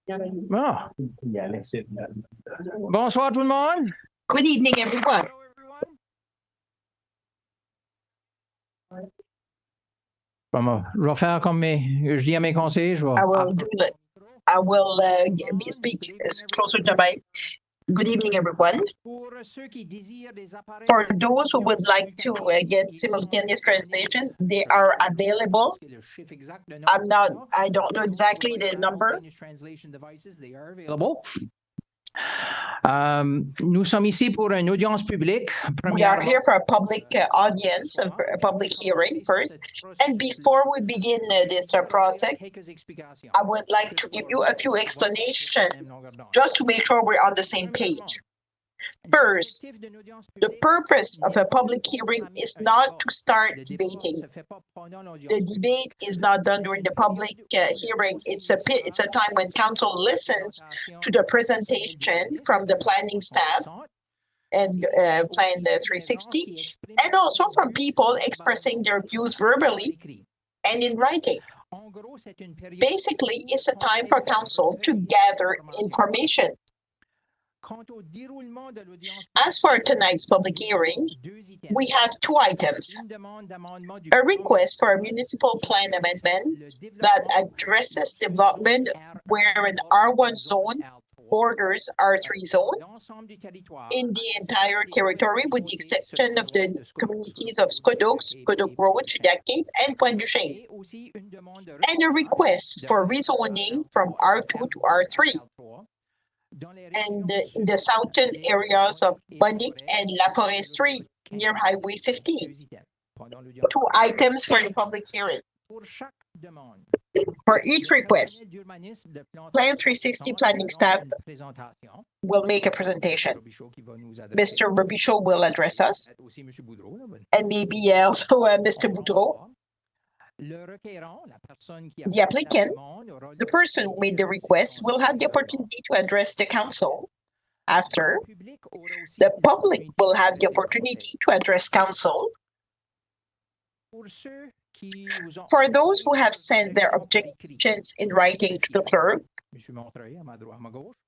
Ah. Bonsoir tout le monde. Good evening, everyone. Je vais faire comme je dis à mes conseillers, je vais. I will speak closer to my. Good evening, everyone. For those who would like to get simultaneous translation, they are available. I don't know exactly the number. They are available. Nous sommes ici pour une audience publique. We are here for a public audience, a public hearing first. And before we begin this process, I would like to give you a few explanations just to make sure we're on the same page. First, the purpose of a public hearing is not to start debating. The debate is not done during the public hearing. It's a time when council listens to the presentation from the planning staff and Plan 360, and also from people expressing their views verbally and in writing. Basically, it's a time for council to gather information. As for tonight's public hearing, we have two items. A request for a municipal plan amendment that addresses development where an R1 zone borders R3 zone in the entire territory with the exception of the communities of Skodok Road, Shediac, and Pointe du Chêne. And a request for rezoning from R2 to R3. And in the southern areas of Bonic and La Foresterie near Highway 15. Two items for the public hearing. For each request, Plan 360 planning staff will make a presentation. Mr. Robichaud will address us, and maybe also Mr. Boudreau. The applicant, the person who made the request, will have the opportunity to address the council. After, the public will have the opportunity to address council. For those who have sent their objections in writing to the clerk,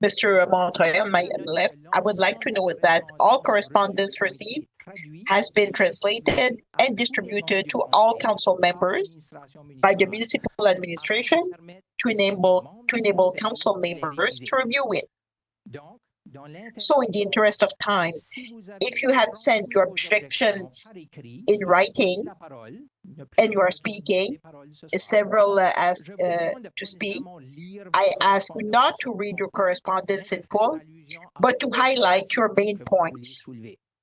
Mr. Montreuil on my left, I would like to note that all correspondence received has been translated and distributed to all council members by the municipal administration to enable council members to review it. So in the interest of time, if you have sent your objections in writing and you are speaking, several ask to speak, I ask you not to read your correspondence in full, but to highlight your main points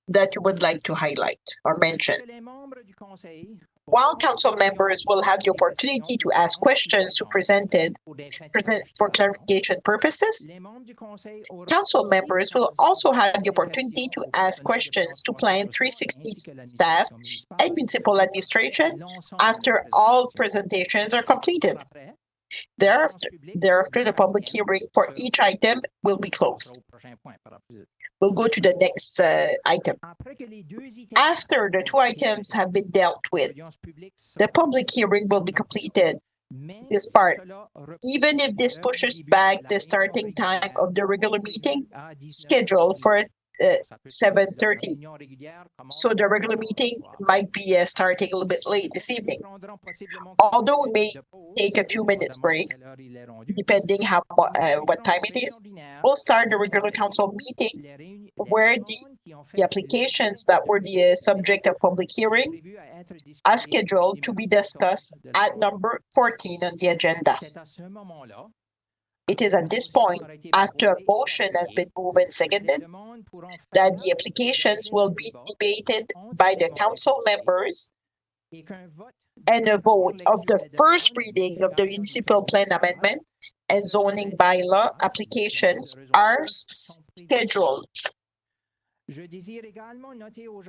that you would like to highlight or mention. While council members will have the opportunity to ask questions to present for clarification purposes, council members will also have the opportunity to ask questions to Plan 360 staff and municipal administration after all presentations are completed. Thereafter, the public hearing for each item will be closed. We'll go to the next item. After the two items have been dealt with, the public hearing will be completed. This part, even if this pushes back the starting time of the regular meeting scheduled for 7:30. So the regular meeting might be starting a little bit late this evening. Although we may take a few minutes breaks, depending what time it is, we'll start the regular council meeting where the applications that were the subject of public hearing are scheduled to be discussed at number 14 on the agenda. It is at this point, after a motion has been moved and seconded, that the applications will be debated by the council members and a vote of the first reading of the municipal plan amendment and zoning bylaw applications are scheduled.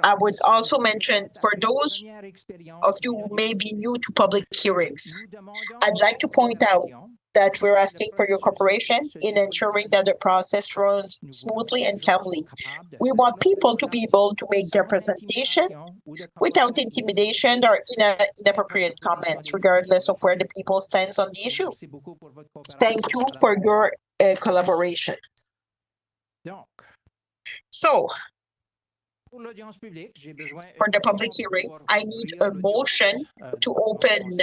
I would also mention for those of you who may be new to public hearings, I'd like to point out that we're asking for your cooperation in ensuring that the process runs smoothly and calmly. We want people to be able to make their presentation without intimidation or inappropriate comments, regardless of where the people stands on the issue. Thank you for your collaboration. So, for the public hearing, I need a motion to open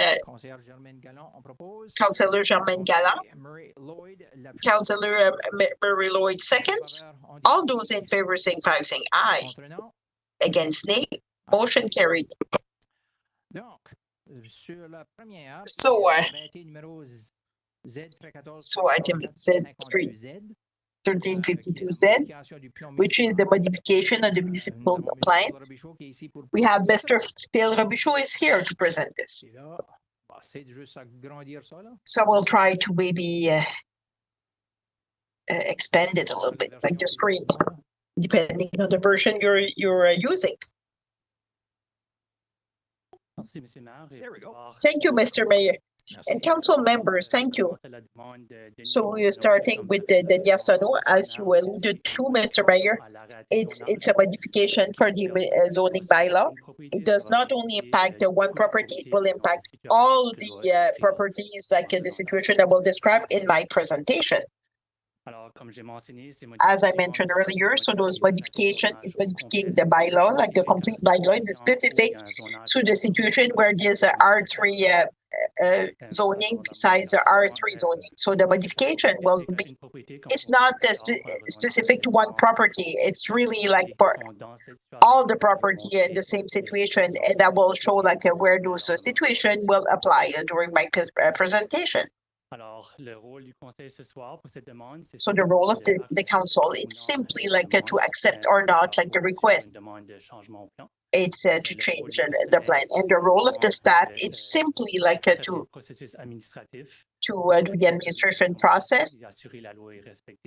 Councillor Germaine Galland, Councillor Mary Lloyd seconds. All those in favor signify saying aye. Against nay. Motion carried. So item Z3. 1352Z, which is the modification of the municipal plan. We have Mr. Phil Robichaud is here to present this. So we'll try to maybe expand it a little bit, like the screen, depending on the version you're using. Thank you, Mr. Mayor. And council members, thank you. So we are starting with the Niasano, as you alluded to, Mr. Mayor. It's a modification for the zoning bylaw. It does not only impact the one property, it will impact all the properties, like the situation I will describe in my presentation. As I mentioned earlier, so those modifications is modifying the bylaw, like the complete bylaw, in the specific to the situation where there's a R3 zoning besides the R3 zoning. So the modification will be, it's not specific to one property. It's really like for all the property in the same situation, and that will show like where those situations will apply during my presentation. So the role of the council, it's simply like to accept or not like the request. It's to change the plan. And the role of the staff, it's simply like to do the administration process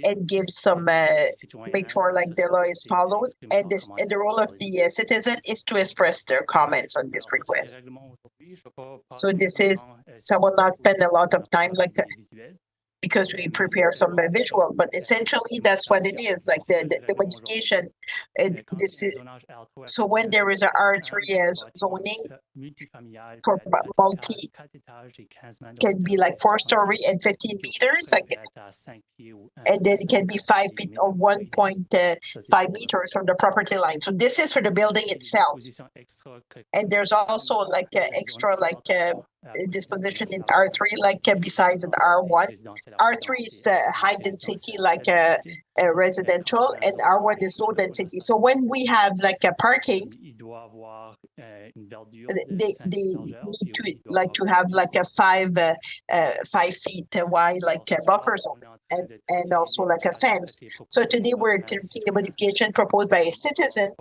and give some, make sure like the law is followed. And the role of the citizen is to express their comments on this request. So I will not spend a lot of time like because we prepare some visual, but essentially that's what it is, like the modification. This is, so when there is a R3 zoning for multi, can be like 4-story and 15 meters, like, and then it can be 5 feet or 1.5 meters from the property line. So this is for the building itself. And there's also like extra like disposition in R3, like besides the R1. R3 is high density, like a residential, and R1 is low density. So when we have like a parking, they need to like to have like a 5 feet wide like a buffer zone and also like a fence. So today we're taking a modification proposed by a citizen,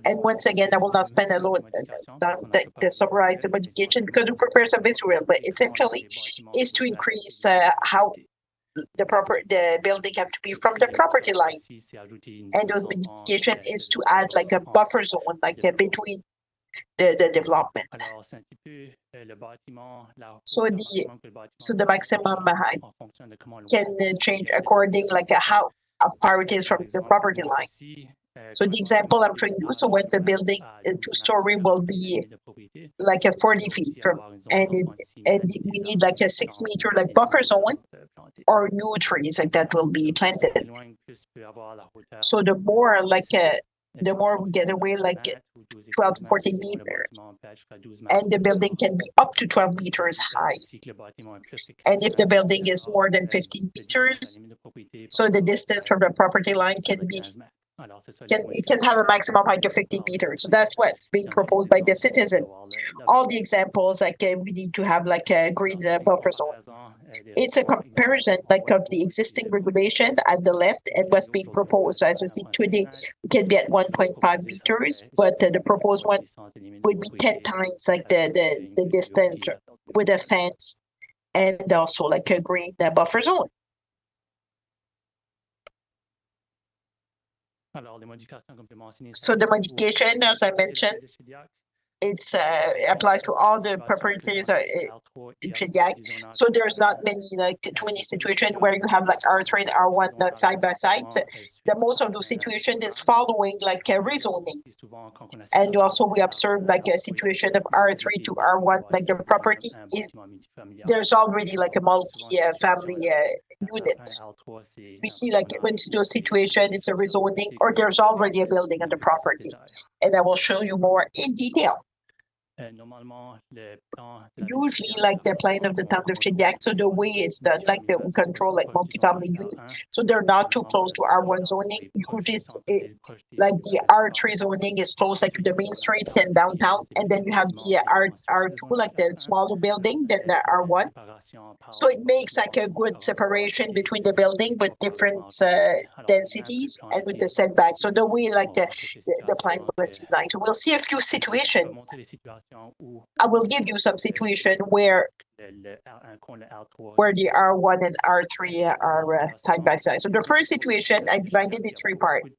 and once again I will not spend a lot to summarize the modification because we prepare some visual, but essentially is to increase how the building have to be from the property line, and those modification is to add like a buffer zone like between the development. So the maximum height can change according like how far it is from the property line. So the example I'm showing you, so when the building 2-story will be like a 40 feet from, and we need like a 6 meter like buffer zone or new trees like that will be planted. So the more like the more we get away like 12 to 14 meters, and the building can be up to 12 meters high. And if the building is more than 15 meters, so the distance from the property line can be it can have a maximum height of 15 meters. So that's what's being proposed by the citizen. All the examples like we need to have like a green buffer zone. It's a comparison like of the existing regulation at the left and what's being proposed. So as we see today, we can be at 1.5 meters, but the proposed one would be 10 times like the distance with a fence and also like a green buffer zone. So the modification, as I mentioned, it's applies to all the properties in Shediac. So there's not many like too many situations where you have like R3 and R1 like side by side. The most of those situations is following like a rezoning. And also we observe like a situation of R3 to R1, like the property is there's already like a multi-family unit. We see like when those situations it's a rezoning or there's already a building on the property. And I will show you more in detail. Usually, like the plan of the town of Shediac, so the way it's done, like we control like multifamily units, so they're not too close to R1 zoning. Usually, like the R3 zoning is close like to the main street and downtown, and then you have the R2, like the smaller building, then the R1. So it makes like a good separation between the building with different densities and with the setback. So the way like the plan was designed. So we'll see a few situations. I will give you some situation where the R1 and R3 are side by side. So the first situation, I divided it in three parts.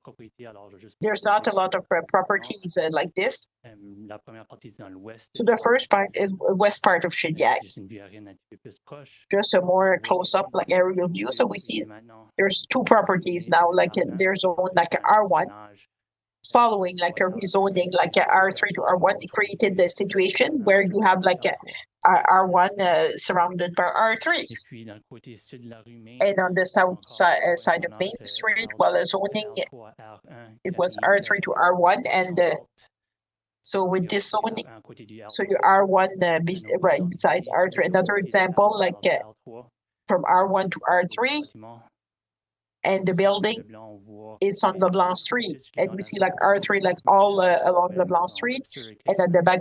There's not a lot of properties like this. So the first part is west part of Shediac. Just a more close-up like aerial view. So we see there's two properties now, like there's one like an R1. Following like a rezoning, like a R3 to R1, it created the situation where you have like a R1 surrounded by R3. And on the south side of Main Street, while zoning, it was R3 to R1. And so with this zoning, so your R1 right besides R3. Another example, like from R1 to R3. And the building, it's on LeBlanc Street. And we see like R3, like all along LeBlanc Street. And at the back,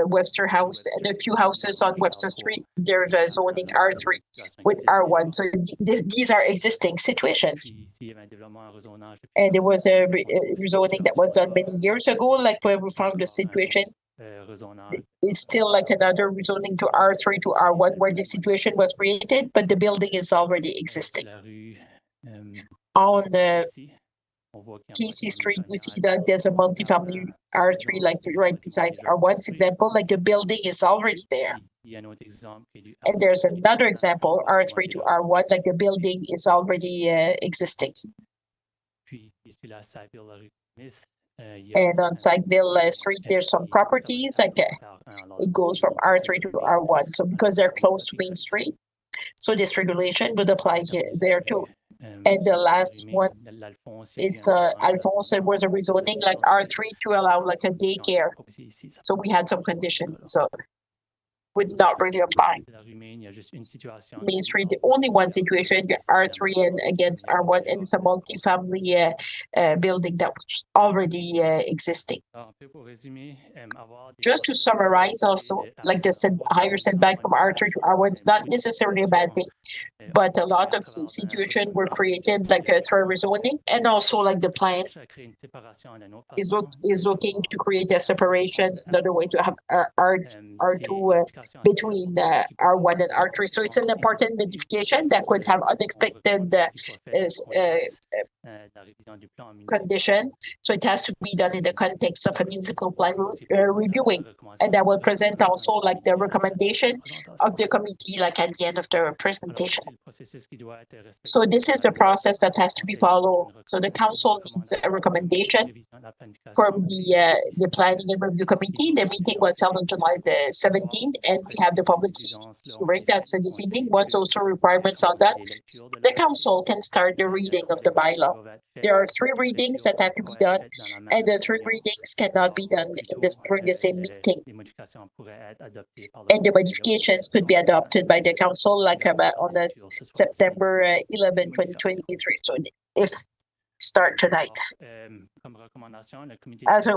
Webster House and a few houses on Webster Street, there's a zoning R3 with R1. So these are existing situations. And there was a rezoning that was done many years ago, like where we found the situation. It's still like another rezoning to R3 to R1 where the situation was created, but the building is already existing. On the TC Street, we see that there's a multifamily R3, like right besides R1. Example, like the building is already there. And there's another example, R3 to R1, like the building is already existing. And on Sackville Street, there's some properties, like it goes from R3 to R1. So because they're close to Main Street, so this regulation would apply here there too. And the last one, it's Alphonse, it was a rezoning like R3 to allow like a daycare. So we had some conditions. So would not really apply. Main Street, the only one situation, R3 and against R1, and it's a multi-family building that was already existing. Just to summarize also, like the higher setback from R3 to R1 is not necessarily a bad thing, but a lot of situations were created like through rezoning, and also like the plan is looking to create a separation, another way to have R2 between R1 and R3. So it's an important modification that could have unexpected condition. So it has to be done in the context of a municipal plan reviewing. And I will present also like the recommendation of the committee like at the end of the presentation. So this is the process that has to be followed. So the council needs a recommendation from the planning and review committee. The meeting was held on July the 17th, and we have the public hearing that's this evening. Once those two requirements are done, the council can start the reading of the bylaw. There are 3 readings that have to be done, and the 3 readings cannot be done during the same meeting. And the modifications could be adopted by the council like on September 11, 2023. So if start tonight. As a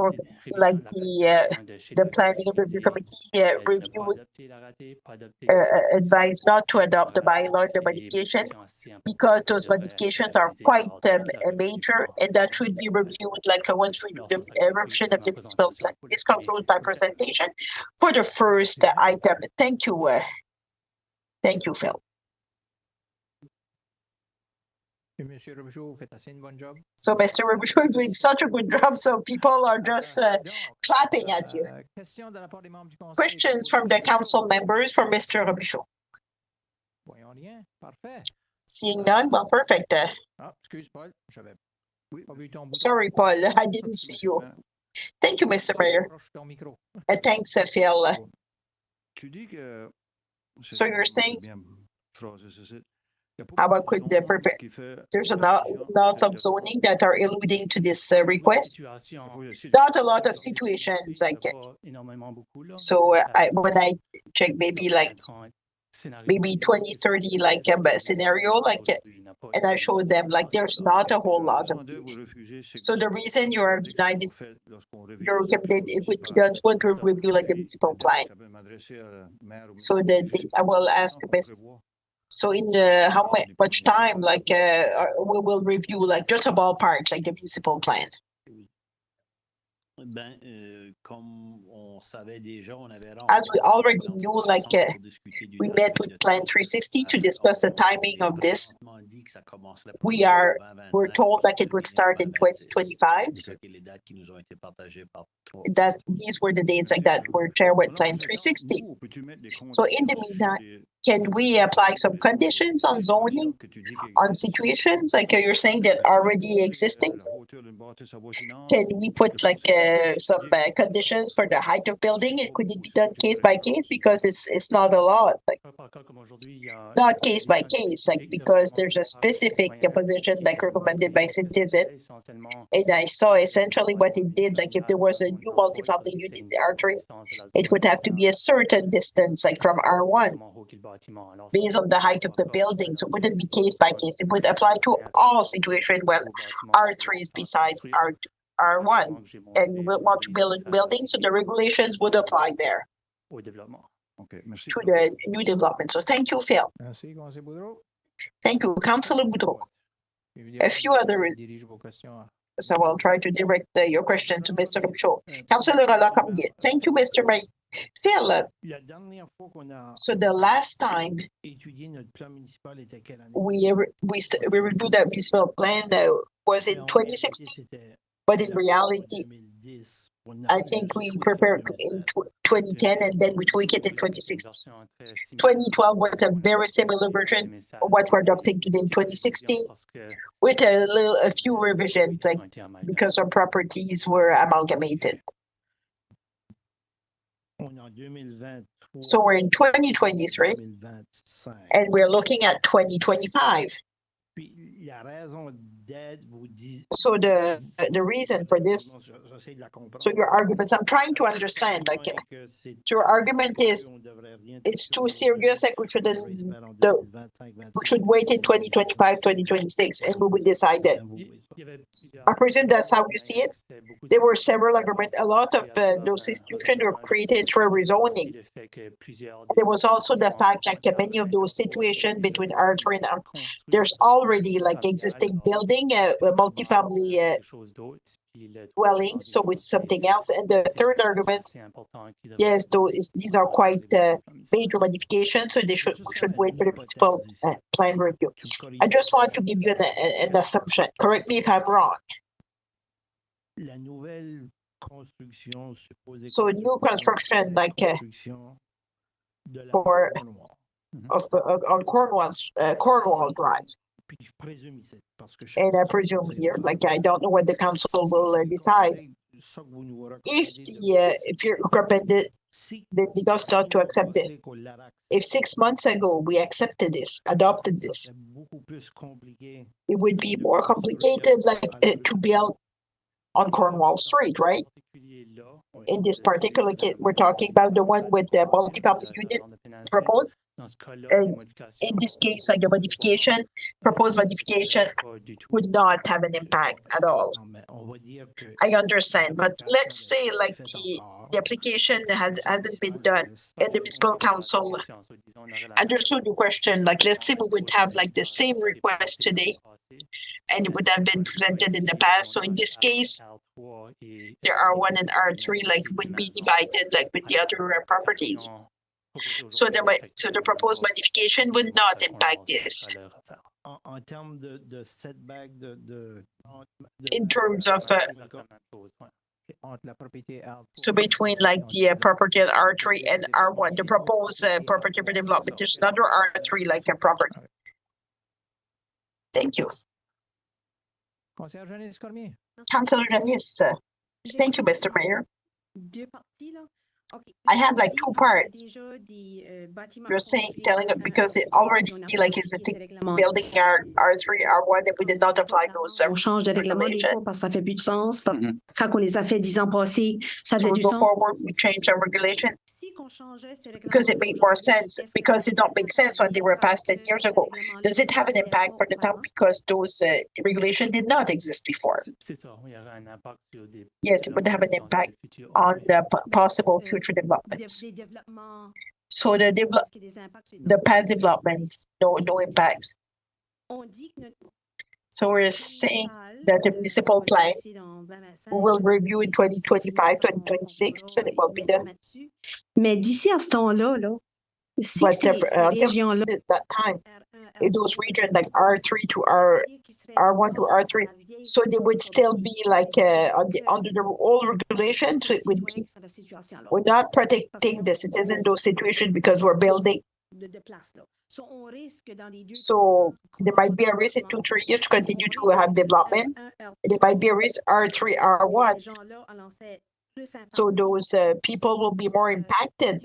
like the planning and review committee reviewed advised not to adopt the bylaw, the modification, because those modifications are quite major, and that should be reviewed like once we do the revision of the municipal plan. This concludes my presentation for the first item. Thank you, Phil. Monsieur Robichaud, vous faites assez une bonne job. So Mr. Robichaud is doing such a good job, so people are just clapping at you. Questions de la part des membres du conseil. Questions from the council members for Mr. Robichaud. Voyons rien. Parfait. Seeing none, well, perfect. Ah, excuse, Paul. J'avais pas vu ton Sorry, Paul, I didn't see you. Thank you, Mr. Mayor. Approche ton micro. Thanks, Phil. Tu dis que So you're saying how about could the there's a lot of zoning that are alluding to this request. Not a lot of situations like so. When I check maybe 20, 30 like a scenario like and I show them like there's not a whole lot of these. So the reason you are denied is you're recommended it would be done one to review like the municipal plan. So I will ask best. So in how much time like we will review like just a ballpark like the municipal plan? As we already knew, like we met with Plan 360 to discuss the timing of this. We're told like it would start in 2025. That these were the dates like that were shared with Plan 360. So in the meantime, can we apply some conditions on zoning, on situations like you're saying that already existing? Can we put like some conditions for the height of building? Could it be done case by case because it's not a lot, like not case by case, like because there's a specific position like recommended by citizen. And I saw essentially what it did, like if there was a new multifamily unit in the R3, it would have to be a certain distance, like from R1, based on the height of the building. So it wouldn't be case by case. It would apply to all situations where R3 is beside R1 and we want to build a building, so the regulations would apply there to the new development. So thank you, Phil. Thank you, Councillor Boudreau. A few other, so I'll try to direct your question to Mr. Robichaud. Councillor Lacombe. Thank you, Mr. May. Phil, so the last time we reviewed that municipal plan was in 2016, but in reality, I think we prepared in 2010 and then we tweak it in 2016. 2012 was a very similar version of what we're adopting today in 2016 with a few revisions, like because our properties were amalgamated. So we're in 2023 and we're looking at 2025. So the reason for this, so your arguments, I'm trying to understand, like your argument is it's too serious, like we should wait in 2025, 2026 and we will decide that. I presume that's how you see it. There were several arguments. A lot of those institutions were created through rezoning. There was also the fact like many of those situations between R3 and there's already like existing building, multifamily dwellings, so it's something else. And the third argument, yes, these are quite major modifications, so we should wait for the municipal plan review. I just want to give you an assumption. Correct me if I'm wrong. So new construction, like for on Cornwall Drive. And I presume here, like I don't know what the council will decide. If you're recommended, then they just not to accept it. If 6 months ago we adopted this, it would be more complicated, like to build on Cornwall Street, right? In this particular case, we're talking about the one with the multifamily unit proposed. And in this case, like the proposed modification would not have an impact at all. I understand, but let's say like the application hasn't been done and the municipal council understood the question. Like let's say we would have like the same request today and it would have been presented in the past. So in this case, there R1 and R3 like would be divided like with the other properties. So the proposed modification would not impact this. en termes de setback, In terms of, Entre la propriété R3 so between like the property at R3 and R1, the proposed property for development is under R3 like a property. Thank you. Conseillère Janice Cormier. Councillor Janice, thank you, Mr. Mayor. Deux parties, là. OK. I have like Ici, two on a parts. déjà des, bâtiments You're saying, construits, telling it because it already on a like pas existing ces règlements. building R3, R1 that we did not apply those. On change de règlement des fois parce que ça fait plus de sens. Parce que quand on les a fait 10 ans passés, ça So fait we du go sens. forward, we change our regulation Si qu'on changeait ces because it règlements made more aujourd'hui, sense, est-ce que because ça it don't make sense when they were passed 10 years ago. Does it have an impact for the town because those regulations did not exist before? C'est ça, il y aura un impact sur des Yes, it would have an impact on the possible future developments. des développements, So the est-ce qu'il y a des impacts sur the past developments, no impacts. On dit que notre So we're saying municipal, that the municipal va plan passer dans 2025, we will review in 2025, 2026, and it will be the Mais d'ici à ce temps-là, là, si but ces until régions-là, that time, R1, in those regions like R3 to R1 to R3, so they would still be like under the old regulation. So it would be we're not protecting the citizens in those situations because we're building. de place, là. So there might be a risk in 2-3 years to continue to have development. There might be a risk R3, R1. So those people will be more impacted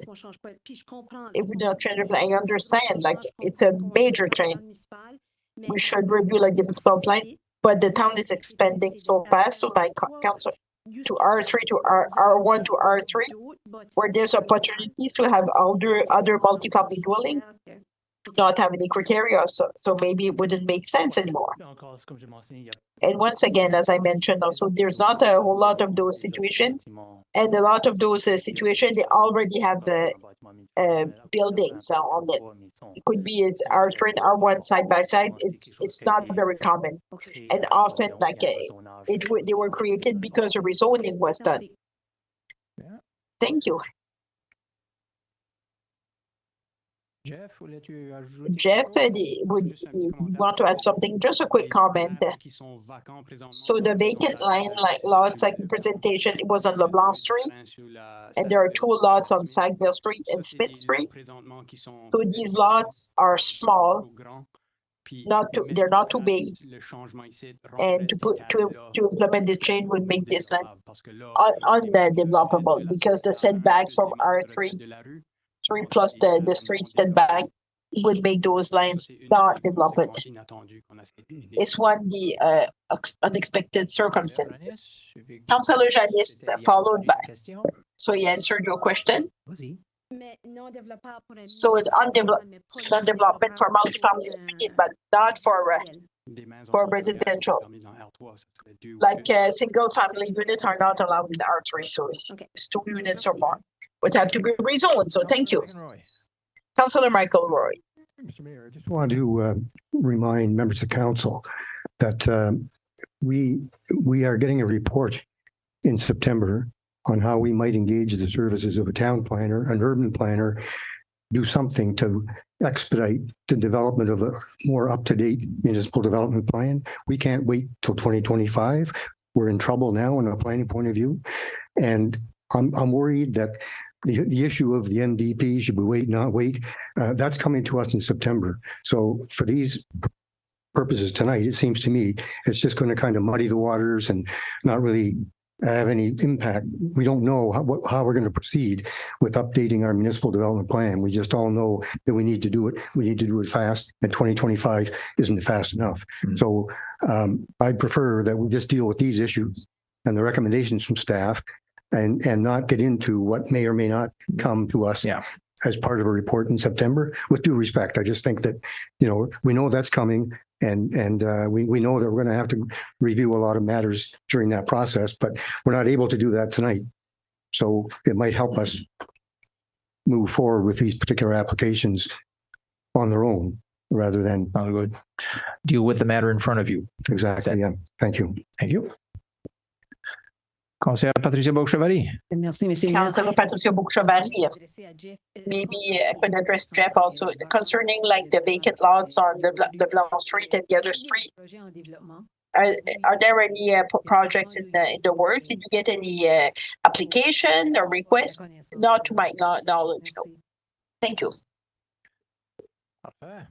if we don't change it. I understand, like it's a major change. We should review like the municipal plan, but the town is expanding so fast. So my council to R3 to R1 to R3, where there's opportunities to have other multifamily dwellings, not have any criteria. So maybe it wouldn't make sense anymore. And once again, as I mentioned, also there's not a whole lot of those situations, and a lot of those situations they already have the buildings on it. It could be as R3 and R1 side by side. It's not very common, and often like they were created because a rezoning was done. Thank you. Jeff, voulais-tu ajouter? Jeff, would you want to add something? Just a quick comment. So the vacant lots, like presentation, it was on LeBlanc Street, and there are 2 lots on Sackville Street and Smith Street. So these lots are small, they're not too big, and to implement the change would make this land undevelopable because the setbacks from R3 plus the street setback would make those lines not developed. It's one the unexpected circumstance. Councillor Janice followed by. So he answered your question. So it's non-development for multifamily, but not for residential. Like single family units are not allowed in R3, so it's 2 units or more. Would have to be rezoned, so thank you. Councillor Michael Roy. Mr. Mayor, I just want to remind members of council that we are getting a report in September on how we might engage the services of a town planner, an urban planner, do something to expedite the development of a more up-to-date municipal development plan. We can't wait till 2025. We're in trouble now in a planning point of view. And I'm worried that the issue of the MDP, should we wait, not wait, that's coming to us in September. So for these purposes tonight, it seems to me it's just going to kind of muddy the waters and not really have any impact. We don't know how we're going to proceed with updating our municipal development plan. We just all know that we need to do it. We need to do it fast, and 2025 isn't fast enough. So I prefer that we just deal with these issues and the recommendations from staff and not get into what may or may not come to us as part of a report in September. With due respect, I just think that, we know that's coming, and we know that we're going to have to review a lot of matters during that process, but we're not able to do that tonight. So it might help us move forward with these particular applications on their own rather than deal with the matter in front of you. Exactly. Yeah. Thank you. Thank you. Conseillère Patricia Beauchevalier. Merci, Monsieur le maire. Councilor Patricia Book-Chevalier. Maybe I could address Jeff also concerning like the vacant lots on the Blanc Street and the other street. Are there any projects in the works? Did you get any application or request? Not to my knowledge, no. Thank you. Parfait.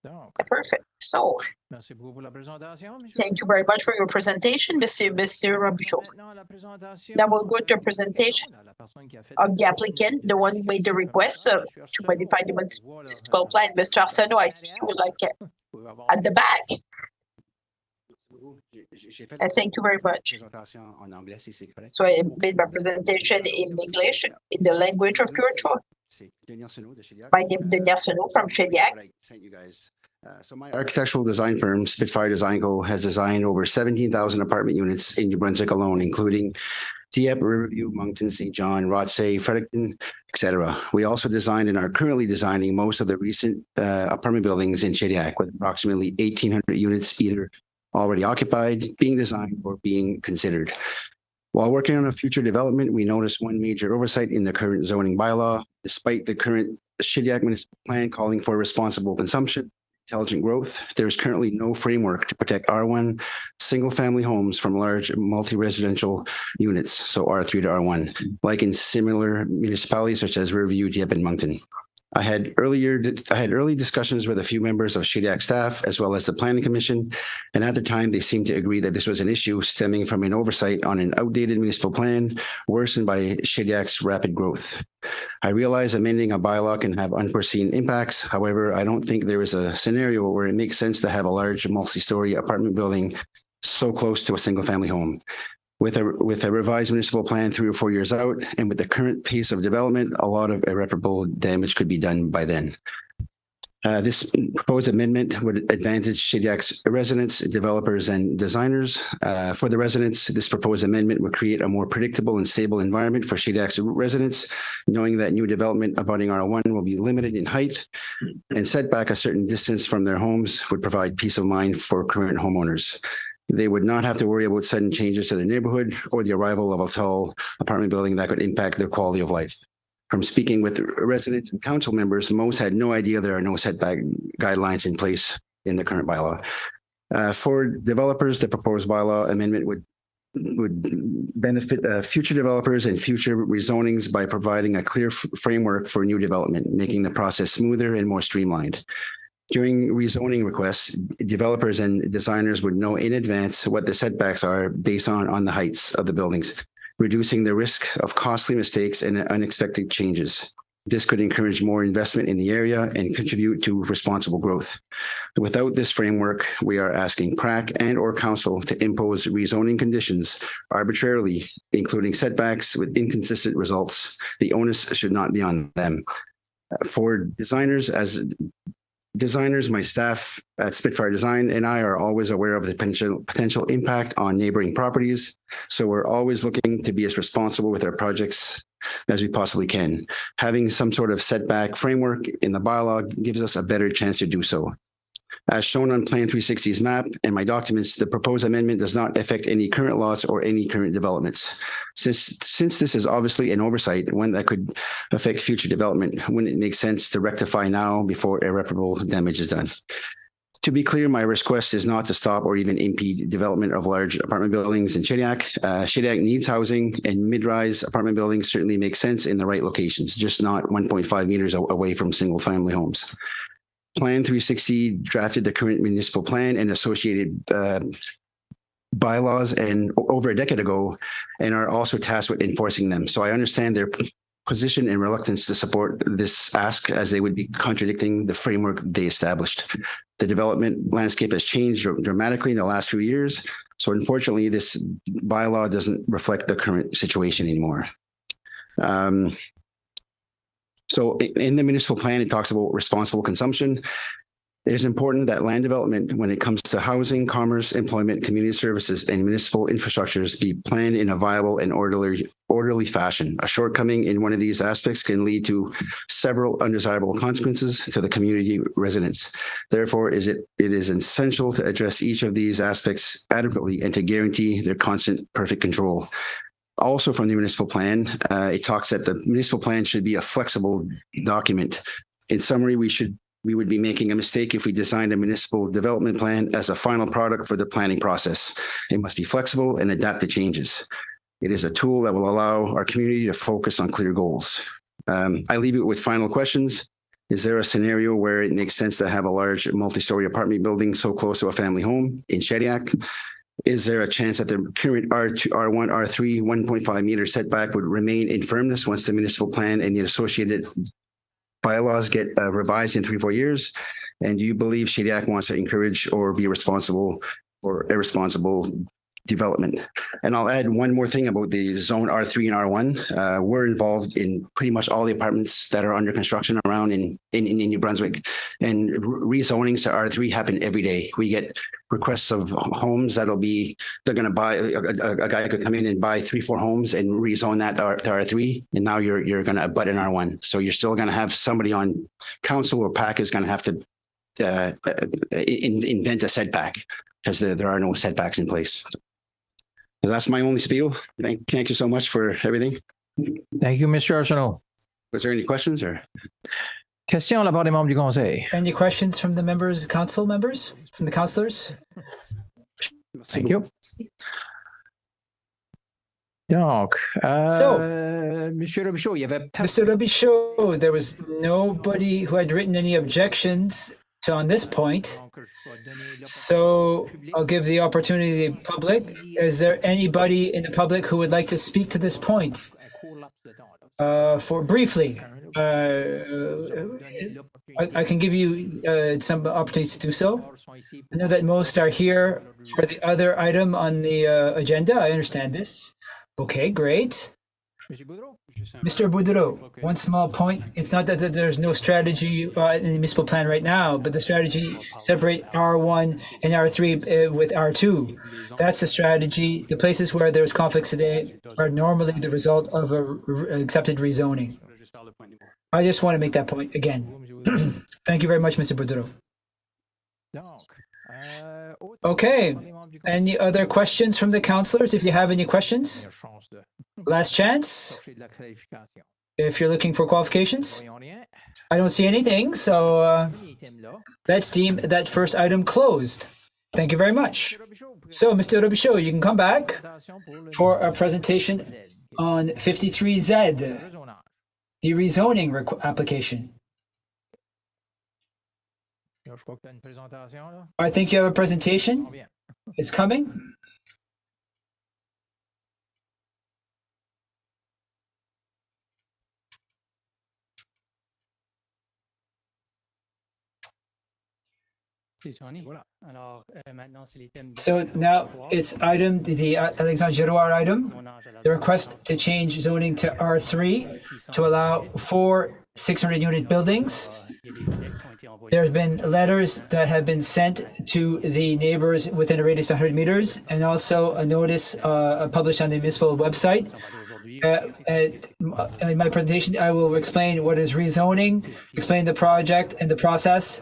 Donc, Perfect. So, merci beaucoup pour la présentation, monsieur. thank you very much for your presentation, Mr. Robichaud. Maintenant, la présentation, Now we'll go to a presentation la personne qui a fait of the applicant, the one who made the request to modify the municipal plan. Mr. Arsenault, I see you like at the back. Thank you very much. So I made my presentation in English, in the language of your choice. My name is Denis Arsenault from Shediac. So my architectural design firm, Spitfire Design Co., has designed over 17,000 apartment units in New Brunswick alone, including Dieppe, Riverview, Moncton, St. John, Rothsay, Fredericton, etc. We also designed and are currently designing most of the recent apartment buildings in Shediac, with approximately 1,800 units either already occupied, being designed, or being considered. While working on a future development, we noticed one major oversight in the current zoning bylaw. Despite the current Shediac municipal plan calling for responsible consumption, intelligent growth, there is currently no framework to protect R1 single-family homes from large multi-residential units, so R3 to R1, like in similar municipalities such as Riverview, Dieppe, and Moncton. I had early discussions with a few members of Shediac staff as well as the Planning Commission, and at the time they seemed to agree that this was an issue stemming from an oversight on an outdated municipal plan worsened by Shediac's rapid growth. I realize amending a bylaw can have unforeseen impacts. However, I don't think there is a scenario where it makes sense to have a large multi-story apartment building so close to a single-family home. With a revised municipal plan 3 or 4 years out, and with the current pace of development, a lot of irreparable damage could be done by then. This proposed amendment would advantage Shediac's residents, developers, and designers. For the residents, this proposed amendment would create a more predictable and stable environment for Shediac's residents, knowing that new development abutting R1 will be limited in height and set back a certain distance from their homes would provide peace of mind for current homeowners. They would not have to worry about sudden changes to their neighborhood or the arrival of a tall apartment building that could impact their quality of life. From speaking with residents and council members, most had no idea there are no setback guidelines in place in the current bylaw. For developers, the proposed bylaw amendment would benefit future developers and future rezonings by providing a clear framework for new development, making the process smoother and more streamlined. During rezoning requests, developers and designers would know in advance what the setbacks are based on the heights of the buildings, reducing the risk of costly mistakes and unexpected changes. This could encourage more investment in the area and contribute to responsible growth. Without this framework, we are asking PRAC and/or council to impose rezoning conditions arbitrarily, including setbacks with inconsistent results. The onus should not be on them. For designers, my staff at Spitfire Design and I are always aware of the potential impact on neighboring properties. So we're always looking to be as responsible with our projects as we possibly can. Having some sort of setback framework in the bylaw gives us a better chance to do so. As shown on Plan 360's map and my documents, the proposed amendment does not affect any current lots or any current developments. Since this is obviously an oversight, one that could affect future development, wouldn't it make sense to rectify now before irreparable damage is done? To be clear, my request is not to stop or even impede development of large apartment buildings in Shediac. Shediac needs housing, and mid-rise apartment buildings certainly make sense in the right locations, just not 1.5 meters away from single-family homes. Plan 360 drafted the current municipal plan and associated bylaws and over a decade ago, and are also tasked with enforcing them. So I understand their position and reluctance to support this ask, as they would be contradicting the framework they established. The development landscape has changed dramatically in the last few years. So unfortunately, this bylaw doesn't reflect the current situation anymore. So in the municipal plan, it talks about responsible consumption. It is important that land development, when it comes to housing, commerce, employment, community services, and municipal infrastructures, be planned in a viable and orderly orderly fashion. A shortcoming in one of these aspects can lead to several undesirable consequences to the community residents. Therefore, it is essential to address each of these aspects adequately and to guarantee their constant perfect control. Also from the municipal plan, it talks that the municipal plan should be a flexible document. In summary, we would be making a mistake if we designed a municipal development plan as a final product for the planning process. It must be flexible and adapt to changes. It is a tool that will allow our community to focus on clear goals. I leave it with final questions. Is there a scenario where it makes sense to have a large multi-story apartment building so close to a family home in Shediac? Is there a chance that the current R2, R1, R3 1.5 meter setback would remain in firmness once the municipal plan and the associated bylaws get revised in 3-4 years? And do you believe Shediac wants to encourage or be responsible for irresponsible development? And I'll add one more thing about the zone R3 and R1. We're involved in pretty much all the apartments that are under construction around in New Brunswick, and rezonings to R3 happen every day. We get requests of homes they're going to buy. A guy could come in and buy 3-4 homes and rezone that to R3, and now you're going to abut an R1. So you're still going to have somebody on council or PAC is going to have to invent a setback because there are no setbacks in place. So that's my only spiel. Thank you so much for everything. Thank you, Mr. Arsenault. Was there any questions or? Question de la part des membres du conseil. Any questions from the members, council members, from the councillors? Thank you. Donc, Monsieur Robichaud, il y avait Mr. Robichaud, there was nobody who had written any objections on this point. So I'll give the opportunity to the public. Is there anybody in the public who would like to speak to this point? For briefly, I can give you some opportunities to do so. I know that most are here for the other item on the agenda. I understand this. Okay, great. Mr. Boudreau, one small point. It's not that there's no strategy in the municipal plan right now, but the strategy separate R1 and R3 with R2. That's the strategy. The places where there's conflicts today are normally the result of accepted rezoning. I just want to make that point again. Thank you very much, Mr. Boudreau. Okay. Any other questions from the councillors? If you have any questions, last chance. If you're looking for qualifications, I don't see anything. So let's deem that first item closed. Thank you very much. So, Mr. Robichaud, you can come back for a presentation on 53Z, the rezoning application. I think you have a presentation. It's coming. So now it's item, the Alexandre Giroir item, the request to change zoning to R3 to allow 4 600-unit buildings. There have been letters that have been sent to the neighbors within a radius of 100 meters, and also a notice published on the municipal website. In my presentation, I will explain what is rezoning, explain the project and the process,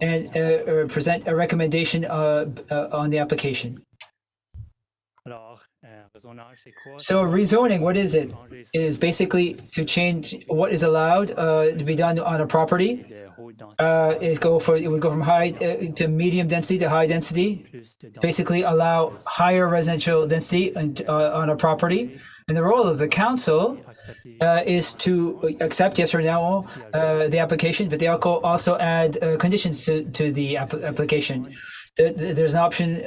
and present a recommendation on the application. So rezoning, what is it? It is basically to change what is allowed to be done on a property. It would go from high to medium density to high density. Basically allow higher residential density on a property. And the role of the council is to accept, yes or no, the application, but they also add conditions to the application. There's an option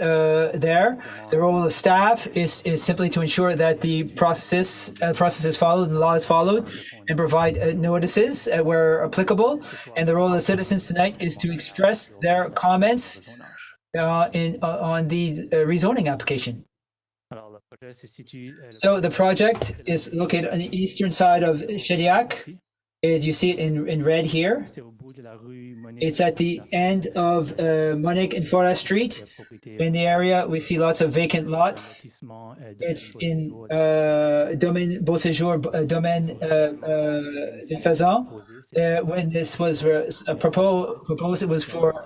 there. The role of staff is simply to ensure that the process is followed and the law is followed, and provide notices where applicable. And the role of the citizens tonight is to express their comments on the rezoning application. So the project is located on the eastern side of Shediac. You see it in red here. It's at the end of Monique and Forest Street. In the area, we see lots of vacant lots. It's in Domaine Beau Séjour, Domaine des Faisans. When this was proposed, it was for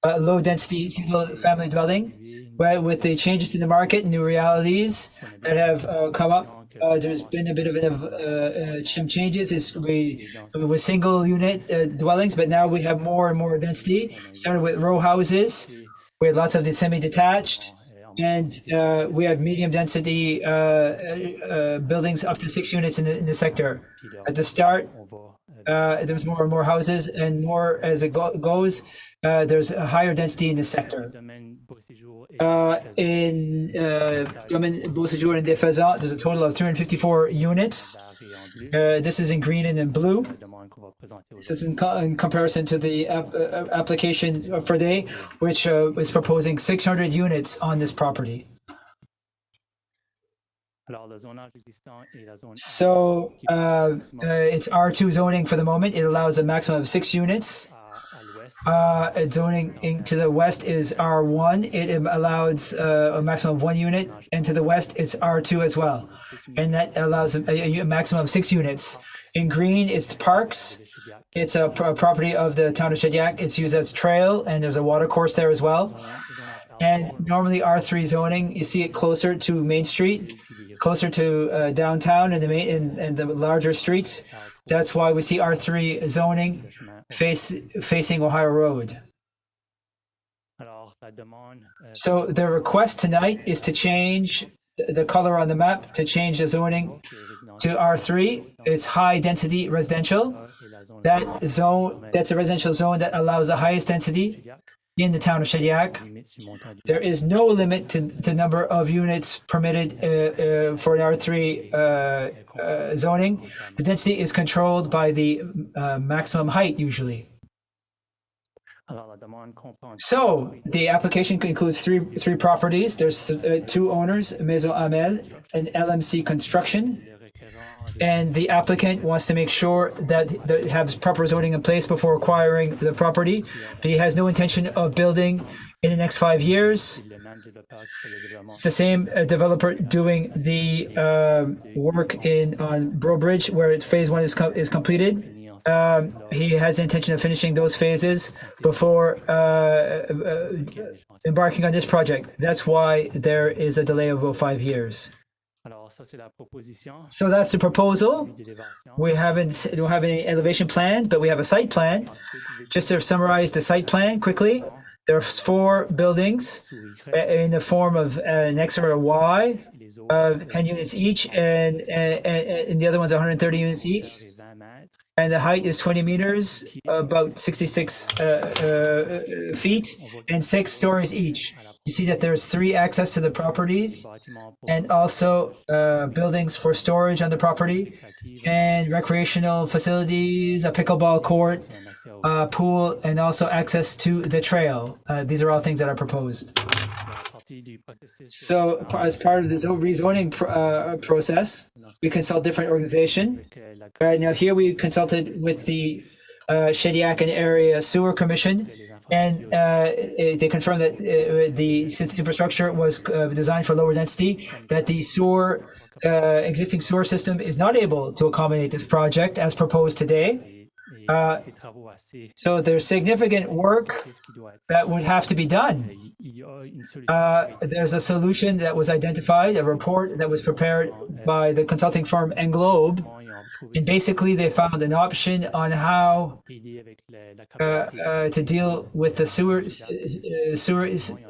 a low-density single-family dwelling. But with the changes to the market, new realities that have come up, there's been a bit of some changes. With single unit dwellings, but now we have more and more density. Started with row houses, with lots of the semi-detached, and we have medium density buildings up to 6 units in the sector. At the start, there's more and more houses, and more as it goes. There's a higher density in the sector. In Domaine Beau Séjour and des Faisans, there's a total of 354 units. This is in green and in blue. This is in comparison to the application for day, which is proposing 600 units on this property. So it's R2 zoning for the moment. It allows a maximum of 6 units. Zoning to the west is R1. It allows a maximum of 1 unit, and to the west it's R2 as well, and that allows a maximum of 6 units. In green, it's parks. It's a property of the town of Shediac. It's used as trail, and there's a water course there as well. And normally R3 zoning, you see it closer to Main Street, closer to downtown and the larger streets. That's why we see R3 zoning facing Ohio Road. So the request tonight is to change the color on the map, to change the zoning to R3. It's high density residential. That's a residential zone that allows the highest density in the town of Shediac. There is no limit to the number of units permitted for an R3 zoning. The density is controlled by the maximum height usually. So the application includes three properties. There's 2 owners, Maison Amel and LMC Construction. And the applicant wants to make sure that they have proper zoning in place before acquiring the property. But he has no intention of building in the next 5 years. It's the same developer doing the work on Brobridge, where phase 1 is completed. He has the intention of finishing those phases before embarking on this project. That's why there is a delay of about 5 years. So that's the proposal. We don't have any elevation plan, but we have a site plan. Just to summarize the site plan quickly, there's 4 buildings in the form of an X or a Y, 10 units each, and the other one's 130 units each. And the height is 20 meters, about 66 feet, and 6 stories each. You see that there's 3 access to the properties, and also buildings for storage on the property, and recreational facilities, a pickleball court, pool, and also access to the trail. These are all things that are proposed. So as part of this rezoning process, we consult different organizations. Now here we consulted with the Shediac and Area Sewer Commission, and they confirmed that since infrastructure was designed for lower density, that the existing sewer system is not able to accommodate this project as proposed today. So there's significant work that would have to be done. There's a solution that was identified, a report that was prepared by the consulting firm Englobe, and basically they found an option on how to deal with the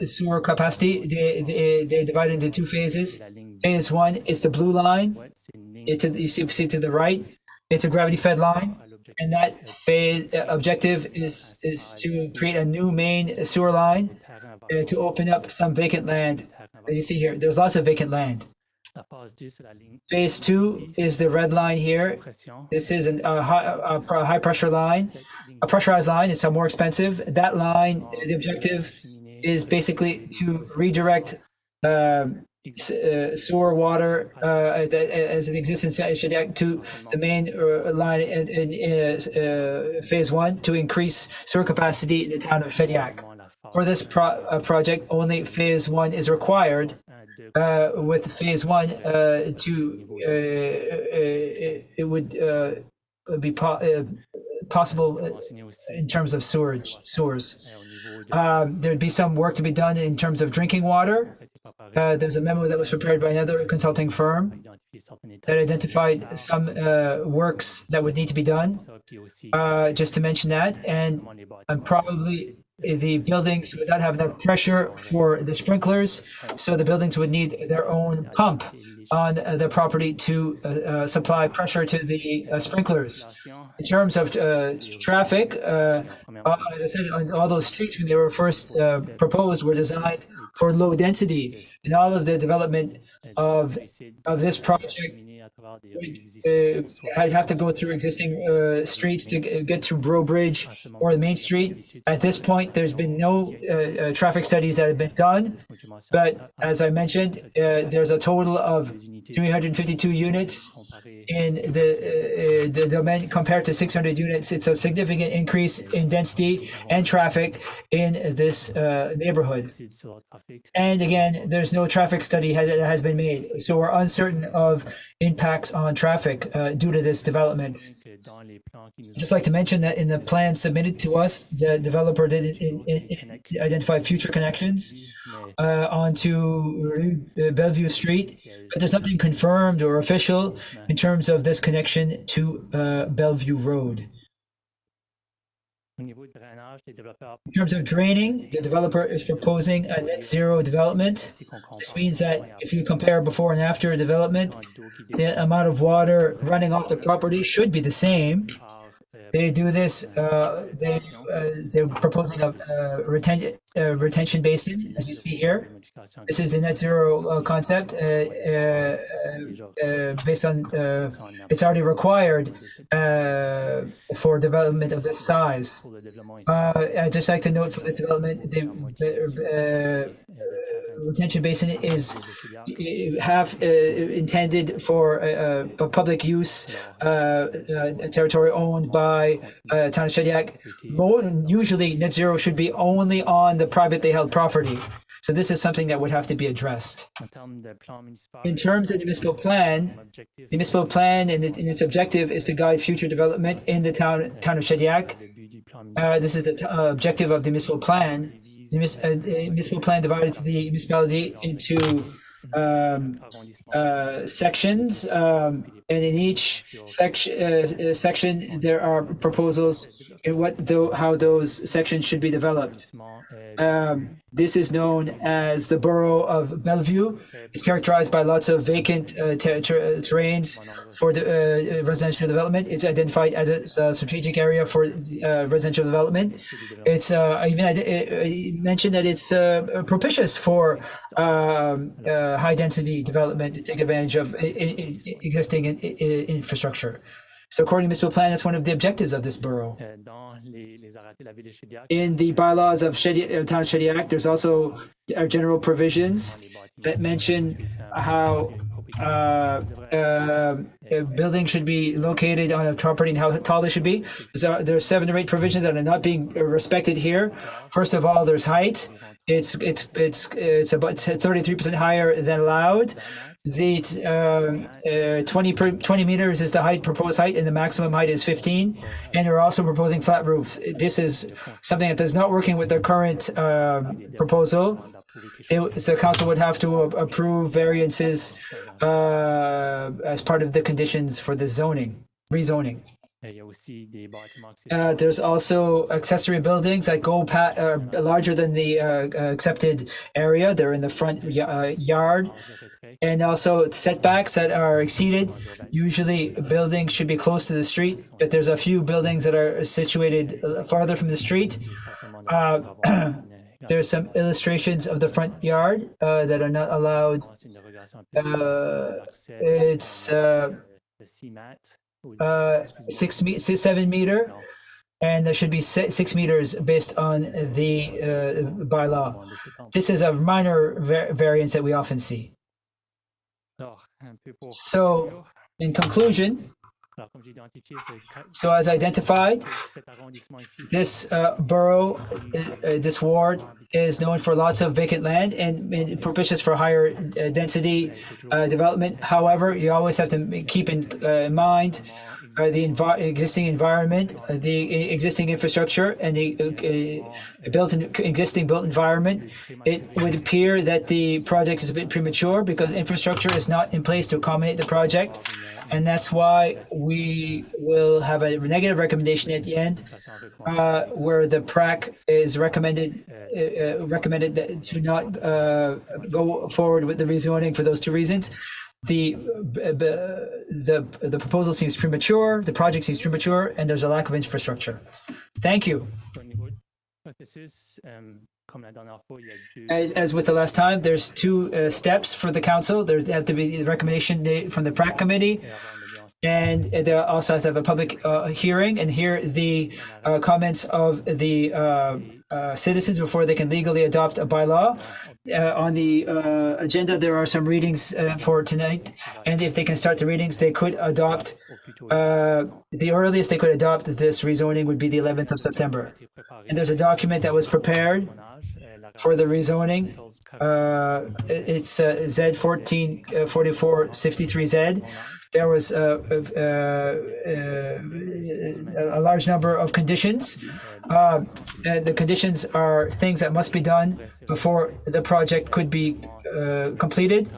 sewer capacity. They divided into 2 phases. Phase 1 is the blue line. You see to the right, it's a gravity-fed line. And that phase objective is to create a new main sewer line to open up some vacant land. As you see here, there's lots of vacant land. Phase 2 is the red line here. This is a high pressure line, a pressurized line. It's more expensive. That line, the objective is basically to redirect sewer water as it exists in Shediac to the main line in phase 1 to increase sewer capacity in the town of Shediac. For this project, only phase 1 is required. With phase 1, it would be possible in terms of sewers. There'd be some work to be done in terms of drinking water. There's a memo that was prepared by another consulting firm that identified some works that would need to be done, just to mention that. And probably the buildings would not have enough pressure for the sprinklers, so the buildings would need their own pump on the property to supply pressure to the sprinklers. In terms of traffic, as I said, all those streets when they were first proposed were designed for low density, and all of the development of this project I'd have to go through existing streets to get through Bro Bridge or the main street. At this point, there's been no traffic studies that have been done, but as I mentioned, there's a total of 352 units in the domain compared to 600 units. It's a significant increase in density and traffic in this neighborhood. And again, there's no traffic study that has been made, so we're uncertain of impacts on traffic due to this development. I'd just like to mention that in the plan submitted to us, the developer did identify future connections onto Bellevue Street, but there's nothing confirmed or official in terms of this connection to Bellevue Road. In terms of draining, the developer is proposing a net zero development. This means that if you compare before and after development, the amount of water running off the property should be the same. They do this, they're proposing a retention basin, as you see here. This is the net zero concept based on, it's already required for development of this size. I'd just like to note for the development, the retention basin is half intended for public use, territory owned by town of Shediac. Usually net zero should be only on the privately held property. So this is something that would have to be addressed. In terms of the municipal plan and its objective is to guide future development in the town of Shediac. This is the objective of the municipal plan. The municipal plan divided the municipality into sections, and in each section there are proposals in how those sections should be developed. This is known as the borough of Bellevue. It's characterized by lots of vacant terrains for the residential development. It's identified as a strategic area for residential development. It's even mentioned that it's propitious for high density development to take advantage of existing infrastructure. So according to the municipal plan, that's one of the objectives of this borough. In the bylaws of town of Shediac, there's also general provisions that mention how buildings should be located on a property and how tall they should be. There are 7 or 8 provisions that are not being respected here. First of all, there's height. It's about 33% higher than allowed. The 20 meters is the height, proposed height, and the maximum height is 15. And we're also proposing flat roof. This is something that is not working with the current proposal. The council would have to approve variances as part of the conditions for the rezoning. There's also accessory buildings that go larger than the accepted area. They're in the front yard. And also setbacks that are exceeded. Usually buildings should be close to the street, but there's a few buildings that are situated farther from the street. There's some illustrations of the front yard that are not allowed. It's 7 meter, and there should be 6 meters based on the bylaw. This is a minor variance that we often see. So, in conclusion, so as identified, this borough, this ward is known for lots of vacant land and propitious for higher density development. However, you always have to keep in mind the existing environment, the existing infrastructure, and the existing built environment. It would appear that the project is a bit premature because infrastructure is not in place to accommodate the project. And that's why we will have a negative recommendation at the end, where the PRAC is recommended to not go forward with the rezoning for those two reasons. The proposal seems premature, the project seems premature, and there's a lack of infrastructure. Thank you. As with the last time, there's two steps for the council. There have to be the recommendation from the PRAC committee, and there also has to have a public hearing and hear the comments of the citizens before they can legally adopt a bylaw. On the agenda, there are some readings for tonight, and if they can start the readings, they could adopt, the earliest they could adopt this rezoning would be the 11th of September. And there's a document that was prepared for the rezoning. It's Z144453Z. There was a large number of conditions. And the conditions are things that must be done before the project could be completed.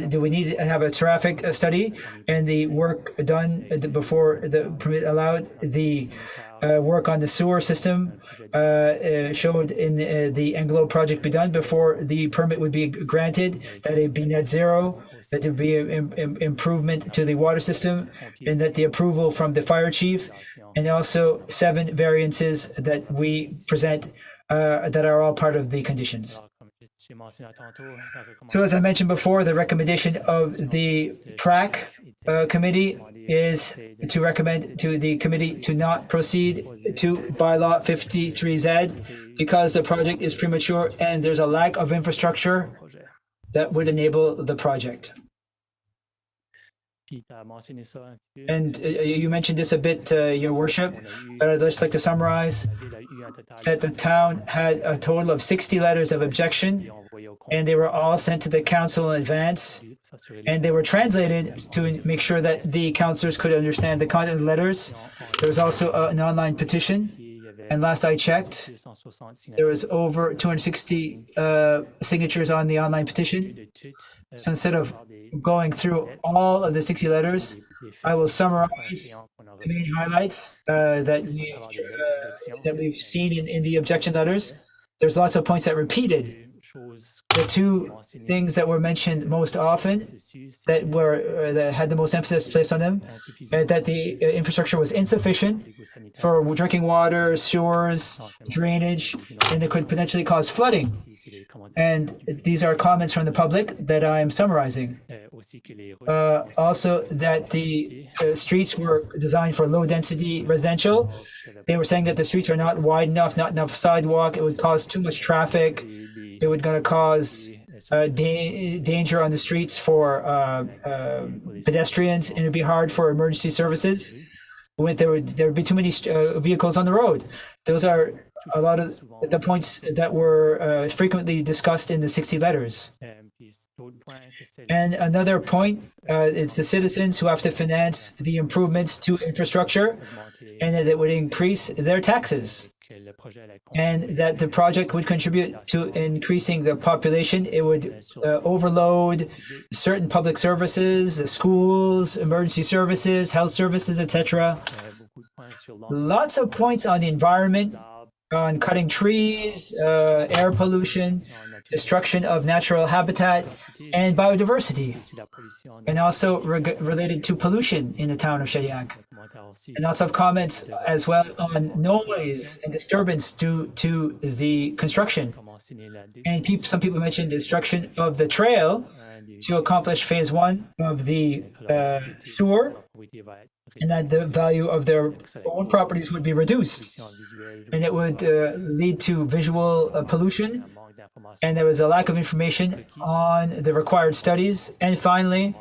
Do we need to have a traffic study and the work done before the permit allowed? The work on the sewer system showed in the Anglo project be done before the permit would be granted, that it be net zero, that there be an improvement to the water system, and that the approval from the fire chief, and also 7 variances that we present that are all part of the conditions. So as I mentioned before, the recommendation of the PRAC committee is to recommend to the committee to not proceed to bylaw 53Z because the project is premature and there's a lack of infrastructure that would enable the project. And you mentioned this a bit, Your Worship, but I'd just like to summarize that the town had a total of 60 letters of objection, and they were all sent to the council in advance, and they were translated to make sure that the councillors could understand the content of the letters. There was also an online petition, and last I checked, there was over 260 signatures on the online petition. So instead of going through all of the 60 letters, I will summarize the main highlights that we've seen in the objection letters. There's lots of points that repeated. The two things that were mentioned most often, that had the most emphasis placed on them, that the infrastructure was insufficient for drinking water, sewers, drainage, and it could potentially cause flooding. And these are comments from the public that I am summarizing. Also, that the streets were designed for low-density residential. They were saying that the streets are not wide enough, not enough sidewalk. It would cause too much traffic. It would going to cause danger on the streets for pedestrians, and it would be hard for emergency services. There would be too many vehicles on the road. Those are a lot of the points that were frequently discussed in the 60 letters. And another point, it's the citizens who have to finance the improvements to infrastructure, and that it would increase their taxes. And that the project would contribute to increasing the population. It would overload certain public services, the schools, emergency services, health services, etc. Lots of points on the environment, on cutting trees, air pollution, destruction of natural habitat, and biodiversity, and also related to pollution in the town of Shediac. And lots of comments as well on noise and disturbance due to the construction. And some people mentioned destruction of the trail to accomplish phase 1 of the sewer, and that the value of their own properties would be reduced. And it would lead to visual pollution and there was a lack of information on the required studies, and finally,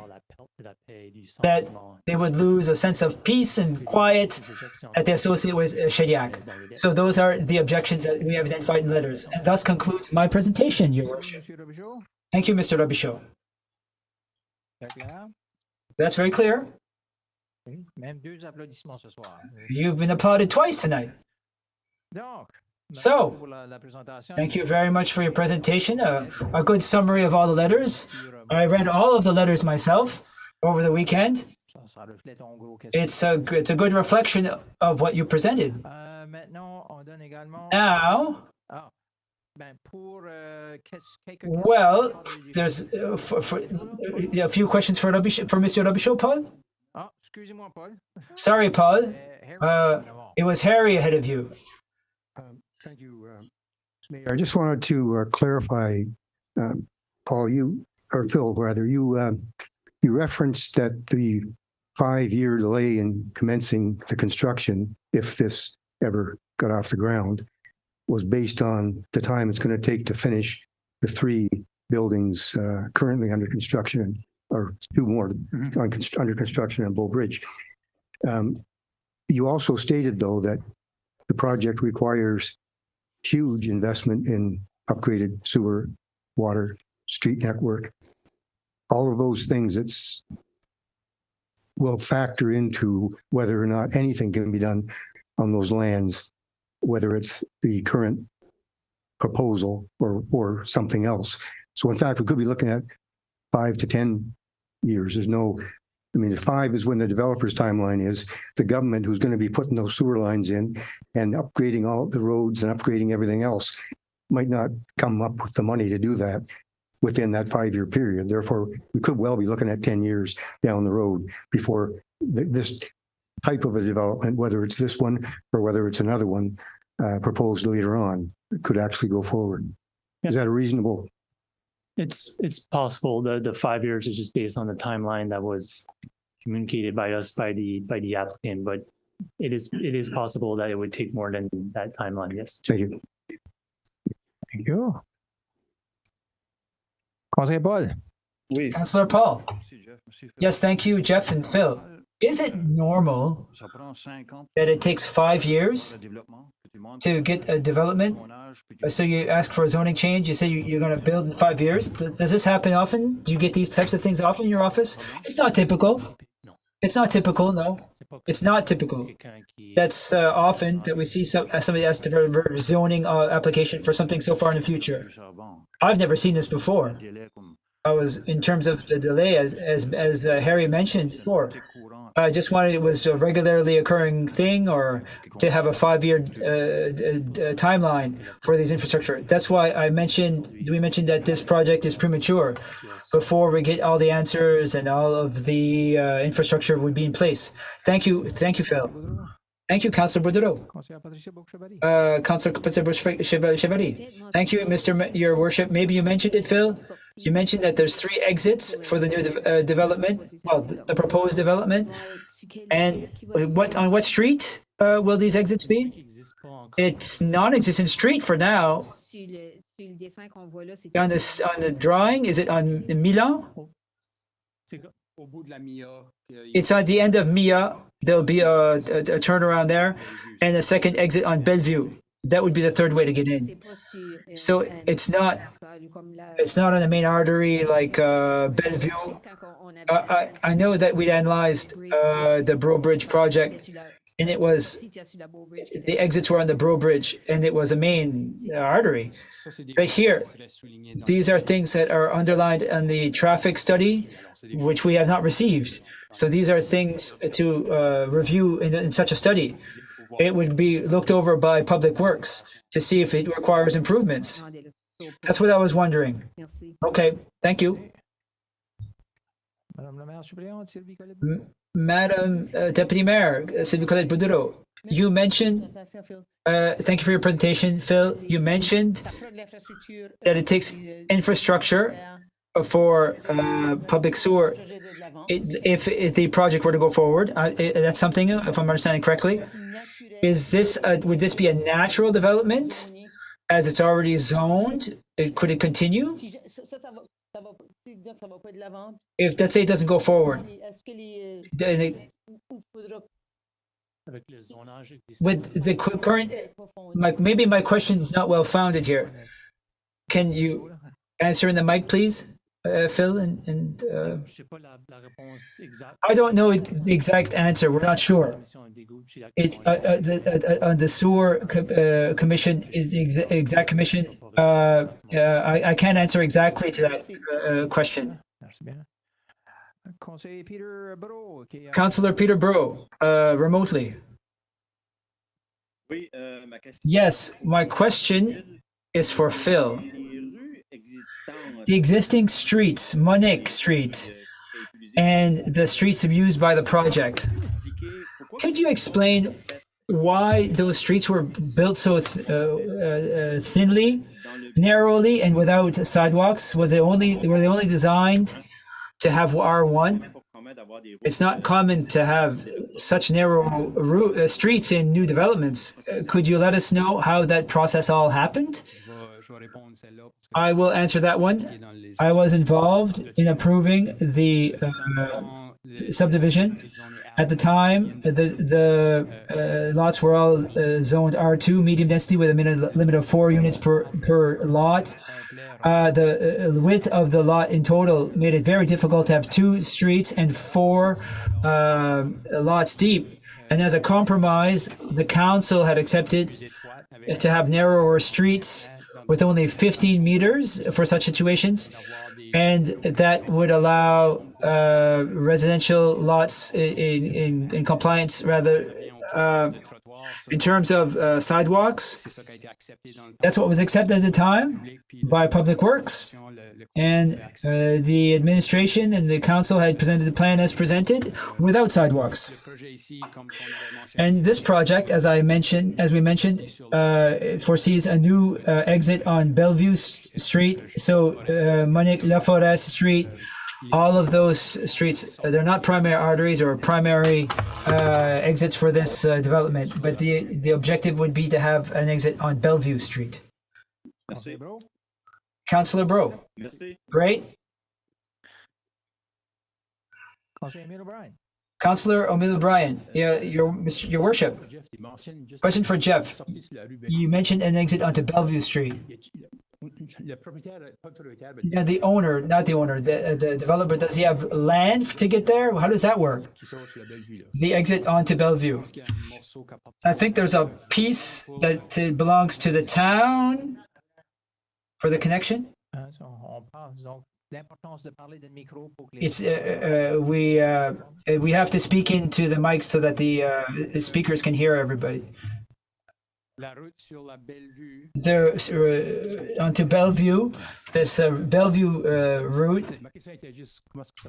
that they would lose a sense of peace and quiet that they associate with Shediac. So those are the objections that we have identified in letters. And thus concludes my presentation, Your Worship. Thank you, Mr. Robichaud. That's very clear. You've been applauded twice tonight. So, thank you very much for your presentation. A good summary of all the letters. I read all of the letters myself over the weekend. It's a good reflection of what you presented. Now, well, there's a few questions for Monsieur Robichaud, Paul. Sorry, Paul. It was Harry ahead of you. Thank you, Mayor. I just wanted to clarify, Paul, Phil, rather, you referenced that the 5-year delay in commencing the construction, if this ever got off the ground, was based on the time it's going to take to finish the 3 buildings currently under construction, or 2 more under construction on Bow Bridge. You also stated, though, that the project requires huge investment in upgraded sewer, water, street network. All of those things will factor into whether or not anything can be done on those lands, whether it's the current proposal or something else. So in fact, we could be looking at 5 to 10 years. If 5 is when the developer's timeline is, the government who's going to be putting those sewer lines in and upgrading all the roads and upgrading everything else might not come up with the money to do that within that 5-year period. Therefore, we could well be looking at 10 years down the road before this type of a development, whether it's this one or whether it's another one proposed later on, could actually go forward. Is that a reasonable? It's possible. The 5 years is just based on the timeline that was communicated by us by the applicant, but it is possible that it would take more than that timeline. Yes. Thank you. Thank you. Conseiller Paul. Oui. Councillor Paul. Yes, thank you, Jeff and Phil. Is it normal that it takes 5 years to get a development? So you ask for a zoning change, you say you're going to build in 5 years. Does this happen often? Do you get these types of things often in your office? It's not typical. It's not typical, no. It's not typical. That's often that we see somebody ask for a zoning application for something so far in the future. I've never seen this before. I was, in terms of the delay, as Harry mentioned before, I just wanted it was a regularly occurring thing, or to have a 5-year timeline for these infrastructure. That's why we mentioned that this project is premature. Before we get all the answers and all of the infrastructure would be in place. Thank you, Phil. Thank you, Councillor Boudreau. Councillor Chevalier. Thank you, Your Worship. Maybe you mentioned it, Phil. You mentioned that there's 3 exits for the new development, well, the proposed development. And on what street will these exits be? It's non-existent street for now. On the drawing, is it on Milan? It's at the end of Mia. There'll be a turnaround there, and a second exit on Bellevue. That would be the 3rd way to get in. So it's not on the main artery like Bellevue. I know that we analyzed the Bro Bridge project, and it was the exits were on the Bro Bridge, and it was a main artery. But here, these are things that are underlined on the traffic study, which we have not received. So these are things to review in such a study. It would be looked over by Public Works to see if it requires improvements. That's what I was wondering. Okay, thank you. Madam Deputy Mayor, Sylvie Colette Boudreau, you mentioned, thank you for your presentation, Phil. You mentioned that it takes infrastructure for public sewer if the project were to go forward. That's something, if I'm understanding correctly. Would this be a natural development as it's already zoned Could it continue? If, let's say, it doesn't go forward, then with the current, maybe my question is not well founded here. Can you answer in the mic, please, Phil? I don't know the exact answer. We're not sure. It's the sewer commission is the exact commission. I can't answer exactly to that question. Councillor Peter Bro, remotely. Yes, my question is for Phil. The existing streets, Monique Street, and the streets used by the project. Could you explain why those streets were built so thinly, narrowly, and without sidewalks? Were they only designed to have R1? It's not common to have such narrow streets in new developments. Could you let us know how that process all happened? I will answer that one. I was involved in approving the subdivision. At the time, the lots were all zoned R2, medium density, with a limit of 4 units per lot. The width of the lot in total made it very difficult to have 2 streets and 4 lots deep. And as a compromise, the council had accepted to have narrower streets with only 15 meters for such situations, and that would allow residential lots in compliance, rather, in terms of sidewalks. That's what was accepted at the time by Public Works, and the administration and the council had presented the plan as presented without sidewalks. And this project, as we mentioned, foresees a new exit on Bellevue Street. So Monique La Forest Street, all of those streets, they're not primary arteries or primary exits for this development, but the objective would be to have an exit on Bellevue Street. Councillor Bro. Great. Councillor O'Meara O'Brien, your worship. Question for Jeff. You mentioned an exit onto Bellevue Street. Yeah, the owner, not the owner, the developer, does he have land to get there? How does that work? The exit onto Bellevue. I think there's a piece that belongs to the town for the connection. It's we have to speak into the mics so that the speakers can hear everybody. There onto Bellevue, this Bellevue route.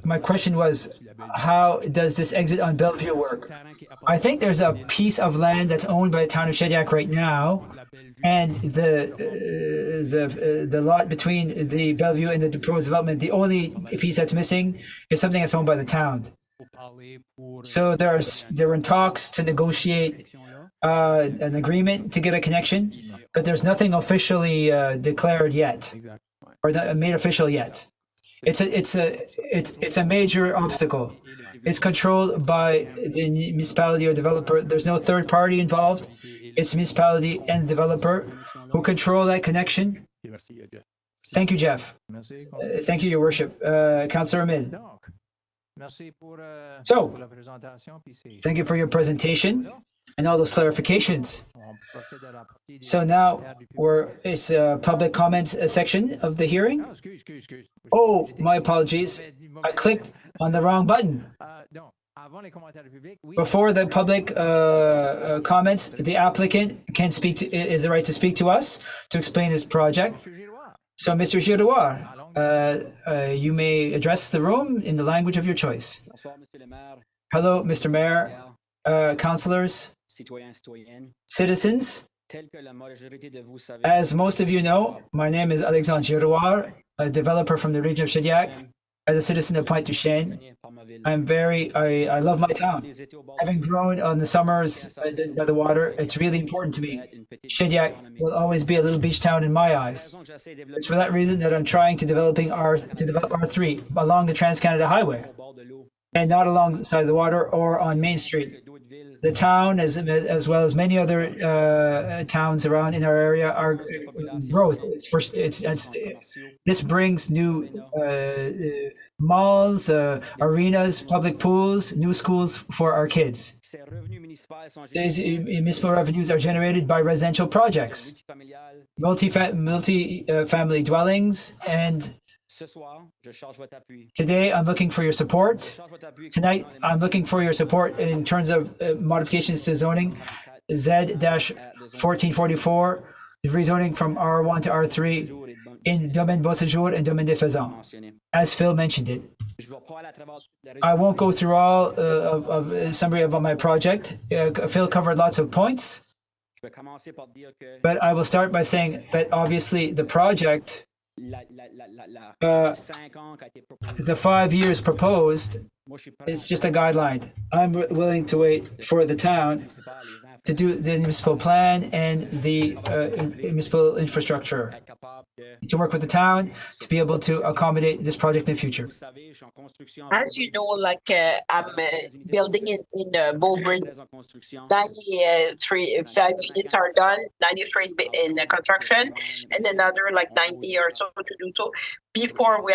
My question was, how does this exit on Bellevue work? I think there's a piece of land that's owned by the town of Shediac right now, and the lot between the Bellevue and the proposed development, the only piece that's missing is something that's owned by the town. So they're in talks to negotiate an agreement to get a connection, but there's nothing officially declared yet or made official yet. It's a major obstacle. It's controlled by the municipality or developer. There's no third party involved. It's the municipality and the developer who control that connection. Thank you, Jeff. Thank you, Your Worship. Councillor Amin. So, thank you for your presentation and all those clarifications. So now it's a public comments section of the hearing. Oh, my apologies. I clicked on the wrong button. Before the public comments, the applicant can is the right to speak to us to explain his project. So, Mr. Giroir, you may address the room in the language of your choice. Hello, Mr. Mayor, councillors, citizens. As most of you know, my name is Alexandre Giroir, a developer from the region of Shediac. as a citizen of Pointe du Chêne, I love my town. Having grown on the summers by the water, it's really important to me. Shediac will always be a little beach town in my eyes. It's for that reason that I'm trying to develop R3 along the Trans-Canada Highway and not alongside the water or on Main Street. The town, as well as many other towns around in our area, are growth. This brings new malls, arenas, public pools, new schools for our kids. These municipal revenues are generated by residential projects, multi-family dwellings, and today I'm looking for your support. Tonight I'm looking for your support in terms of modifications to zoning Z-1444, rezoning from R1 to R3 in Domaine Beauséjour and Domaine des Faisans, as Phil mentioned it. I won't go through all of a summary of my project. Phil covered lots of points, but I will start by saying that obviously the project, the 5 years proposed, it's just a guideline. I'm willing to wait for the town to do the municipal plan and the municipal infrastructure, to work with the town to be able to accommodate this project in the future. As you know, I'm building in Beaubridge, 93 5 units are done, 93 in construction, and another 90 or so to do so before we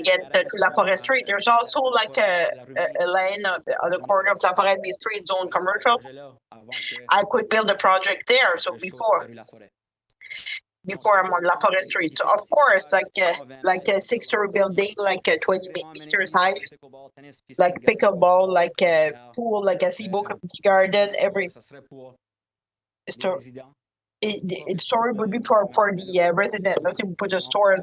get to La Foresterie. There's also a lane on the corner of La Foresterie Street, zone commercial. I could build a project there. So before I'm on La Foresterie. So of course, a 6-story building, 20 meters high, pickleball, a pool, a gazebo, community garden, every store would be for the resident. Nothing put a store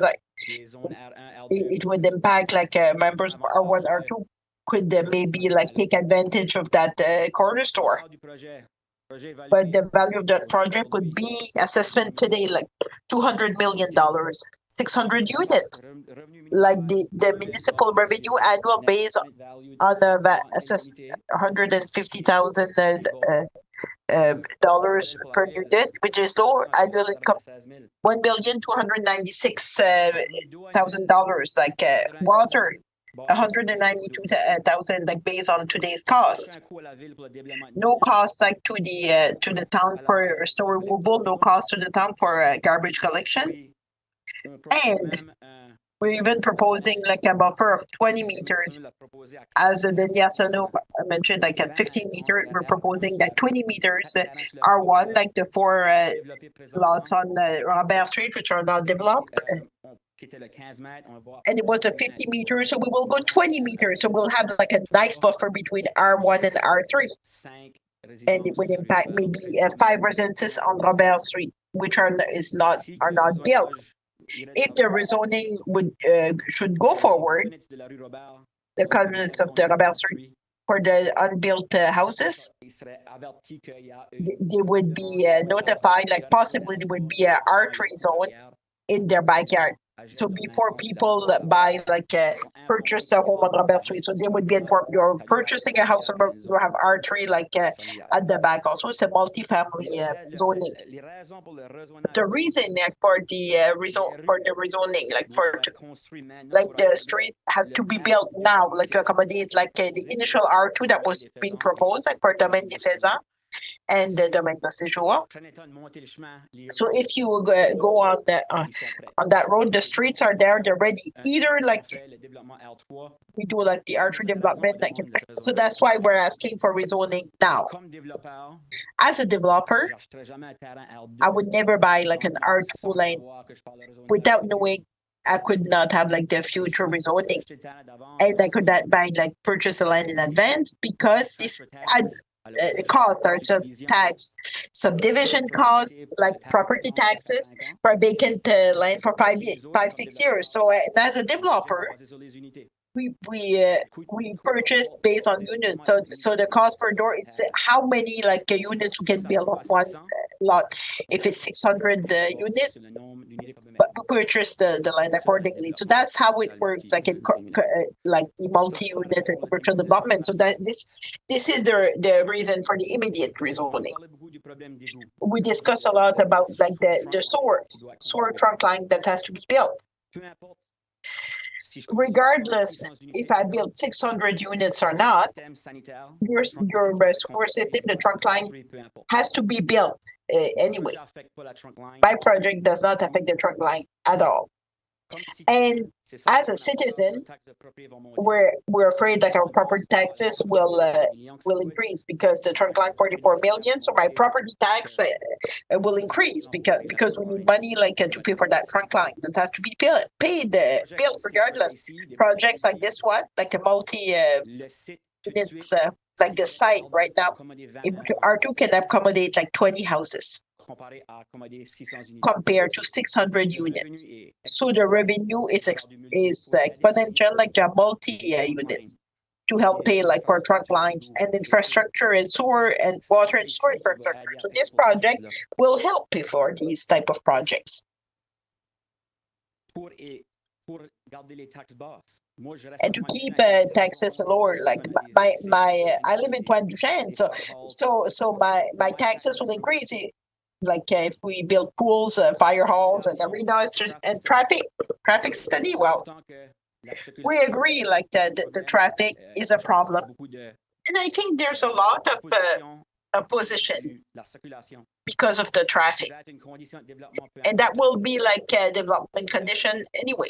it would impact members of R1, R2 could maybe take advantage of that corner store. But the value of that project would be assessment today $200 million, 600 units. The municipal revenue annual based on the $150,000 dollars per unit, which is low. Annual income $1,296,000. Water, 192,000 based on today's cost. No cost to the town for snow removal, no cost to the town for garbage collection. And we're even proposing a buffer of 20 meters. As Denis Arsenault mentioned, at 15 meters, we're proposing 20 meters are one, the 4 lots on Robert Street, which are not developed. And it was a 50 meters, so we will go 20 meters. So we'll have a nice buffer between R1 and R3. And it would impact maybe 5 residences on Robert Street, which are not built. If the rezoning should go forward, the covenants of the Robert Street for the unbuilt houses, they would be notified, possibly there would be a R3 zone in their backyard. So before people buy, purchase a home on Robert Street, so they would be informed you're purchasing a house, you have R3 at the back. Also, it's a multi-family zoning. The reason for the rezoning, the street have to be built now, to accommodate the initial R2 that was being proposed, for Domaine des Faisans and the Domaine Beauséjour. So if you go on that road, the streets are there, they're ready. Either we do the R3 development, so that's why we're asking for rezoning now. As a developer, I would never buy an R2 lane without knowing I could not have the future rezoning, and I could not buy purchase a land in advance because this had costs are tax, subdivision costs, property taxes for vacant land for 5-6 years. So as a developer, we purchase based on units. So the cost per door, it's how many like units we can build on one lot. If it's 600 units, but we purchase the land accordingly. So that's how it works, like in like the multi-unit and commercial development. So that this is the reason for the immediate rezoning. We discuss a lot about like the sewer trunk line that has to be built. Regardless if I build 600 units or not, your sewer system, the trunk line, has to be built anyway. My project does not affect the trunk line at all. And as a citizen, we're afraid that our property taxes will increase because the trunk line 44 million. So my property tax will increase because we need money like to pay for that trunk line that has to be paid regardless. Projects like this one, like a multi units like the site right now, R2 can accommodate like 20 houses. Compared to 600 units. So the revenue is exponential, like the multi units, to help pay like for trunk lines and infrastructure and sewer and water and sewer infrastructure. So this project will help pay for these type of projects. And to keep taxes lower, like I live in Pointe-du-Chêne, so my taxes will increase. Like if we build pools, fire halls, and arenas, and traffic study, well, we agree like the traffic is a problem. And I think there's a lot of opposition because of the traffic. And that will be like a development condition anyway.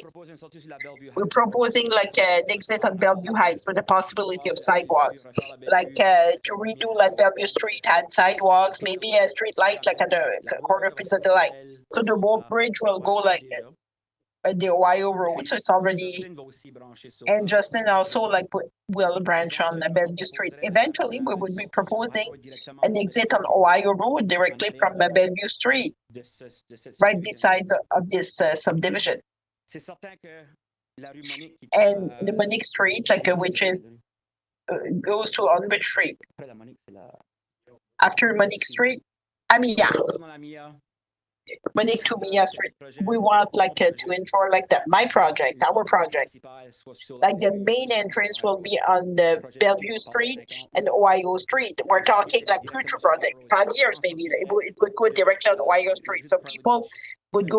We're proposing like an exit on Bellevue Heights for the possibility of sidewalks, like to redo like Bellevue Street had sidewalks, maybe a street light like at the corner of Pizza Delight. So the boat bridge will go like the Ohio Road, so it's already, and Justin also like will branch on the Bellevue Street. Eventually, we would be proposing an exit on Ohio Road directly from the Bellevue Street, right beside of this subdivision. And the Monique Street, like which is goes to Unbridge Street. After Monique Street, Monique to Mia Street. We want like to ensure like that our project, like the main entrance will be on the Bellevue Street and Ohio Street. We're talking like future project, 5 years maybe. It would go directly on Ohio Street, so people would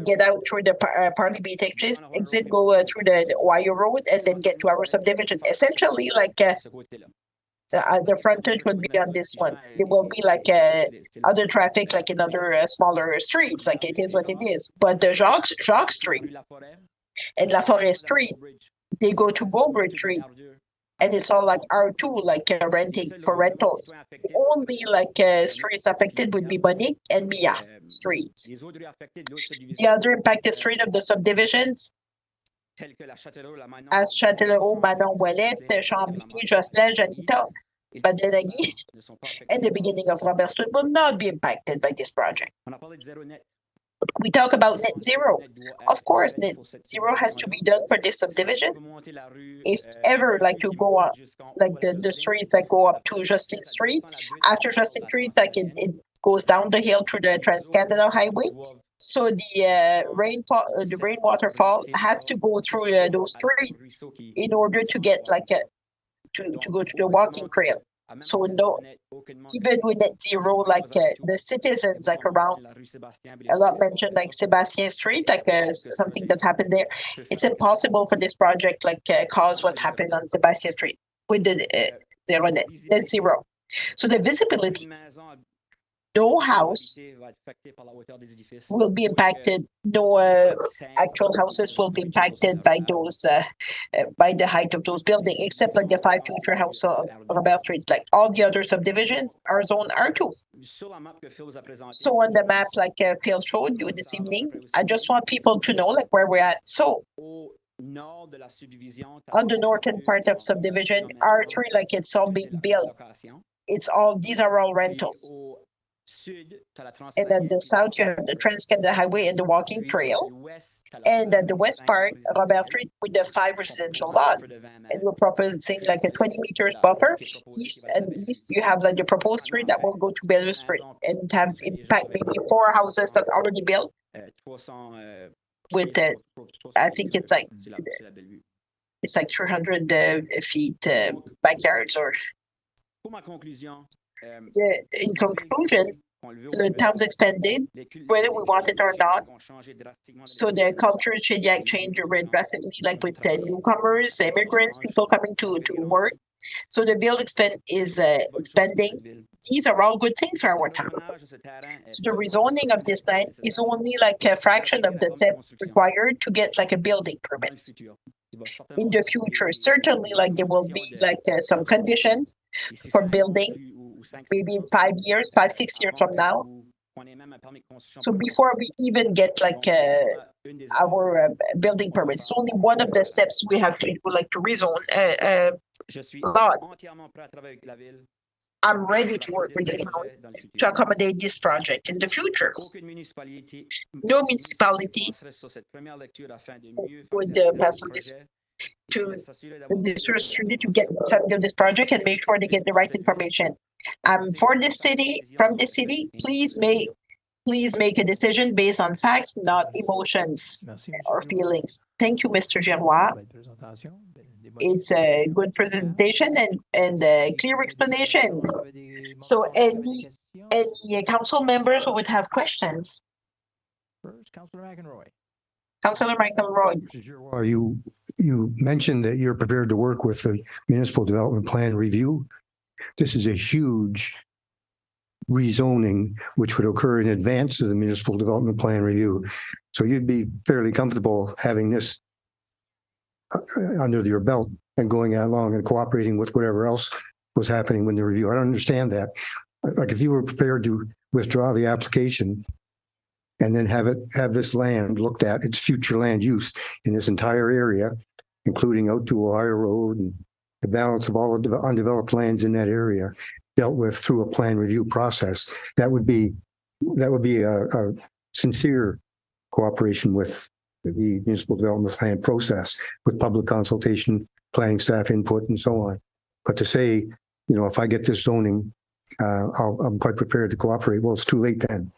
get out through the Party Beach exit, go through the Ohio Road, and then get to our subdivision. Essentially, like. The frontage would be on this one. There will be like other traffic, like in other smaller streets, like it is what it is. But the Jacques Street and La Forêt Street, they go to Beaubridge Street, and it's all like R2, like renting for rentals. The only like streets affected would be Monique and Mia streets. The other impacted street of the subdivisions, as Châtellerault, Manon Ouellette, Chambly, Jocelyn, Janita, Badenagui, and the beginning of Robert Street will not be impacted by this project. We talk about net zero. Of course, net zero has to be done for this subdivision. If ever like to go up, like the streets that go up to Justin Street, after Justin Street, like it goes down the hill through the Trans-Canada Highway. So the rainwater fall have to go through those streets in order to get like to go to the walking trail. So no, even with net zero, like the citizens like around, a lot mentioned like Sébastien Street, like something that happened there. It's impossible for this project like cause what happened on Sébastien Street with the net zero. So the visibility. No house will be impacted. No actual houses will be impacted by those by the height of those buildings, except like the 5 future houses on Robert Street. Like all the other subdivisions are zone R2. So on the map, like Phil showed you this evening, I just want people to know like where we're at. So on the northern part of subdivision R3, like it's all being built. These are all rentals. And at the south, you have the Trans-Canada Highway and the walking trail. And at the west part, Robert Street with the 5 residential lots. And we're proposing like a 20 meters buffer. East and east, you have like the proposed street that will go to Bellevue Street and have impact maybe 4 houses that are already built. With the, I think it's like 300 feet backyards or. In conclusion, the town's expanded, whether we want it or not. So the culture in Shediac changed very drastically, like with newcomers, immigrants, people coming to work. So the build is expanding. These are all good things for our town. So the rezoning of this land is only like a fraction of the step required to get like a building permit. In the future, certainly like there will be like some conditions for building, maybe in 5 years, 6 years from now. So before we even get like our building permits, it's only one of the steps we have to like to rezone lot. I'm ready to work with the town to accommodate this project in the future. No municipality would pass on this to this to get funded this project and make sure they get the right information. For the city, from the city, please make a decision based on facts, not emotions or feelings. Thank you, Mr. Giroir. It's a good presentation and a clear explanation. So any council members who would have questions? First, Councillor McEnroy. Councillor McElroy. You mentioned that you're prepared to work with the municipal development plan review. This is a huge rezoning which would occur in advance of the municipal development plan review. So you'd be fairly comfortable having this under your belt and going along and cooperating with whatever else was happening when the review. I don't understand that. Like if you were prepared to withdraw the application and then have this land looked at, its future land use in this entire area, including out to Ohio Road and the balance of all of the undeveloped lands in that area, dealt with through a plan review process, that would be a sincere cooperation with the municipal development plan process, with public consultation, planning staff input, and so on. But to say, if I get this zoning, I'm quite prepared to cooperate. Well, it's too late then.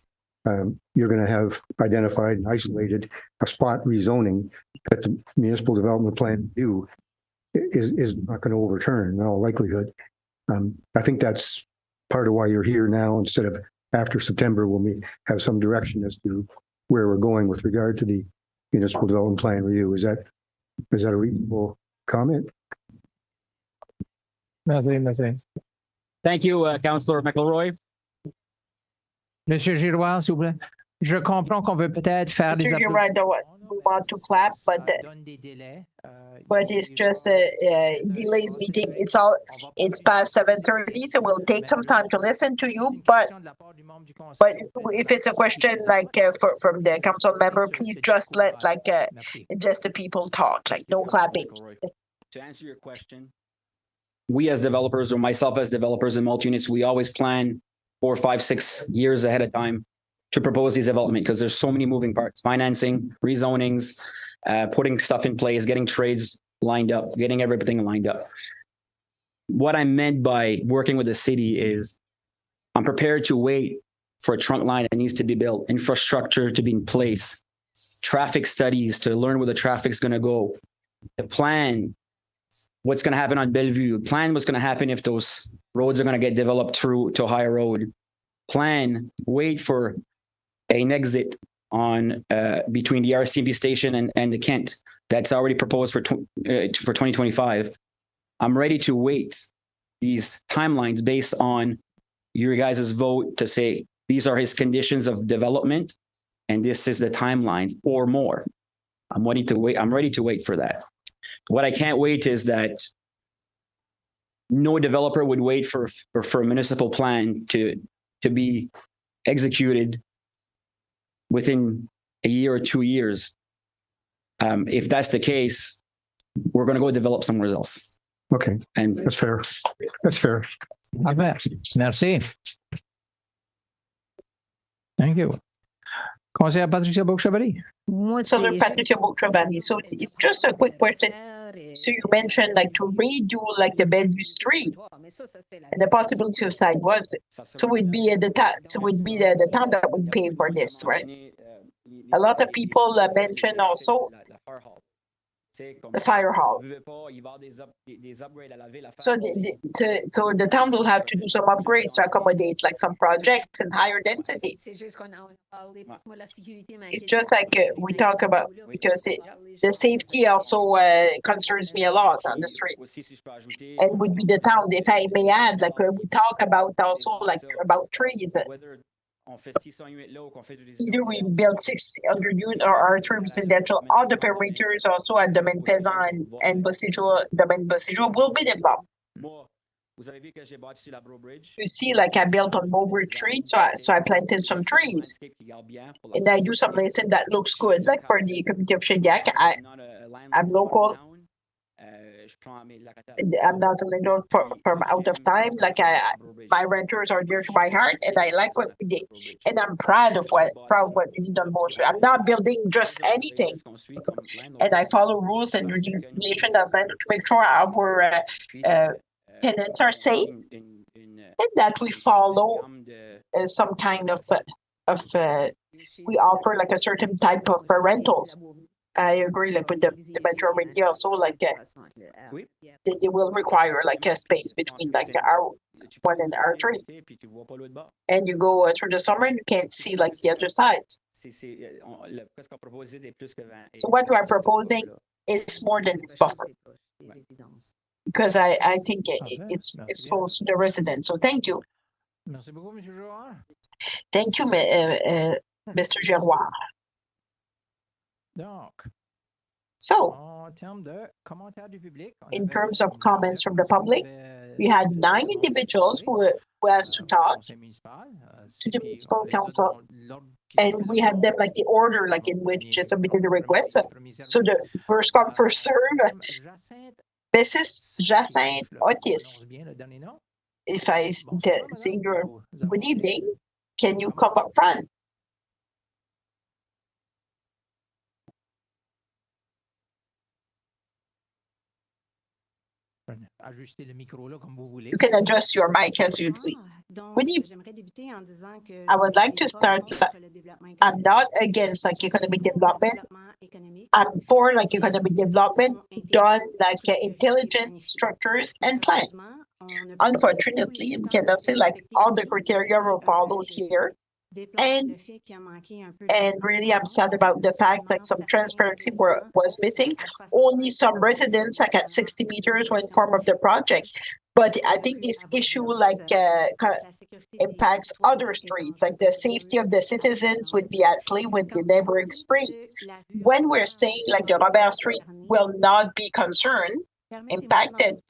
You're going to have identified and isolated a spot rezoning that the municipal development plan review is not going to overturn in all likelihood. I think that's part of why you're here now instead of after September when we have some direction as to where we're going with regard to the municipal development plan review. Is that a reasonable comment? Merci. Thank you, Councillor McElroy. Monsieur Giroir, s'il vous plaît. Je comprends qu'on veut peut-être faire des Mr. Giroir, we want to clap, but it's just delays meeting. It's past 7:30, so we'll take some time to listen to you. But if it's a question like from the council member, please just let just the people talk, like no clapping. To answer your question, we as developers, or myself as developers in multi-units, we always plan 4, 5, 6 years ahead of time to propose these development because there's so many moving parts: financing, rezonings, putting stuff in place, getting trades lined up, getting everything lined up. What I meant by working with the city is I'm prepared to wait for a trunk line that needs to be built, infrastructure to be in place, traffic studies to learn where the traffic's going to go, the plan what's going to happen on Bellevue, plan what's going to happen if those roads are going to get developed through to Ohio Road, wait for an exit on between the RCMP station and the Kent that's already proposed for 2025. I'm ready to wait these timelines based on your guys' vote to say these are his conditions of development and this is the timelines or more. I'm ready to wait. I'm ready to wait for that. What I can't wait is that no developer would wait for a municipal plan to be executed within a year or 2 years. If that's the case, we're going to go develop somewhere else. Okay, and that's fair. That's fair. Merci. Thank you. Conseillère Patricia Beauchevalier. So Patricia Beauchevalier. So it's just a quick question. So you mentioned like to redo like the Bellevue Street and the possibility of sidewalks. So would be the town that would pay for this, right? A lot of people mentioned also the fire hall. So the town will have to do some upgrades to accommodate like some projects and higher density. It's just like we talk about because the safety also concerns me a lot on the street. And would be the town, if I may add, like we talk about also like about trees. Either we build 600 units or 3 residential, all the perimeters also at Domaine Faisan and Domaine Bosigeau will be developed. You see, like I built on Mowbridge Street, so I planted some trees. And I do some lesson that looks good. Like for the community of Shediac, I'm local. I'm not a landlord from out of time. Like my renters are dear to my heart, and I like what we did. And I'm proud of what we did on Mowbridge Street. I'm not building just anything. And I follow rules and regulations to make sure our tenants are safe and that we follow some kind of we offer like a certain type of rentals. I agree like with the majority also like they will require like a space between like our one and our three. And you go through the summer and you can't see like the other side. So what we are proposing is more than this buffer. Because I think it's close to the residents. So thank you. Merci beaucoup, M. Giroir. Thank you, Mr. Giroir. Donc, So, en termes de commentaires du public, in terms of comments from the public, we had 9 individuals who asked to talk to the municipal council, and we had them like the order like in which they submitted the request. So the first come, first serve. Mrs. Jacinthe Otis, if I say your good evening, can you come up front? You can adjust your mic as you please. Good evening. I would like to start. I'm not against like economic development. I'm for like economic development done like intelligent structures and plan. Unfortunately, we cannot say like all the criteria were followed here. And really, I'm sad about the fact that some transparency was missing. Only some residents, like at 60 meters, were informed of the project. But I think this issue like impacts other streets, like the safety of the citizens would be at play with the neighboring street. When we're saying like the Robert Street will not be impacted,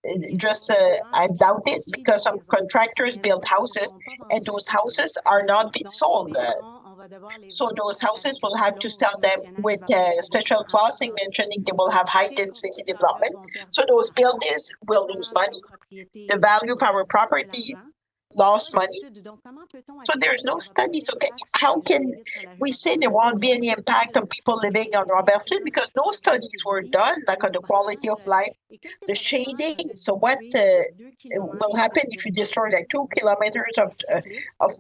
I doubt it because some contractors build houses and those houses are not being sold. So those houses will have to sell them with special clausing mentioning they will have high density development. So those buildings will lose money. The value of our properties lost money. So there's no studies. Okay, how can we say there won't be any impact on people living on Robert Street because no studies were done like on the quality of life, the shading. So what will happen if you destroy like 2 kilometers of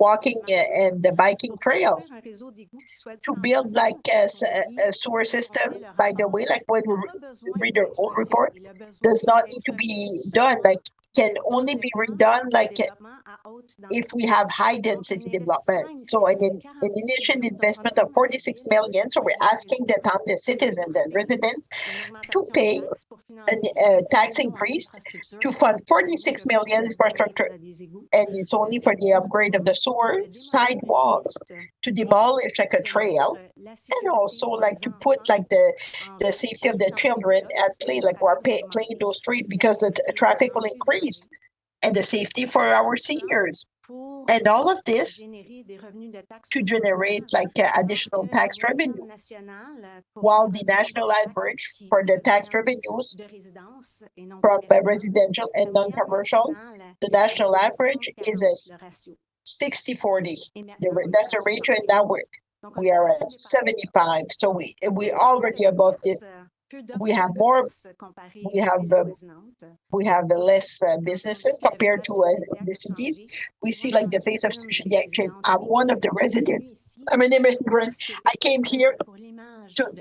walking and the biking trails? To build like a sewer system, by the way, like when we read the old report, does not need to be done. Like can only be redone like if we have high density development. So an initial investment of 46 million. So we're asking the town, the citizens and residents to pay a tax increase to fund 46 million infrastructure. And it's only for the upgrade of the sewer, sidewalks, to demolish like a trail, and also like to put like the safety of the children at play, like we're playing those streets because the traffic will increase. And the safety for our seniors. And all of this to generate like additional tax revenue. While the national average for the tax revenues from residential and non-commercial, the national average is 60-40. That's the ratio, and now we are at 75. So we already above this. We have more. We have less businesses compared to the city. We see like the face of Shediac. I'm one of the residents. I'm an immigrant. I came here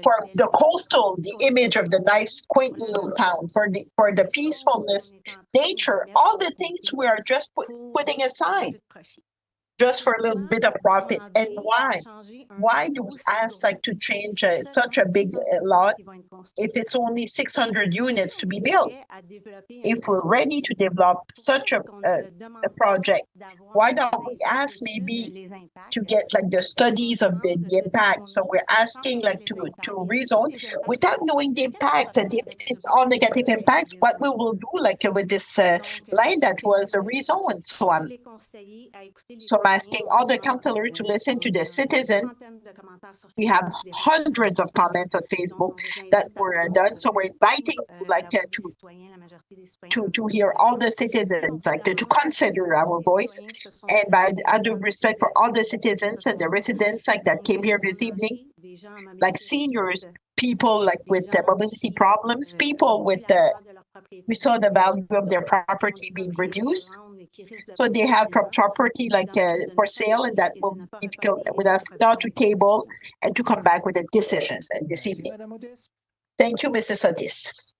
for the coastal, the image of the nice, quaint little town, for the peacefulness, nature, all the things we are just putting aside, just for a little bit of profit. And why? Why do we ask like to change such a big lot if it's only 600 units to be built? If we're ready to develop such a project, why don't we ask maybe to get like the studies of the impact? So we're asking like to rezone without knowing the impacts, and if it's all negative impacts, what we will do like with this line that was a rezone. So I'm asking all the councillors to listen to the citizen. We have hundreds of comments on Facebook that were done. So we're inviting like to hear all the citizens, like to consider our voice. And by out of respect for all the citizens and the residents like that came here this evening, like seniors, people like with mobility problems, people with we saw the value of their property being reduced. So they have property like for sale, and that will be difficult with us now to table and to come back with a decision this evening. Thank you, Mrs. Otis.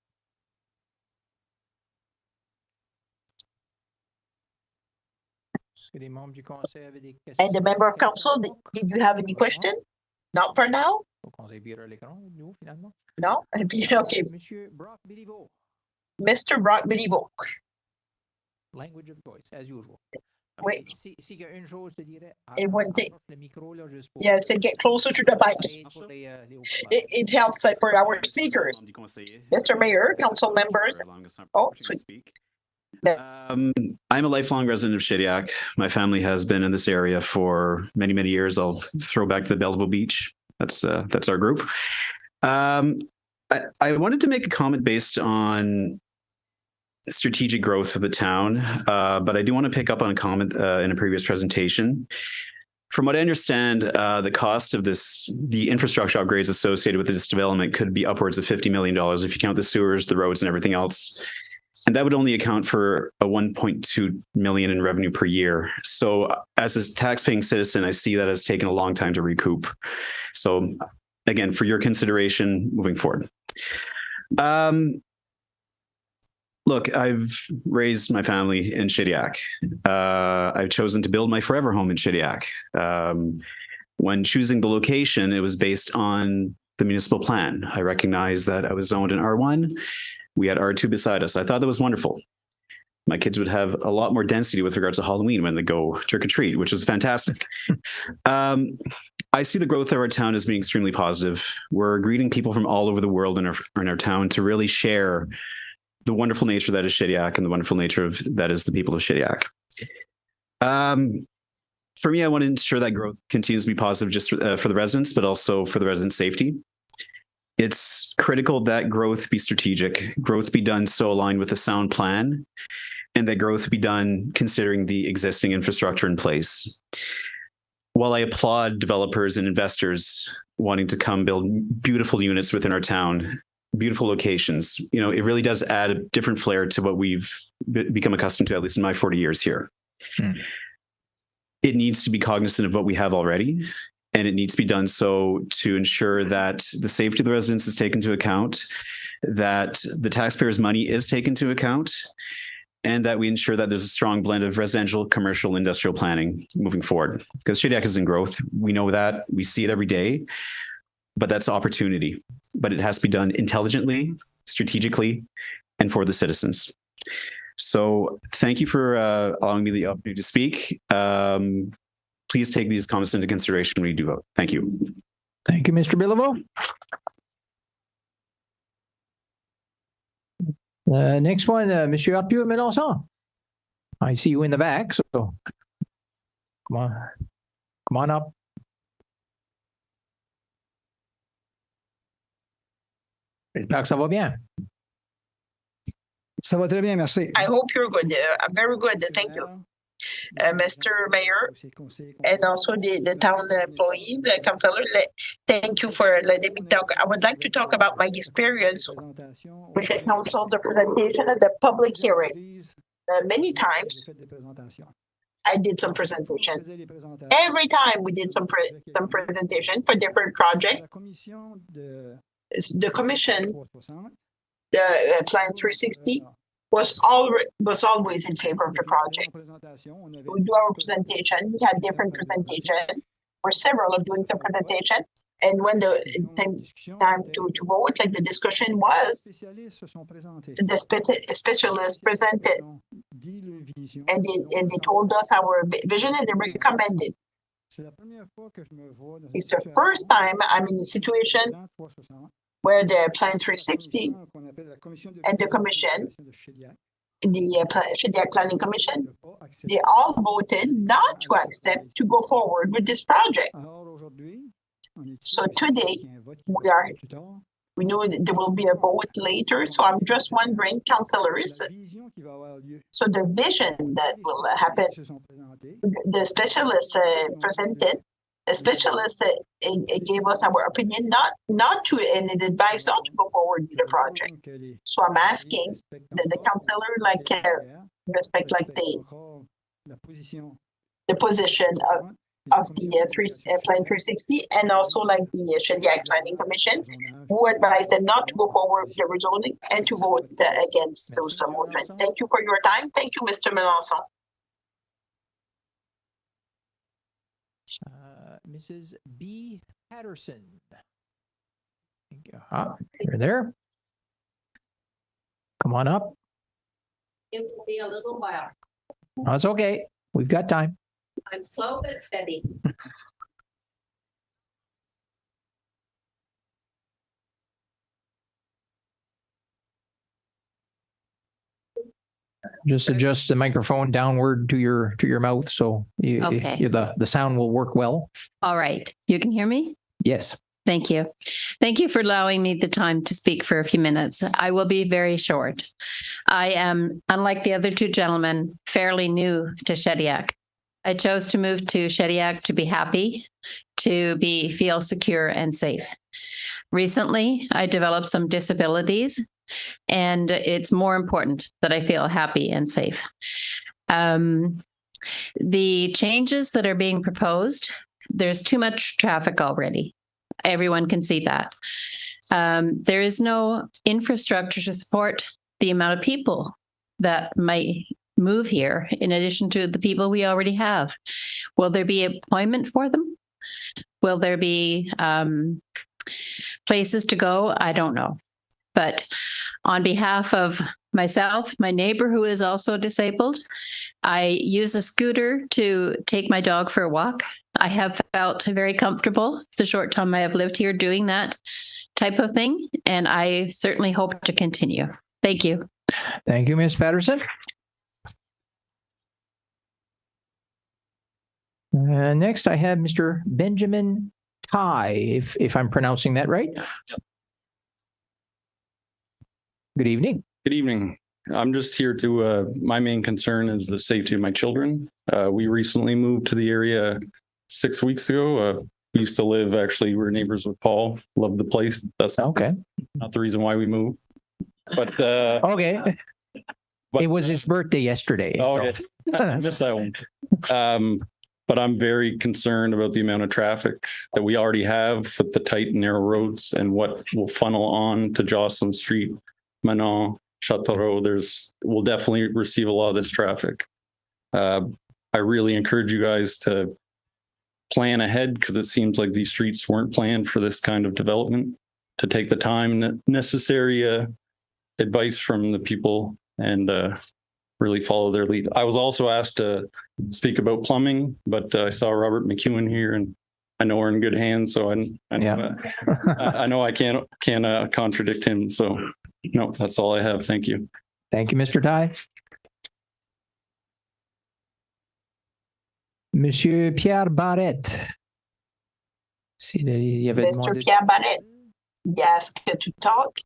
And the member of council, did you have any question? Not for now? No? Okay. Mr. Brock Biliveau. Language of choice, as usual. Wait. S'il y a une chose, je te dirais, one thing. le micro, là, juste pour... Yes, and get closer to the mic. It helps like for our speakers. Mr. Mayor, council members. Oh, sweet. I'm a lifelong resident of Shediac. My family has been in this area for many, many years. I'll throw back to the Belleville Beach. That's our group. I wanted to make a comment based on strategic growth of the town, but I do want to pick up on a comment in a previous presentation. From what I understand, the cost of the infrastructure upgrades associated with this development could be upwards of $50 million if you count the sewers, the roads, and everything else. And that would only account for a 1.2 million in revenue per year. So as a tax-paying citizen, I see that as taken a long time to recoup. So again, for your consideration moving forward. Look, I've raised my family in Shediac. I've chosen to build my forever home in Shediac. When choosing the location, it was based on the municipal plan. I recognized that I was zoned in R1. We had R2 beside us. I thought that was wonderful. My kids would have a lot more density with regards to Halloween when they go trick or treat, which is fantastic. I see the growth of our town as being extremely positive. We're greeting people from all over the world in our town to really share the wonderful nature that is Shediac and the wonderful nature of that is the people of Shediac. For me, I want to ensure that growth continues to be positive just for the residents, but also for the residents' safety. It's critical that growth be strategic, growth be done so aligned with a sound plan, and that growth be done considering the existing infrastructure in place. While I applaud developers and investors wanting to come build beautiful units within our town, beautiful locations, it really does add a different flair to what we've become accustomed to, at least in my 40 years here. It needs to be cognizant of what we have already, and it needs to be done so to ensure that the safety of the residents is taken into account, that the taxpayers' money is taken into account, and that we ensure that there's a strong blend of residential, commercial, industrial planning moving forward. Because Shediac is in growth. We know that. We see it every day. But that's opportunity. But it has to be done intelligently, strategically, and for the citizens. So thank you for allowing me the opportunity to speak. Please take these comments into consideration when you do vote. Thank you. Thank you, Mr. Biliveau. Next one, Monsieur Arthur Mélenchon. I see you in the back, so come on up. J'espère que ça va bien. Ça va très bien, merci. I hope you're good. I'm very good. Thank you. Mr. Mayor, and also the town employees, councillor, thank you for letting me talk. I would like to talk about my experience with the council, the presentation at the public hearing. Many times I did some presentation. Every time we did some presentation for different projects. The commission, the Plan 360, was always in favor of the project. We do our presentation. We had different presentation, or several of doing some presentation. And when the time to vote, like the discussion was, the specialists presented, and they told us our vision and they recommended. It's the first time I'm in a situation where the Plan 360 and the commission, the Shediac Planning Commission, they all voted not to accept to go forward with this project. So today, we know that there will be a vote later, so I'm just wondering, councillors, so the vision that will happen, the specialists presented, the specialists gave us our opinion not to, and it advised not to go forward with the project. So I'm asking the councillor, like, respect, like the position of the Plan 360, and also like the Shediac Planning Commission, who advised them not to go forward with the rezoning and to vote against those motions. Thank you for your time. Thank you, Mr. Melanson. Mrs. B. Patterson. You're there. Come on up. It will be a little while. That's okay. We've got time. I'm slow but steady. Just adjust the microphone downward to your mouth so the sound will work well. All right. You can hear me? Yes. Thank you. Thank you for allowing me the time to speak for a few minutes. I will be very short. I am, unlike the other two gentlemen, fairly new to Shediac. I chose to move to Shediac to be happy, to feel secure and safe. Recently, I developed some disabilities, and it's more important that I feel happy and safe. The changes that are being proposed, there's too much traffic already. Everyone can see that. There is no infrastructure to support the amount of people that might move here, in addition to the people we already have. Will there be employment for them? Will there be places to go? I don't know. But on behalf of myself, my neighbor who is also disabled, I use a scooter to take my dog for a walk. I have felt very comfortable the short time I have lived here doing that type of thing, and I certainly hope to continue. Thank you. Thank you, Ms. Patterson. Next, I have Mr. Benjamin Tai, if I'm pronouncing that right. Good evening. Good evening. I'm just here to, my main concern is the safety of my children. We recently moved to the area 6 weeks ago. We used to live, actually, we're neighbors with Paul. Loved the place. That's okay. Not the reason why we moved. But okay. But, it was his birthday yesterday. Okay. I missed that one. But I'm very concerned about the amount of traffic that we already have with the tight and narrow roads and what will funnel on to Jocelyn Street, Manon, Châteauroux. We'll definitely receive a lot of this traffic. I really encourage you guys to plan ahead, because it seems like these streets weren't planned for this kind of development, to take the time necessary advice from the people and really follow their lead. I was also asked to speak about plumbing, but I saw Robert McEwen here, and I know we're in good hands. So I know I can't contradict him. So no, that's all I have. Thank you. Thank you, Mr. Tai. Monsieur Pierre Barrette. Mr. Pierre Barrette, il asked to talk.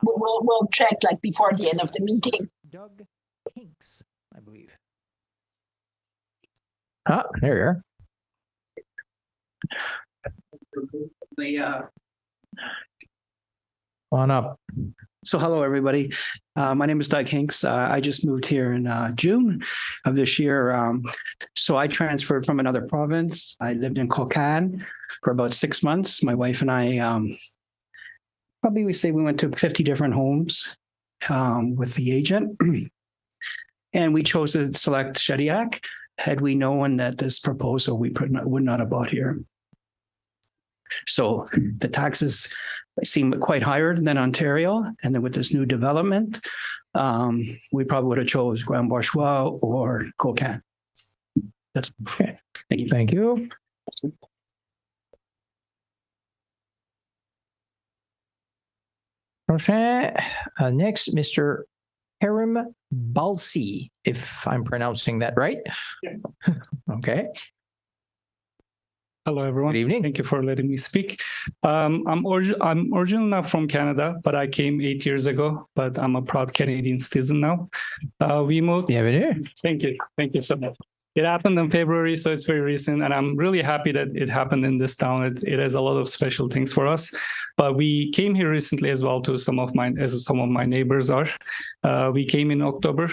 We'll check like before the end of the meeting. Doug Hinks, I believe. Ah, there you are. On up. So hello, everybody. My name is Doug Hinks. I just moved here in June of this year. So I transferred from another province. I lived in Kokan for about 6 months. My wife and I, probably we say we went to 50 different homes with the agent. And we chose to select Shediac. Had we known that this proposal we would not have bought here. So the taxes seem quite higher than Ontario. And then with this new development, we probably would have chose Grand Bourgeois or Kokan. That's okay. Thank you. Thank you. Prochain, next, Mr. Karim Balsi, if I'm pronouncing that right. Yeah. Okay. Hello, everyone. Good evening. Thank you for letting me speak. I'm originally not from Canada, but I came 8 years ago, but I'm a proud Canadian citizen now. We moved. Bienvenue. Thank you. Thank you so much. It happened in February, so it's very recent, and I'm really happy that it happened in this town. It has a lot of special things for us. But we came here recently as well to some of my neighbors are. We came in October.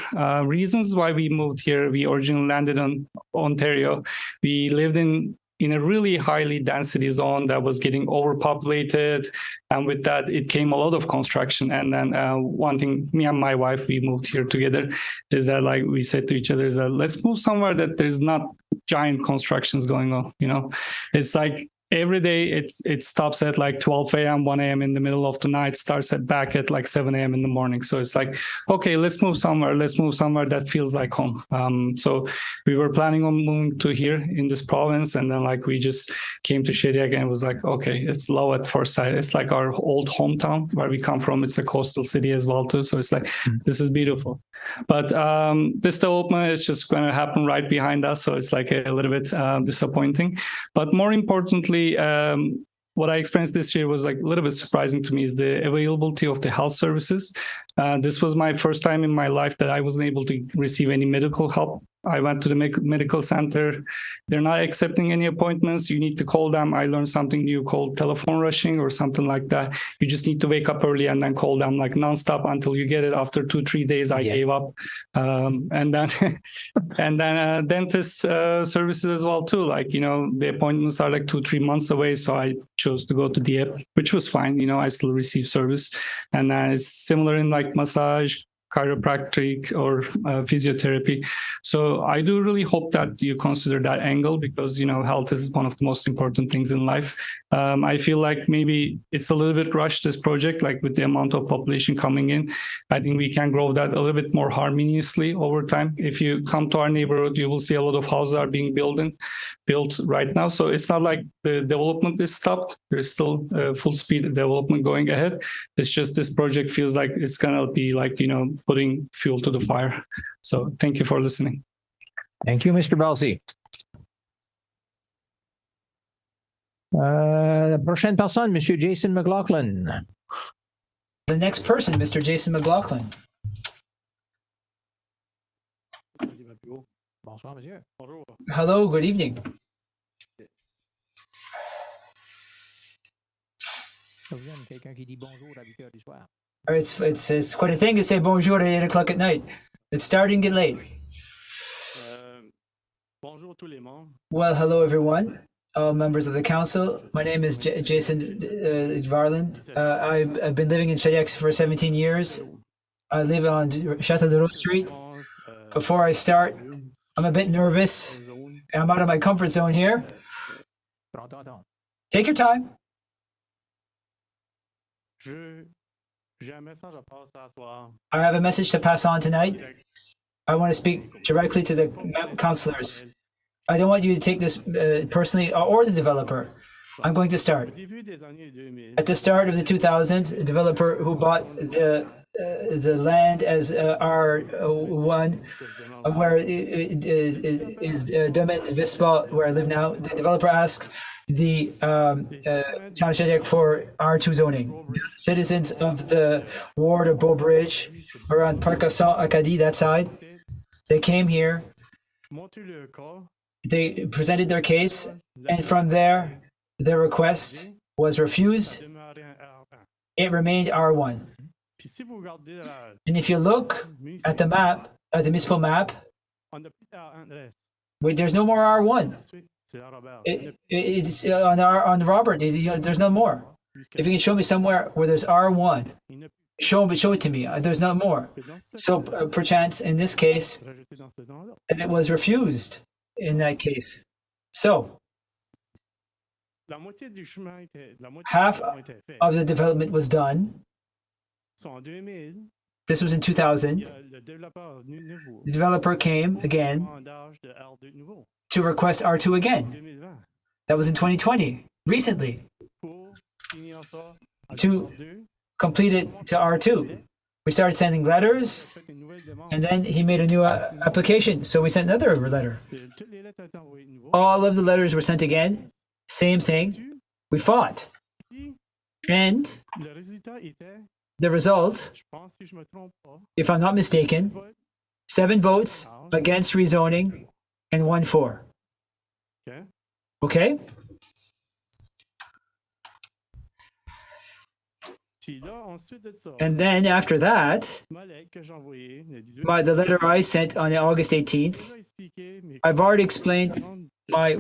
Reasons why we moved here: we originally landed on Ontario. We lived in a really highly density zone that was getting overpopulated. And with that, it came a lot of construction. And then one thing, me and my wife, we moved here together, is that like we said to each other, is that let's move somewhere that there's not giant constructions going on. You know, it's like every day it stops at like 12 a.m., 1 a.m. in the middle of the night, starts back at like 7 a.m. in the morning. So it's like, okay, let's move somewhere that feels like home. So we were planning on moving to here in this province. And then like we just came to Shediac and it was like, okay, it's low at first sight. It's like our old hometown where we come from. It's a coastal city as well too. So it's like, this is beautiful. But this development is just going to happen right behind us. So it's like a little bit disappointing. But more importantly, what I experienced this year was like a little bit surprising to me is the availability of the health services. This was my first time in my life that I wasn't able to receive any medical help. I went to the medical center. They're not accepting any appointments. You need to call them. I learned something new called telephone rushing or something like that. You just need to wake up early and then call them like nonstop until you get it. After 2-3 days, I gave up. And then dentist services as well too. Like, you know, the appointments are like 2-3 months away. So I chose to go to Dieppe, which was fine. You know, I still receive service. And it's similar in like massage, chiropractic, or physiotherapy. So I do really hope that you consider that angle because, you know, health is one of the most important things in life. I feel like maybe it's a little bit rushed, this project, like with the amount of population coming in. I think we can grow that a little bit more harmoniously over time. If you come to our neighborhood, you will see a lot of houses are being built right now. So it's not like the development is stopped. There's still full speed development going ahead. It's just this project feels like it's going to be like, you know, putting fuel to the fire. So thank you for listening. Thank you, Mr. Balsi. Prochaine personne, Monsieur Jason McLaughlin. The next person, Mr. Jason McLaughlin. Bonsoir, monsieur. Bonjour. Hello, good evening. Quelqu'un qui dit bonjour à 8 heures du soir. It's quite a thing to say bonjour at 8 o'clock at night. It's starting to get late. Bonjour tous les membres. Well, hello everyone, all members of the council. My name is Jason Varland. I've been living in Shediac for 17 years. I live on Château de Rose Street. Before I start, I'm a bit nervous. I'm out of my comfort zone here. Take your time. I have a message to pass on tonight. I want to speak directly to the councillors. I don't want you to take this personally or the developer. I'm going to start. At the start of the 2000s, a developer who bought the the land as R1, where it is domaine municipal where I live now. The developer asks the town of Shediac for R2 zoning. The citizens of the ward of Beaubridge, around Parc Acadie, that side, they came here, they presented their case, and from there, their request was refused. It remained R1. And if you look at the map, at the municipal map, there's no more R1. It's on Robert. There's no more. If you can show me somewhere where there's R1, show it to me. There's no more. So perchance in this case, and it was refused in that case. So half of the development was done. This was in 2000. The developer came again to request R2 again. That was in 2020, recently, to complete it to R2. We started sending letters, and then he made a new application, so we sent another letter. All of the letters were sent again, same thing. We fought. And the result, if I'm not mistaken, 7 votes against rezoning and 1 for. Okay? And then after that, the letter I sent on August 18th, I've already explained my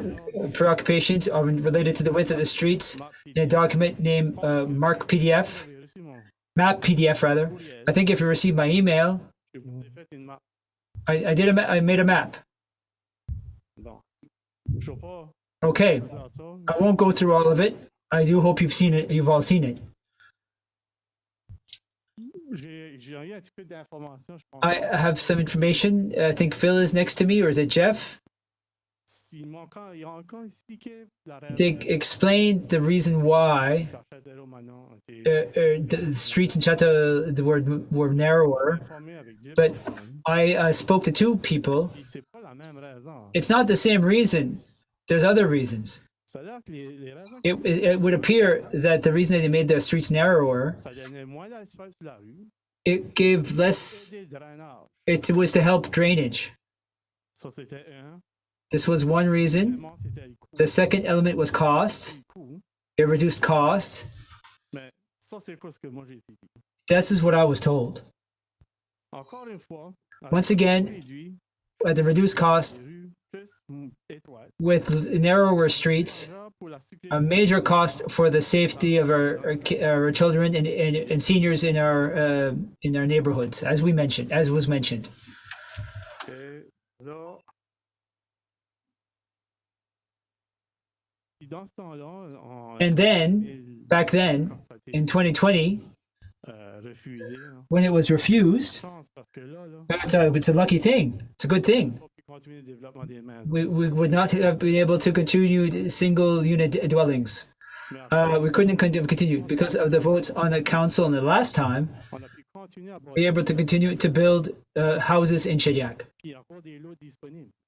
preoccupations are related to the width of the streets in a document named Map PDF rather. I think if you received my email, I made a map. Okay, I won't go through all of it. I do hope you've seen it. You've all seen it. I have some information. I think Phil is next to me, or is it Jeff? They explained the reason why the streets in Chateau were narrower, but I spoke to 2 people. It's not the same reason. There's other reasons. It would appear that the reason that they made the streets narrower, it gave less, it was to help drainage. This was one reason. The second element was cost. It reduced cost. This is what I was told. Once again, at the reduced cost, with narrower streets, a major cost for the safety of our children and seniors in our neighborhoods, as was mentioned. And then, back then, in 2020, when it was refused, it's a lucky thing. It's a good thing. We would not have been able to continue single unit dwellings. We couldn't continue because of the votes on the council in the last time. We were able to continue to build houses in Shediac.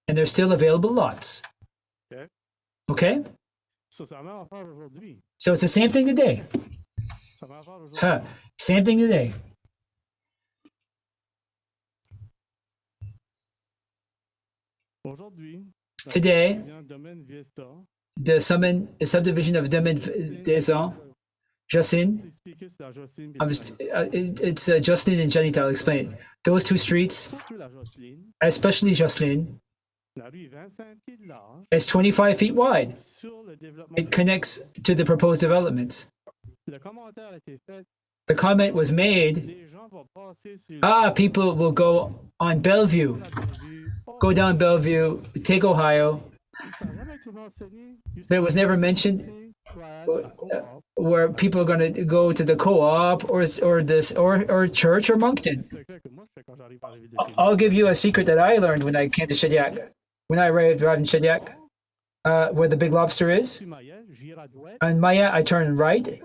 And there's still available lots. Okay? So it's the same thing today. Same thing today. Today, the subdivision of Domaine Vieston, Jocelyn, it's Jocelyn and Janita, I'll explain. Those 2 streets, especially Jocelyn, it's 25 feet wide. It connects to the proposed developments. The comment was made, people will go on Bellevue, go down Bellevue, take Ohio. But it was never mentioned where people are going to go to the co-op or church or Moncton. I'll give you a secret that I learned when I came to Shediac. When I arrived in Shediac, where the Big Lobster is. On Maya, I turn right.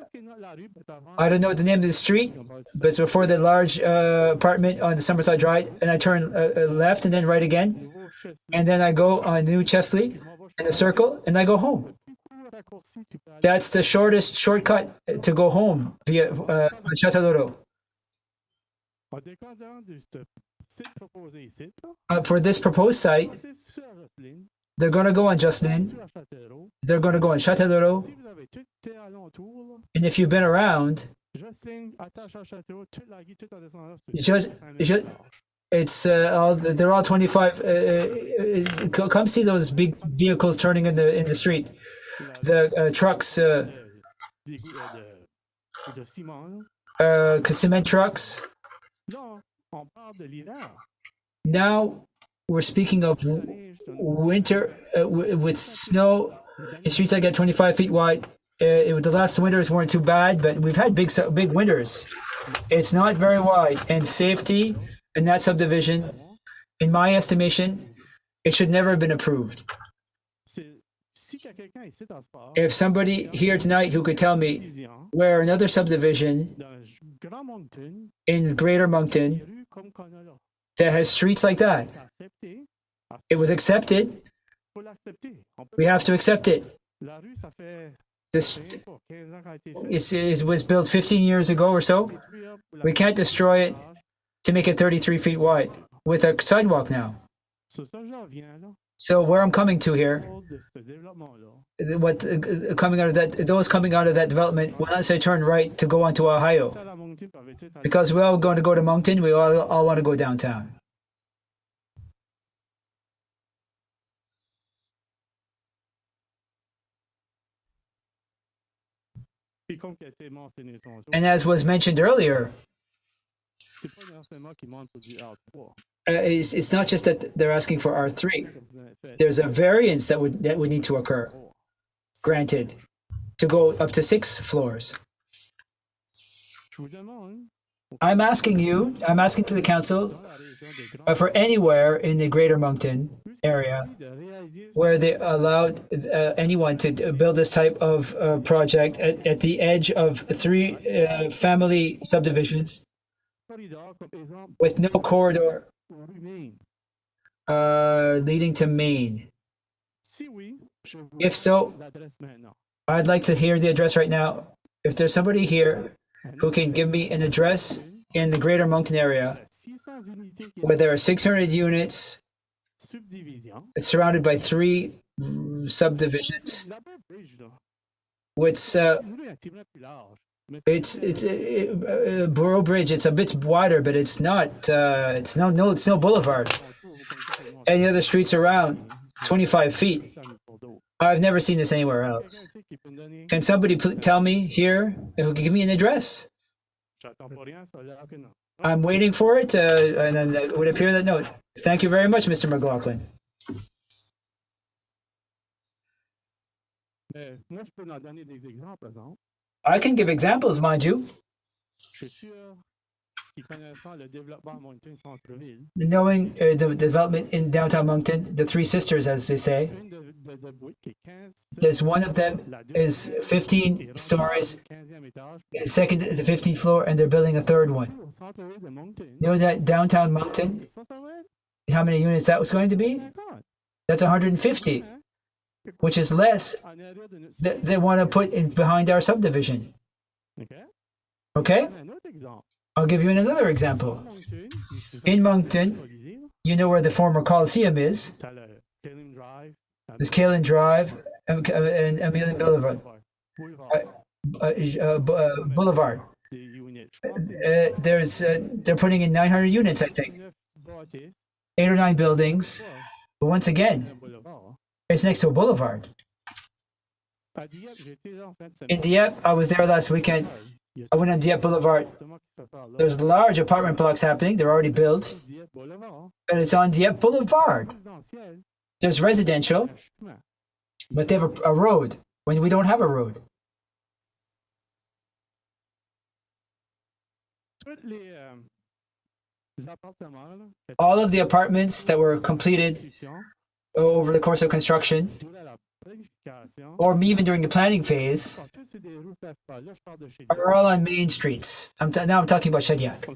I don't know what the name of the street, but it's before the large apartment on the Summerside Drive, and I turn left and then right again, and then I go on New Chesley in a circle, and I go home. That's the shortest shortcut to go home via Châtellerault. For this proposed site, they're going to go on Jocelyn. They're going to go on Châtellerault. And if you've been around, it's all they're all 25. Come see those big vehicles turning in the street. The trucks, cement trucks. Now we're speaking of winter with snow in streets that get 25 feet wide. The last winters weren't too bad, but we've had big winters. It's not very wide, and safety in that subdivision, in my estimation, it should never have been approved. If somebody here tonight who could tell me where another subdivision in Greater Moncton that has streets like that, it would accept it. We have to accept it. It was built 15 years ago or so. We can't destroy it to make it 33 feet wide with a sidewalk now. So where I'm coming to here, coming out of that, those coming out of that development will not say turn right to go onto Ohio, because we're all going to go to Moncton. We all want to go downtown. And as was mentioned earlier, it's not just that they're asking for R3. There's a variance that would need to occur, granted, to go up to 6 floors. I'm asking to the council for anywhere in the Greater Moncton area where they allowed anyone to build this type of project at the edge of 3 family subdivisions with no corridor leading to Maine. If so, I'd like to hear the address right now. If there's somebody here who can give me an address in the Greater Moncton area where there are 600 units, it's surrounded by 3 subdivisions. It's Borough Bridge. It's a bit wider, but it's not. It's no boulevard. Any other streets around 25 feet. I've never seen this anywhere else. Can somebody tell me here who can give me an address? I'm waiting for it, and then it would appear that no. Thank you very much, Mr. McLaughlin. I can give examples, mind you. Knowing the development in downtown Moncton, the 3 sisters, as they say, there's one of them is 15 stories, second to the 15th floor, and they're building a 3rd one. You know that downtown Moncton, how many units that was going to be? That's 150, which is less that they want to put in behind our subdivision. Okay? I'll give you another example. In Moncton, you know where the former Coliseum is. There's Kalin Drive and Emilion Boulevard. Boulevard. They're putting in 900 units, I think. 8 or 9 buildings. But once again, it's next to a boulevard. In Dieppe, I was there last weekend. I went on Dieppe Boulevard. There's large apartment blocks happening. They're already built. And it's on Dieppe Boulevard. There's residential, but they have a road when we don't have a road. All of the apartments that were completed over the course of construction or even during the planning phase, are all on main streets. Now I'm talking about Shediac.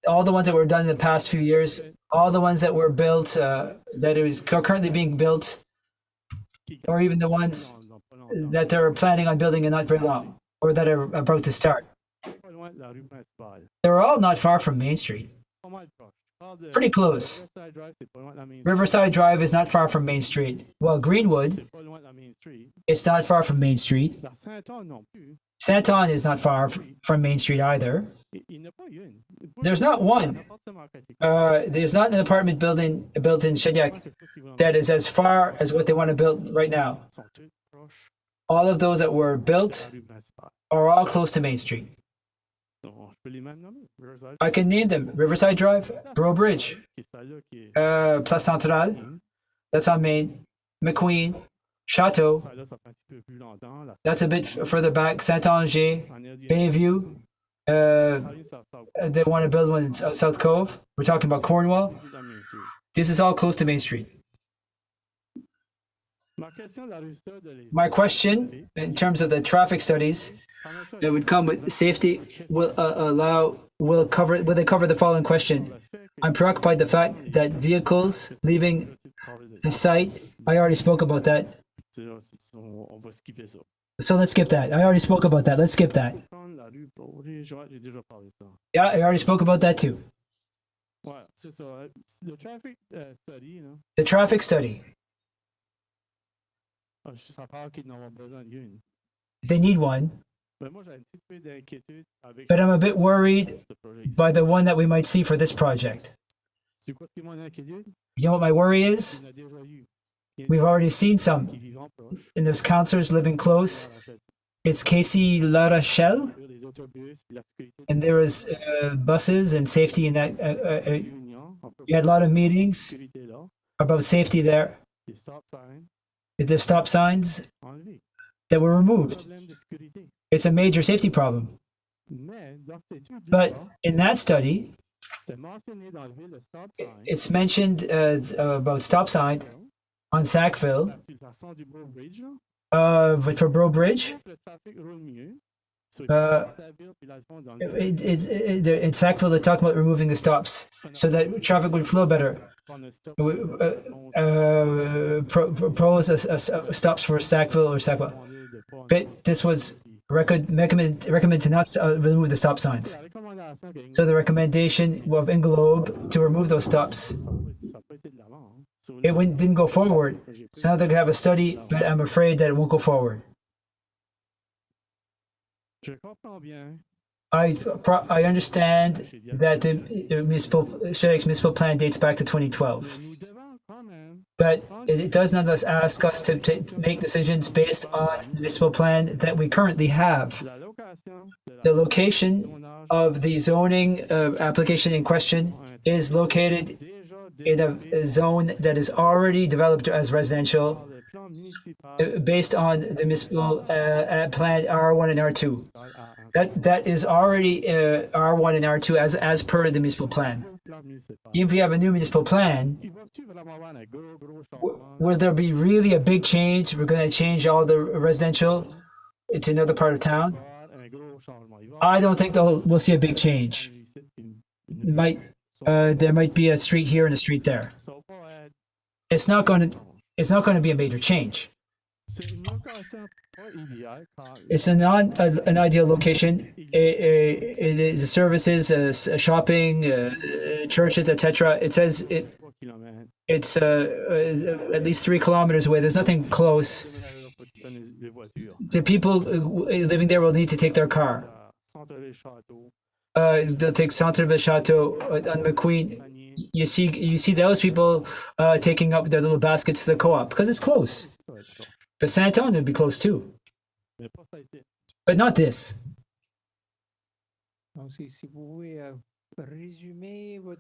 All the ones that were done in the past few years, all the ones that were built, that is currently being built, or even the ones that they're planning on building and not very long, or that are about to start. They're all not far from Main Street. Pretty close. Riverside Drive is not far from Main Street. Well, Greenwood, it's not far from Main Street. Santon is not far from Main Street either. There's not one. There's not an apartment building built in Shediac that is as far as what they want to build right now. All of those that were built are all close to Main Street. I can name them: Riverside Drive, Bro Bridge, Place Centrale, that's on Main, McQueen, Chateau, that's a bit further back, Saint-Anger, Bayview, they want to build one in South Cove. We're talking about Cornwall. This is all close to Main Street. My question, in terms of the traffic studies, that would come with safety, will they cover the following question? I'm preoccupied the fact that vehicles leaving the site, I already spoke about that. So let's skip that. I already spoke about that. Let's skip that. Yeah, I already spoke about that too. The traffic study. They need one. But I'm a bit worried by the one that we might see for this project. You know what my worry is? We've already seen some. And there's councillors living close. It's Casey La Rochelle. And there was buses and safety in that. You had a lot of meetings about safety there. The stop signs that were removed. It's a major safety problem. But in that study, it's mentioned about stop sign on Sackville, but for Bro Bridge, in Sackville, they're talking about removing the stops so that traffic would flow better. Propose stops for Sackville or Sackville. But this was recommend to not remove the stop signs. So the recommendation of Inglobe to remove those stops. It didn't go forward. So now they're going to have a study, but I'm afraid that it won't go forward. I understand that the Shediac's municipal plan dates back to 2012. But it does nonetheless ask us to make decisions based on the municipal plan that we currently have. The location of the zoning application in question is located in a zone that is already developed as residential based on the municipal plan R1 and R2. That is already R1 and R2 as per the municipal plan. If we have a new municipal plan, will there be really a big change? We're going to change all the residential to another part of town? I don't think we'll see a big change. There might be a street here and a street there. It's not going to be a major change. It's an ideal location. It is services, shopping, churches, etc. It says it's at least 3 kilometers away. There's nothing close. The people living there will need to take their car. They'll take Centreville Chateau on McQueen. You see those people taking up their little baskets to the co-op because it's close. But Santon would be close too. But not this.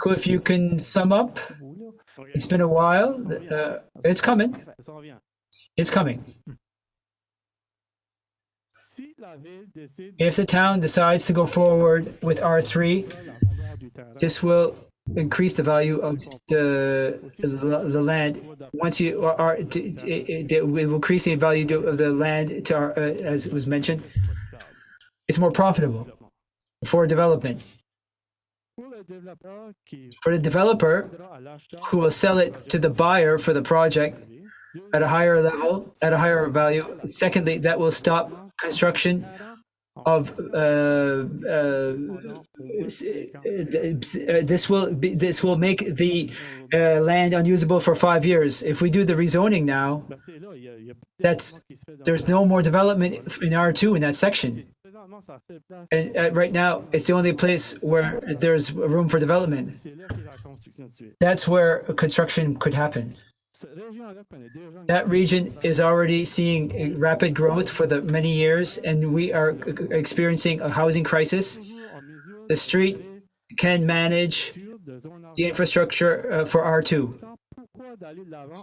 If you can sum up, it's been a while. It's coming. It's coming. If the town decides to go forward with R3, this will increase the value of the land. Once you are, it will increase the value of the land to our, as it was mentioned. It's more profitable for development. For the developer who will sell it to the buyer for the project at a higher level, at a higher value. Secondly, that will stop construction of this will make the land unusable for 5 years. If we do the rezoning now, there's no more development in R2 in that section. And right now, it's the only place where there's room for development. That's where construction could happen. That region is already seeing rapid growth for the many years, and we are experiencing a housing crisis. The street can manage the infrastructure for R2.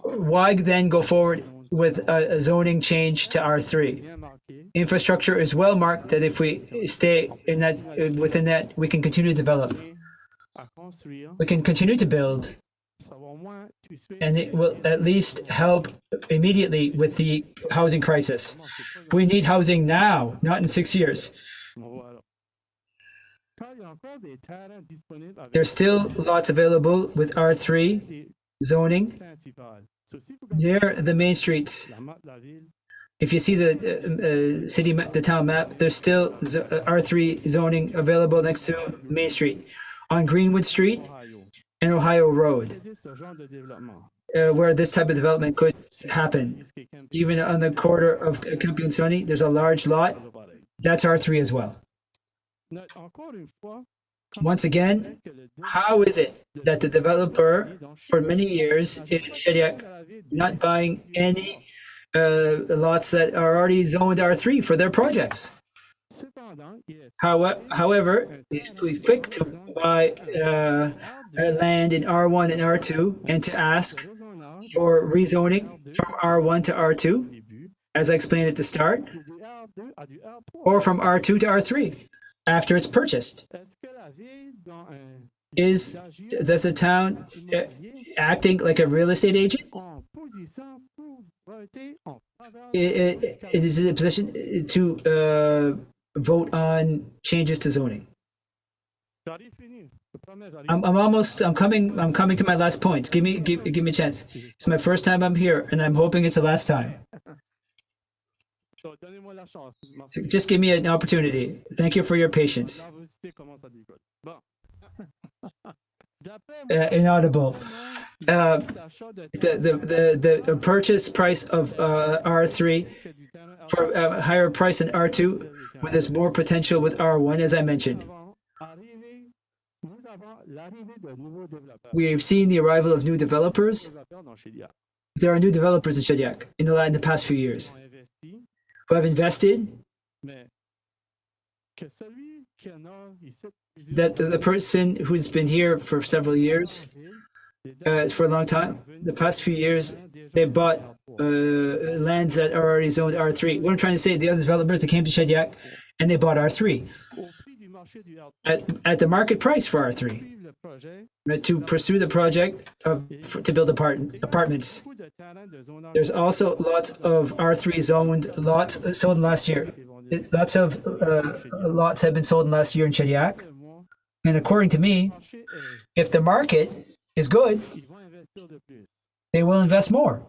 Why then go forward with a zoning change to R3? Infrastructure is well marked that if we stay in that within that, we can continue to develop. We can continue to build. And it will at least help immediately with the housing crisis. We need housing now, not in 6 years. There's still lots available with R3 zoning near the main streets. If you see the town map, there's still R3 zoning available next to Main Street, on Greenwood Street and Ohio Road, where this type of development could happen. Even on the corner of Campion Sunny, there's a large lot. That's R3 as well. Once again, how is it that the developer, for many years in Shediac, not buying any lots that are already zoned R3 for their projects? However, he's quick to buy land in R1 and R2 and to ask for rezoning from R1 to R2, as I explained at the start, or from R2 to R3 after it's purchased. Does the town acting like a real estate agent? It is in a position to vote on changes to zoning. I'm coming to my last point. Give me a chance. It's my first time I'm here, and I'm hoping it's the last time. Just give me an opportunity. Thank you for your patience. Inaudible. The purchase price of R3 for a higher price than R2, when there's more potential with R1, as I mentioned. We have seen the arrival of new developers. There are new developers in Shediac in the past few years who have invested. That the person who's been here for several years, for a long time, the past few years, they bought lands that are already zoned R3. What I'm trying to say, the other developers that came to Shediac and they bought R3 at the market price for R3 to pursue the project to build apartments. There's also lots of R3 zoned lots sold last year. Lots of lots have been sold last year in Shediac. And according to me, if the market is good, they will invest more.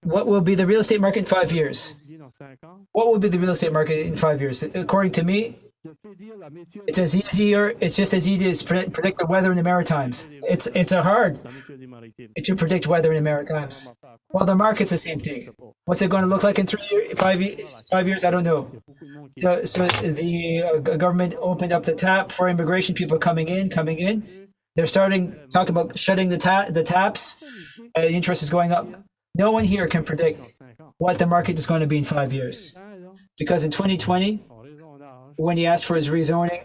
What will be the real estate market in 5 years? What will be the real estate market in 5 years? According to me, it's just as easy as predict the weather in the Maritimes. It's hard to predict weather in the Maritimes. Well, the market's the same thing. What's it going to look like in 5 years? I don't know. So the government opened up the tap for immigration, people coming in. They're talking about shutting the taps. The interest is going up. No one here can predict what the market is going to be in 5 years. Because in 2020, when he asked for his rezoning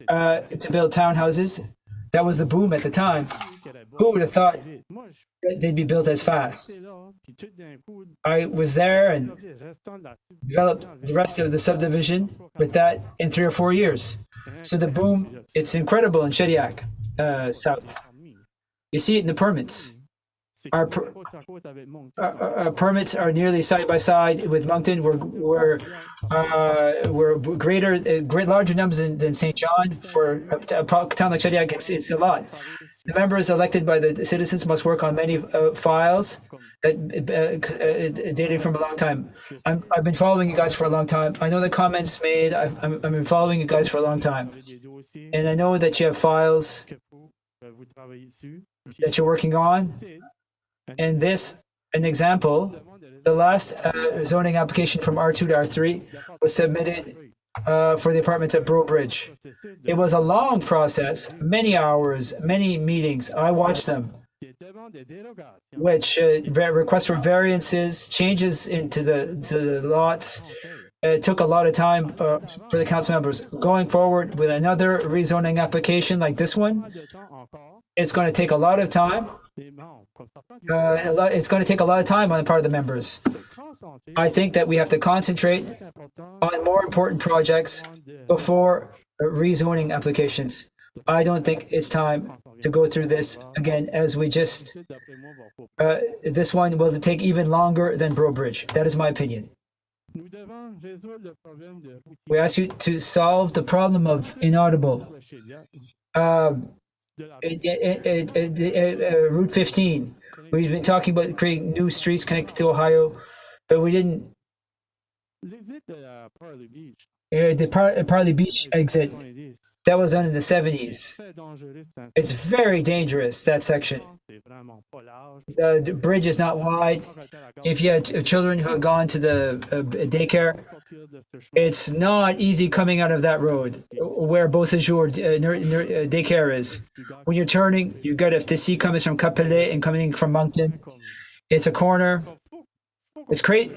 to build townhouses, that was the boom at the time. Who would have thought that they'd be built as fast? I was there and developed the rest of the subdivision with that in 3 or 4 years. So the boom, it's incredible in Shediac, South. You see it in the permits. Our permits are nearly side by side with Moncton. We're larger numbers than St. John. For a town like Shediac, it's a lot. The members elected by the citizens must work on many files that dated from a long time. I've been following you guys for a long time. I know the comments made. I've been following you guys for a long time, and I know that you have files that you're working on. And this, an example, the last zoning application from R2 to R3 was submitted for the apartments at Bridge. It was a long process, many hours, many meetings. I watched them, which requests for variances, changes into the lots. It took a lot of time for the council members. Going forward with another rezoning application like this one, it's going to take a lot of time. It's going to take a lot of time on the part of the members. I think that we have to concentrate on more important projects before rezoning applications. I don't think it's time to go through this again, as we just, this one will take even longer than Bridge. That is my opinion. We ask you to solve the problem of inaudible. Route 15. We've been talking about creating new streets connected to Ohio, but we didn't. The Parley Beach exit, that was done in the 70s. It's very dangerous, that section. The bridge is not wide. If you had children who had gone to the daycare, it's not easy coming out of that road where Beau Séjour daycare is. When you're turning, you got to see coming from Capellet and coming from Moncton. It's a corner. It's great.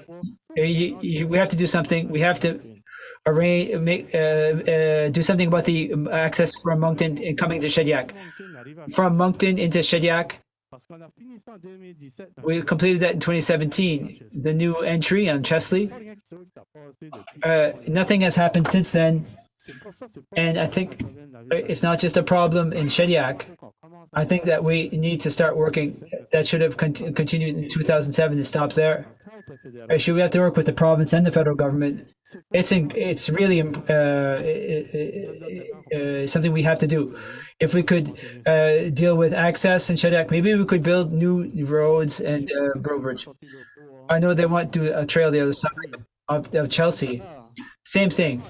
We have to do something. We have to do something about the access from Moncton and coming to Shediac. From Moncton into Shediac, we completed that in 2017. The new entry on Chesley. Nothing has happened since then. And I think it's not just a problem in Shediac. I think that we need to start working. That should have continued in 2007 and stopped there. Actually, we have to work with the province and the federal government. It's really something we have to do. If we could deal with access in Shediac, maybe we could build new roads and Bridge. I know they want to do a trail the other side of Chelsea. Same thing.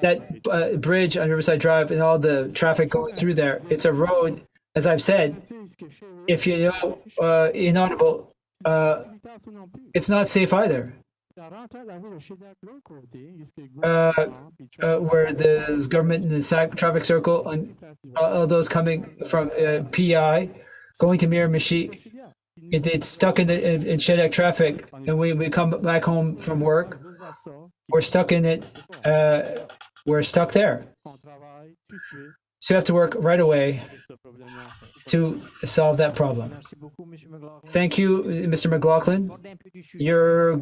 That bridge on Riverside Drive and all the traffic going through there, it's a road, as I've said, if you know inaudible, it's not safe either. Where there's government in the traffic circle and all those coming from PI going to Miramichi, it's stuck in Shediac traffic, and we come back home from work, we're stuck in it. We're stuck there. So you have to work right away to solve that problem. Thank you, Mr. McLaughlin. You're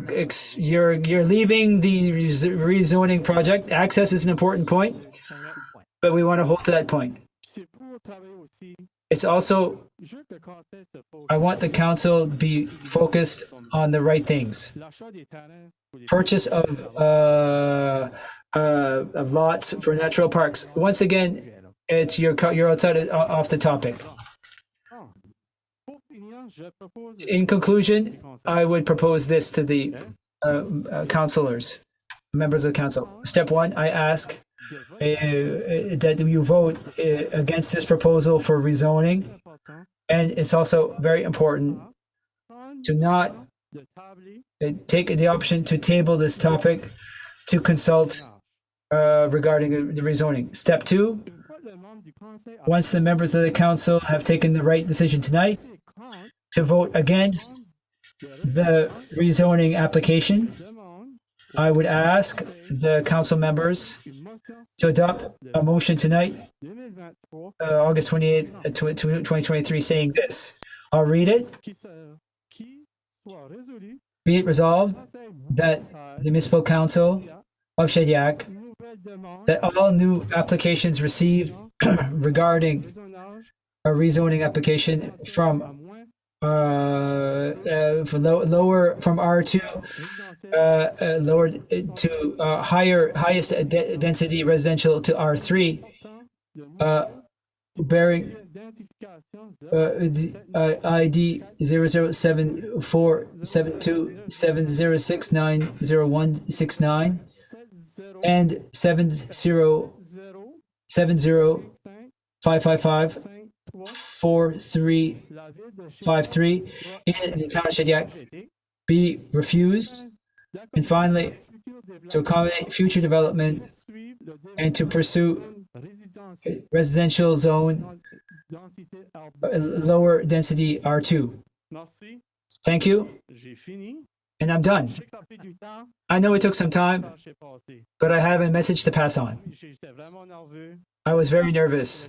leaving the rezoning project. Access is an important point, but we want to hold to that point. It's also, I want the council to be focused on the right things. Purchase of lots for natural parks. Once again, it's you're outside off the topic. In conclusion, I would propose this to the councillors, members of the council. Step one, I ask that you vote against this proposal for rezoning, and it's also very important to not take the option to table this topic to consult regarding the rezoning. Step two, once the members of the council have taken the right decision tonight to vote against the rezoning application, I would ask the council members to adopt a motion tonight, August 28th, 2023, saying this. I'll read it. Be it resolved that the Municipal Council of Shediac, that all new applications received regarding a rezoning application from lower from R2 lower to highest density residential to R3, bearing ID 00747270690169 and 7070555 4353 in the town of Shediac be refused, and finally to accommodate future development and to pursue residential zone lower density R2. Thank you. And I'm done. I know it took some time, but I have a message to pass on. I was very nervous.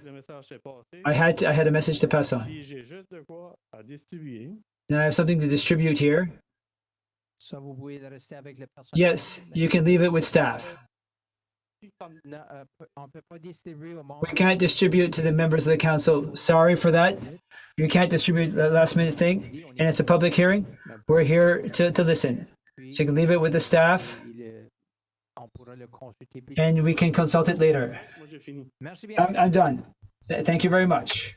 I had a message to pass on. And I have something to distribute here. Yes, you can leave it with staff. We can't distribute to the members of the council. Sorry for that. You can't distribute the last minute thing, and it's a public hearing. We're here to listen. So you can leave it with the staff, and we can consult it later. I'm done. Thank you very much.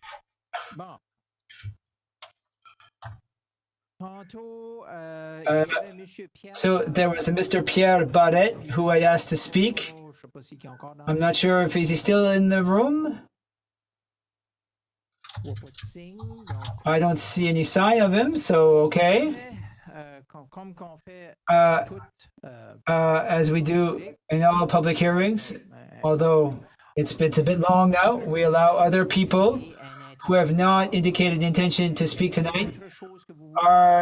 So there was a Mr. Pierre Barret who I asked to speak. I'm not sure if he's still in the room. I don't see any sign of him, so okay. As we do in all public hearings, although it's a bit long now, we allow other people who have not indicated intention to speak tonight.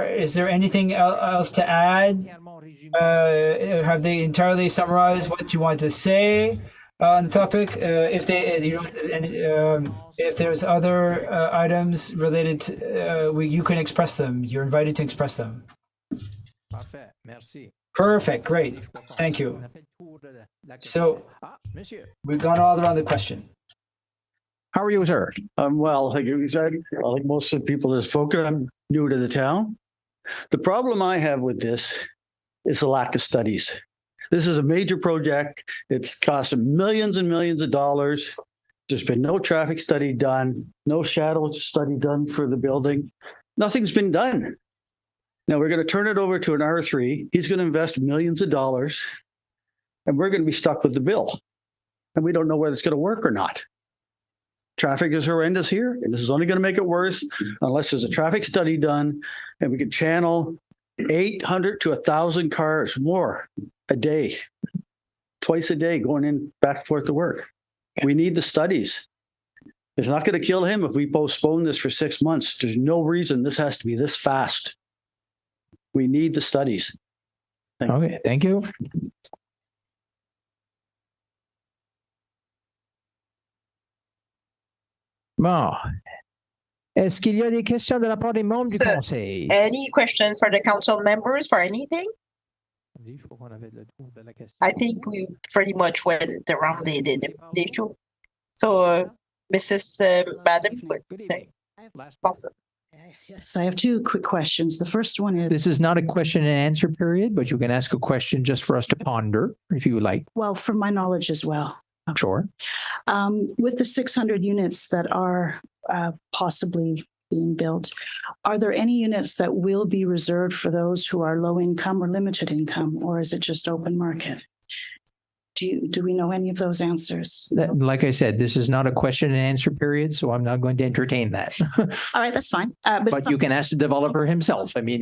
Is there anything else to add? Have they entirely summarized what you want to say on the topic? If there's other items related to, you can express them. You're invited to express them. Perfect, great. Thank you. So we've gone all around the question. How are you, sir? I'm well. Like you said, like most of the people that spoken, I'm new to the town. The problem I have with this is the lack of studies. This is a major project. It's cost millions and millions of dollars. There's been no traffic study done, no shadow study done for the building. Nothing's been done. Now we're going to turn it over to an R3. He's going to invest millions of dollars, and we're going to be stuck with the bill. And we don't know whether it's going to work or not. Traffic is horrendous here, and this is only going to make it worse unless there's a traffic study done and we can channel 800 to 1,000 cars more a day, twice a day, going in back and forth to work. We need the studies. It's not going to kill him if we postpone this for 6 months. There's no reason this has to be this fast. We need the studies. Okay, thank you. Bon. Est-ce qu'il y a des questions de la part des membres du conseil? Any questions for the council members for anything? I think we pretty much went around the issue. So, Mrs. Madam, yes, I have two quick questions. The first one is... This is not a question and answer period, but you can ask a question just for us to ponder, if you would like. Well, from my knowledge as well. Sure. With the 600 units that are possibly being built, are there any units that will be reserved for those who are low income or limited income, or is it just open market? Do we know any of those answers? Like I said, this is not a question and answer period, so I'm not going to entertain that. All right, that's fine. But you can ask the developer himself. I mean,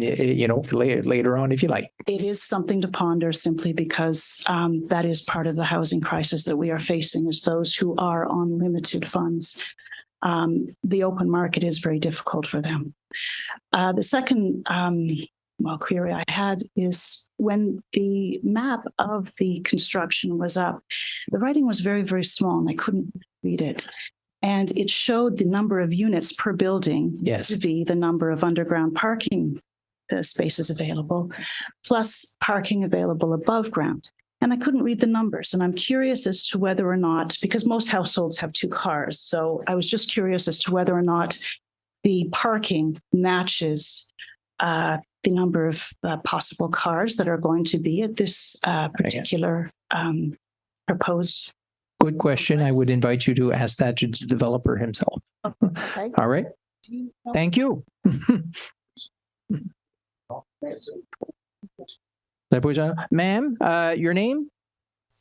later on if you like. It is something to ponder simply because that is part of the housing crisis that we are facing, is those who are on limited funds. The open market is very difficult for them. The second query I had is when the map of the construction was up, the writing was very, very small and I couldn't read it. And it showed the number of units per building, Yes, vis-a-vis the number of underground parking spaces available, plus parking available above ground. And I couldn't read the numbers. And I'm curious as to whether or not, because most households have 2 cars. So I was just curious as to whether or not the parking matches the number of possible cars that are going to be at this particular proposed. good question. I would invite you to ask that to the developer himself. Okay. All right. Thank you. Ma'am, your name?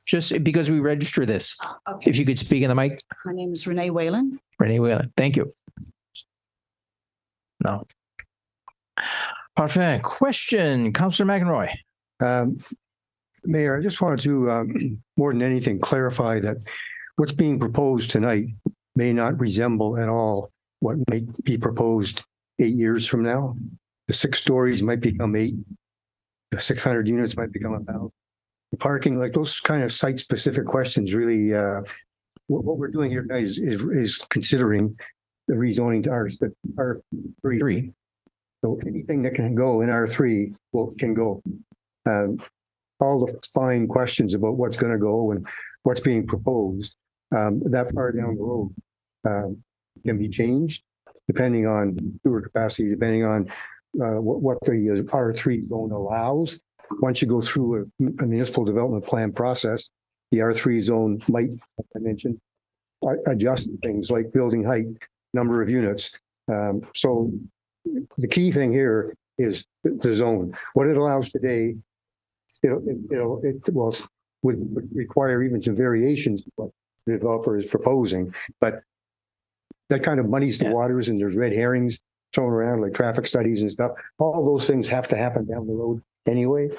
Just because we register this. Okay. If you could speak in the mic. My name is Renee Whalen. Renee Whalen. Thank you. No. Parfait. Question, Councillor McEnroy. Mayor, I just wanted to, more than anything, clarify that what's being proposed tonight may not resemble at all what might be proposed 8 years from now. The 6 stories might become 8. The 600 units might become 1,000. The parking, like those kind of site-specific questions, really, what we're doing here tonight is considering the rezoning to R3. So anything that can go in R3 can go. All the fine questions about what's going to go and what's being proposed, that far down the road can be changed depending on sewer capacity, depending on what the R3 zone allows. Once you go through a municipal development plan process, the R3 zone might, I mentioned, adjust things like building height, number of units. So the key thing here is the zone. What it allows today, it would require even some variations of what the developer is proposing, but that kind of muddies the waters, and there's red herrings thrown around like traffic studies and stuff. All those things have to happen down the road anyway,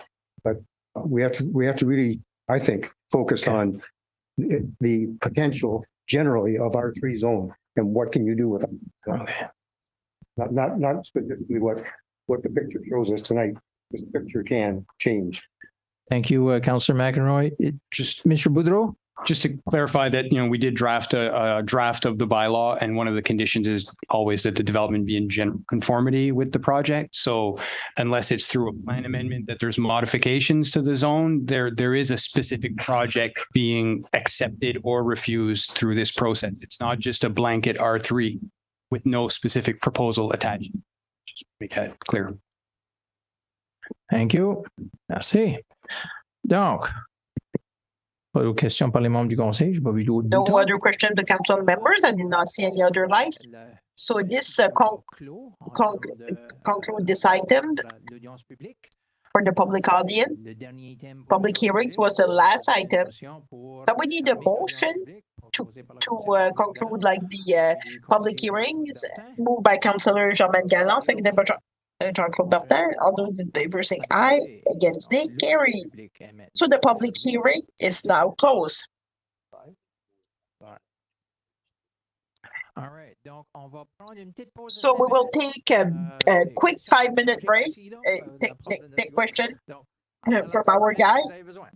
but we have to really, I think, focus on the potential generally of R3 zone and what can you do with it. Okay. Not specifically what the picture shows us tonight. This picture can change. Thank you, Councillor McEnroy. Just Mr. Boudreau? Just to clarify that, we did draft a draft of the bylaw, and one of the conditions is always that the development be in general conformity with the project. So unless it's through a plan amendment that there's modifications to the zone, there is a specific project being accepted or refused through this process. It's not just a blanket R3 with no specific proposal attached. Just make that clear. Thank you. Merci. Donc, pas d'autres questions par les membres du conseil. J'ai pas vu d'autres No boutons. other question to council members. I did not see any other lights. So this conclude this item for the public audience. Public hearings was the last item. So we need a motion to conclude like the public hearings moved by Councillor Jean-Marie Galland, seconded by Jean-Claude Bertin. All those in favor saying aye, against nay, carried. So the public hearing is now closed. All right. Donc, on va prendre une petite pause. So we will take a quick 5-minute break. Take question from our guy.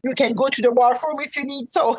You can go to the washroom if you need so.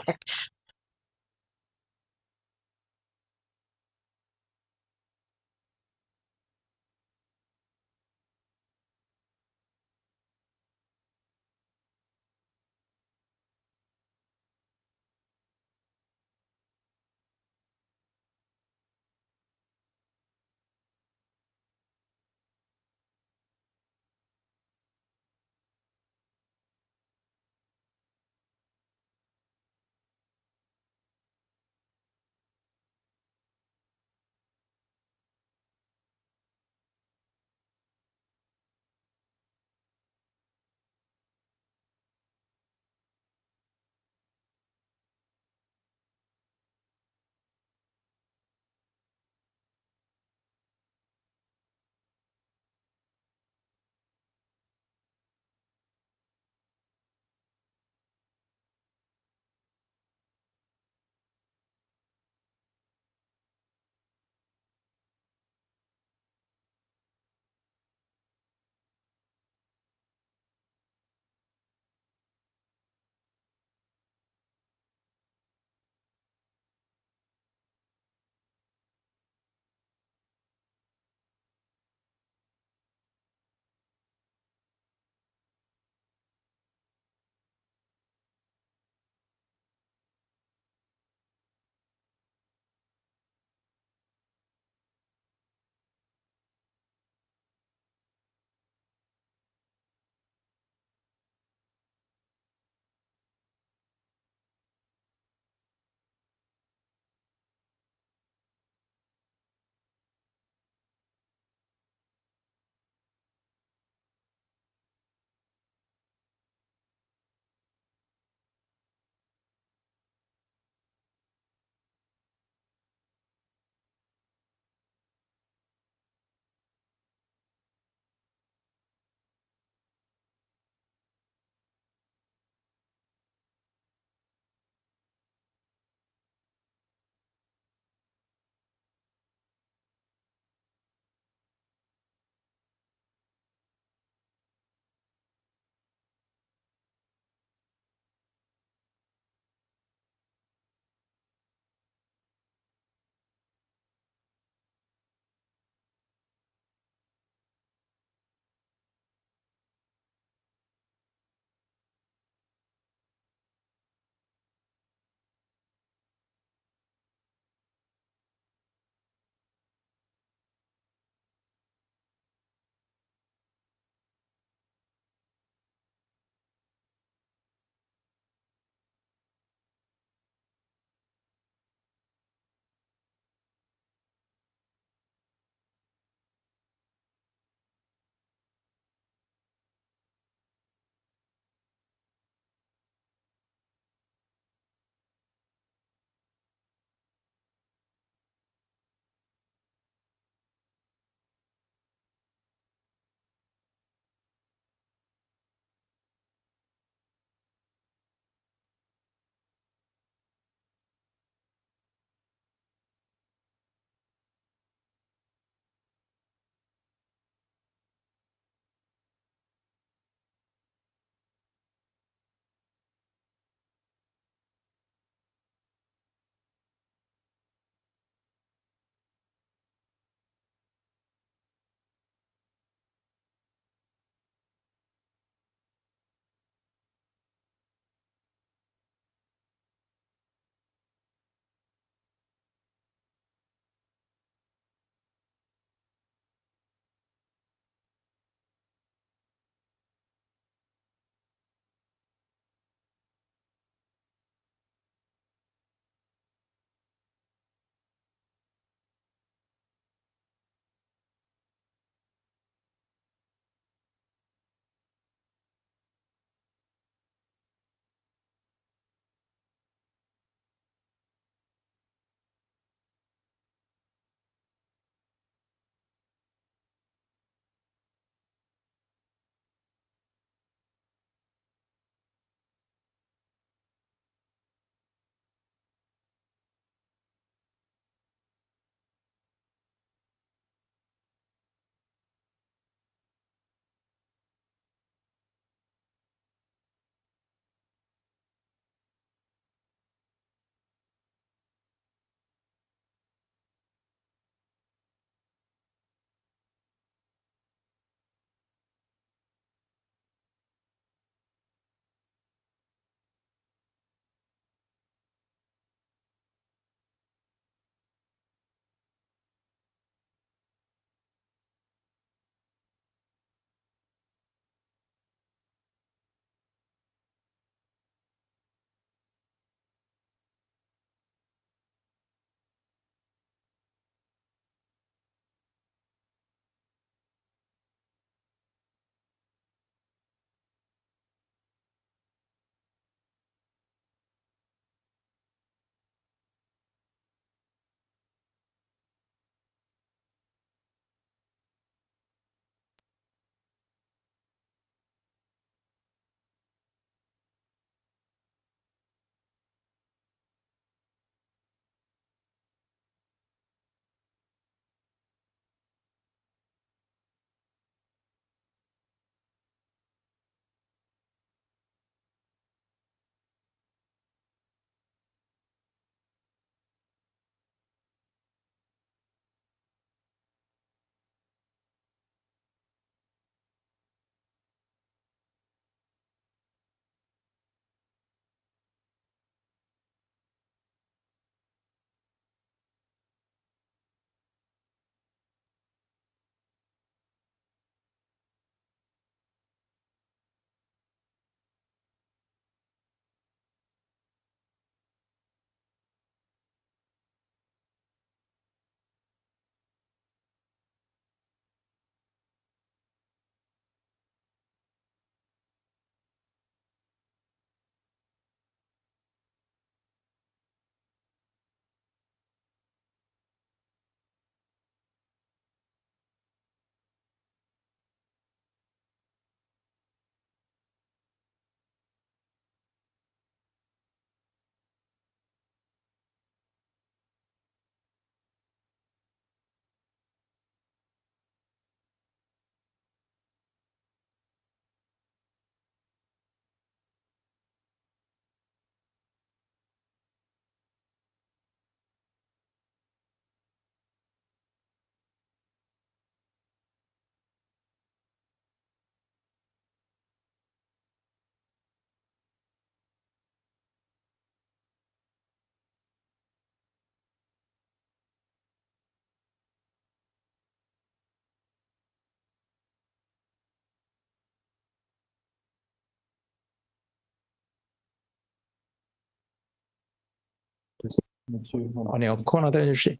On est encore en train de jeter.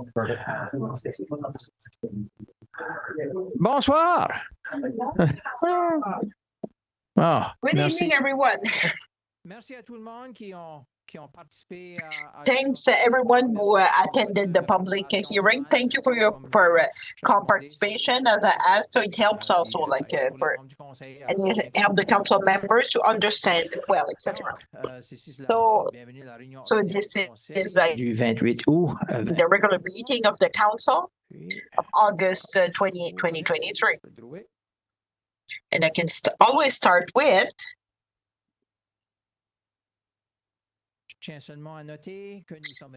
Bonsoir. Ah, Good merci. evening, everyone. Merci à tout le monde qui ont participé à Thanks everyone who attended the public hearing. Thank you for your participation. As I asked, so it helps also for and it help the council members to understand well, etc. So this is like du 28 août. the regular meeting of the council of August 28, 2023. And I can always start with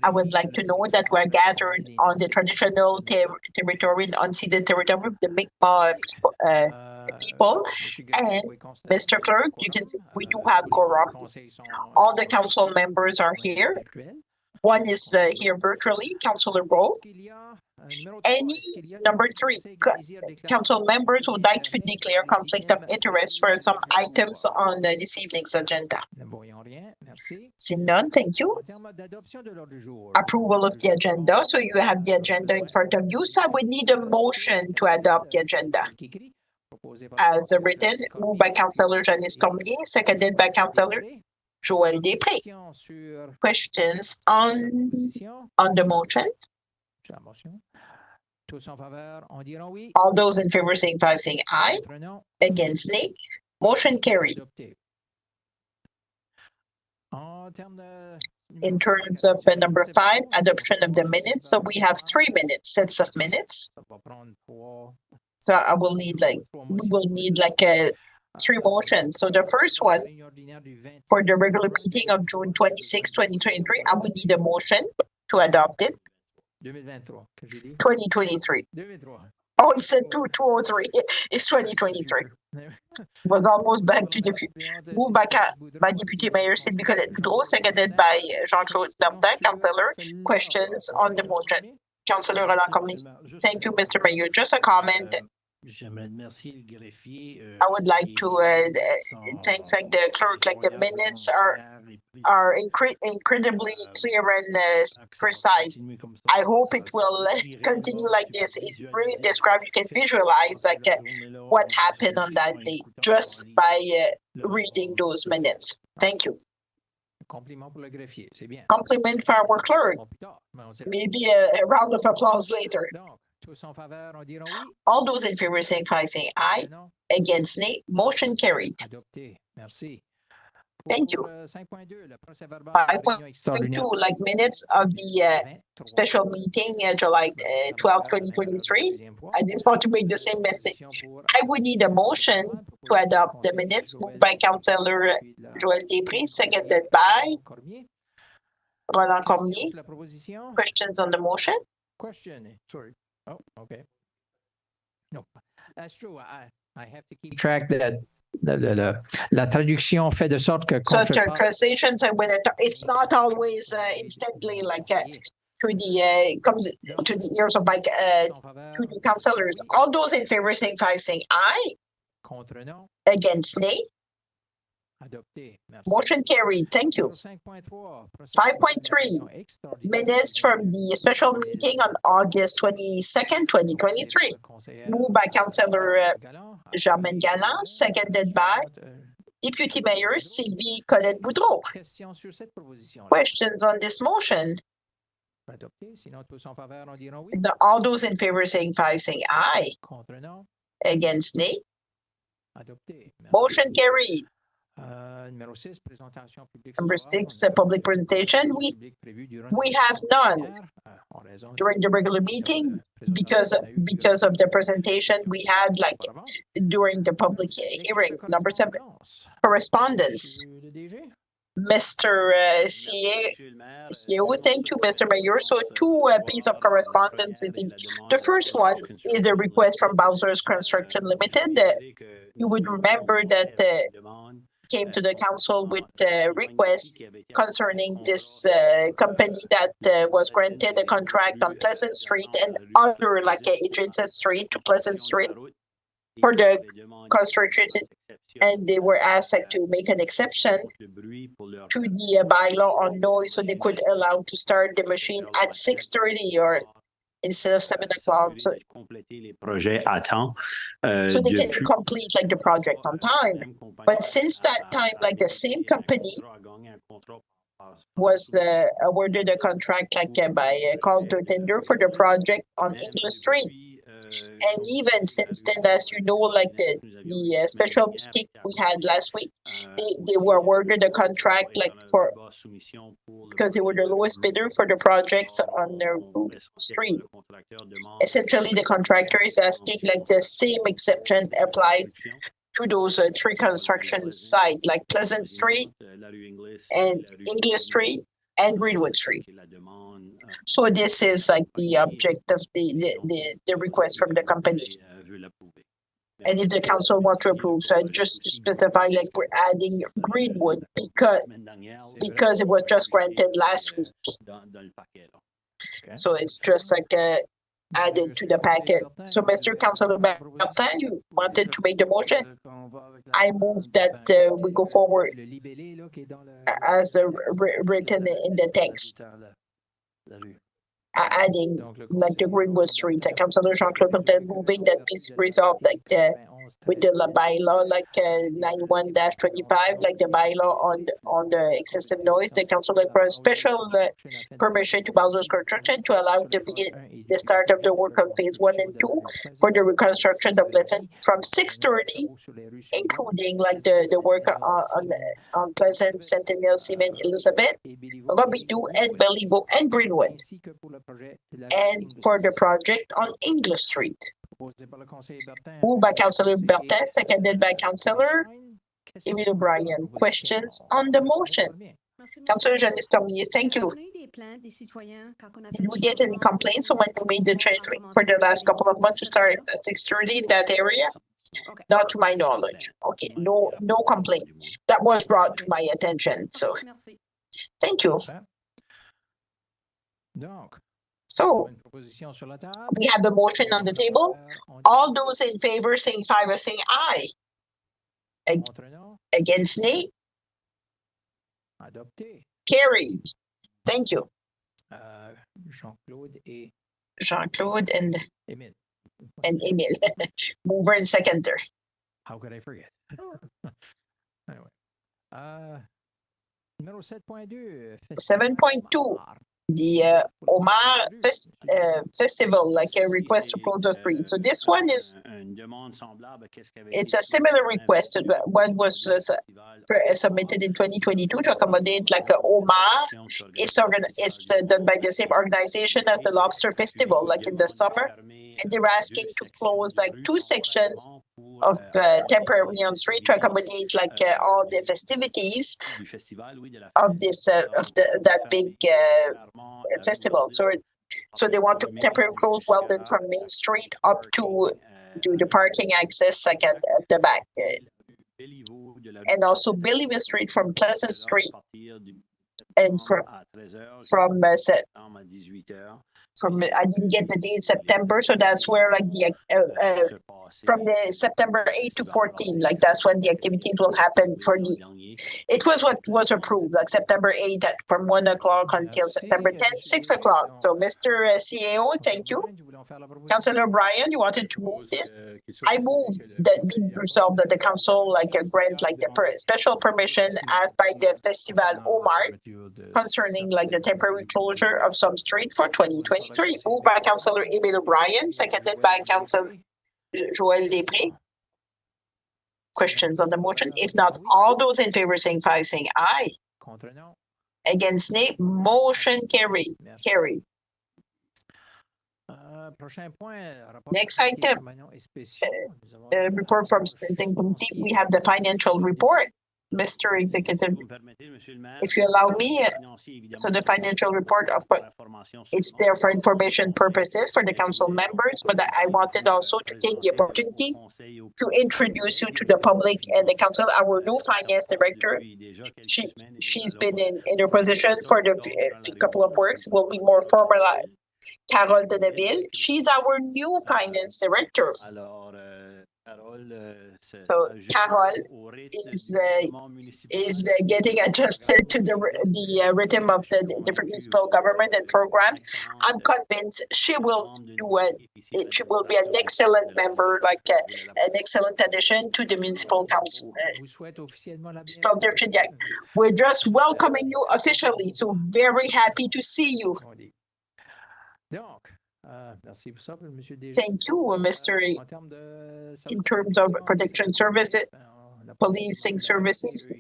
I would like to know that we're gathered on the traditional territory and unceded territory of the Mi'kmaq people. And Mr. Clerk, you can see we do have quorum. All the council members are here. One is here virtually, Councillor Rowe. Any number 3, council members would like to declare conflict of interest for some items on this evening's agenda. See none, thank you. Approval of the agenda. So you have the agenda in front of you. So I would need a motion to adopt the agenda. As written, moved by Councillor Janice Cormier, seconded by Councillor Joël Després. Questions on the motion? All those in favor signify by saying aye. Against nay. Motion carried. In terms of number 5, adoption of the minutes. So we have 3 sets of minutes. So I will need we will need 3 motions. So the first one for the regular meeting of June 26, 2023, I would need a motion to adopt it. 2023. Oh, it said 2003. It's 2023. Was almost back to the moved by Deputy Mayor Sylvie Colette-Boudreau, seconded by Jean-Claude Bertin, Councillor. Questions on the motion? Councillor Roland Cormier. Thank you, Mr. Mayor. Just a comment. I would like to thank the clerk. The minutes are incredibly clear and precise. I hope it will continue like this. It really describes. You can visualize what happened on that day just by reading those minutes. Thank you. Compliment for our clerk. Maybe a round of applause later. All those in favor signify by saying aye. Against nay. Motion carried. Thank you. 5.2, minutes of the special meeting, July 12, 2023. I didn't want to make the same mistake. I would need a motion to adopt the minutes moved by Councillor Joël Després, seconded by Roland Cormier. Questions on the motion? Sorry. Oh, okay. No, that's true. I have to keep track that la traduction fait de sorte que so translation, it's not always instantly to the ears of to the councillors. All those in favor signify saying aye. Against nay. Motion carried. Thank you. 5.3 minutes from the special meeting on August 22nd, 2023. Moved by Councillor Germaine Galland, seconded by Deputy Mayor Sylvie Colette-Boudreau. Questions on this motion? All those in favor signify saying aye. Against nay. Motion carried. Number 6, public presentation. We have none during the regular meeting because of the presentation we had during the public hearing. Number 7, correspondence. Mr. CEO, thank you, Mr. Mayor. So 2 pieces of correspondence. The first one is the request from Bowser's Construction Limited. You would remember that came to the council with a request concerning this company that was granted a contract on Pleasant Street and other adjacent street to Pleasant Street. for the construction, and they were asked to make an exception to the bylaw on noise, so they could allow to start the machine at 6:30 or instead of 7 o'clock. So they can complete the project on time. But since that time, the same company was awarded a contract by call to tender for the project on English Street. And even since then, as you know, the special meeting we had last week, they were awarded a contract because they were the lowest bidder for the projects on the street. Essentially, the contractor is asking the same exception applies to those three construction sites, like Pleasant Street and English Street and Greenwood Street. So this is the object of the request from the company. And if the council wants to approve, so just to specify, we're adding Greenwood because it was just granted last week. So it's just added to the packet. So Mr. Councilor Bertin, you wanted to make the motion? I move that we go forward as written in the text. Adding the Greenwood Street. Councilor Jean-Claude Bertin moving that piece resolved with the bylaw 91-25, the bylaw on the excessive noise. The council requires special permission to Bowser's Construction to allow the start of the work on phase 1 and 2 for the reconstruction of Pleasant from 6:30, including the work on Pleasant, Centennial, Seaman, Elizabeth, Robidoux, and Bellevue, and Greenwood, and for the project on English Street. Moved by Councilor Bertin, seconded by Councilor Emile O'Brien. Questions on the motion? Councilor Janice Cormier, thank you. Did we get any complaints when we made the change for the last couple of months to start at 6:30 in that area? Not to my knowledge. Okay, no complaint. That was brought to my attention. So thank you. So we have the motion on the table. All those in favor signify by saying aye. Against nay? Carried. Thank you. Jean-Claude and Emile. Mover and seconder. How could I forget? Anyway. Numéro 7.2. 7.2. The Omar Festival, a request to close the street. So this one it's a similar request to what was submitted in 2022 to accommodate Omar. It's done by the same organization as the Lobster Festival, in the summer. And they're asking to close 2 sections of temporary on street to accommodate all the festivities of this that big festival. So they want to temporarily close Weldon from Main Street up to the parking access at the back, and also Bellevue Street from Pleasant Street and from I didn't get the date September, so that's where from the September 8 to 14, that's when the activities will happen it was what was approved, September 8 from 1 o'clock until September 10, 6 o'clock. So Mr. CAO, thank you. Councilor Bryan, you wanted to move this? I move that we resolve that the council grant the special permission asked by the Festival Omar concerning the temporary closure of some street for 2023. Moved by Councilor Emile O'Brien, seconded by Councilor Joël Després. Questions on the motion? If not, all those in favor signify saying aye. Against nay, motion carried. Next item, report from Standing Committee. We have the financial report. Mr. Executive, if you allow me, so the financial report, of course, it's there for information purposes for the council members, but I wanted also to take the opportunity to introduce you to the public and the council. Our new finance director, she's been in her position for the couple of works, will be more formalized. Carole Deneville. She's our new finance director. So Carole is getting adjusted to the rhythm of the different municipal government and programs. I'm convinced she will she will be an excellent member, like an excellent addition to the municipal council. Shediac. We're just welcoming you officially, so very happy to see you. Thank you, Mr. In terms of protection services, policing services,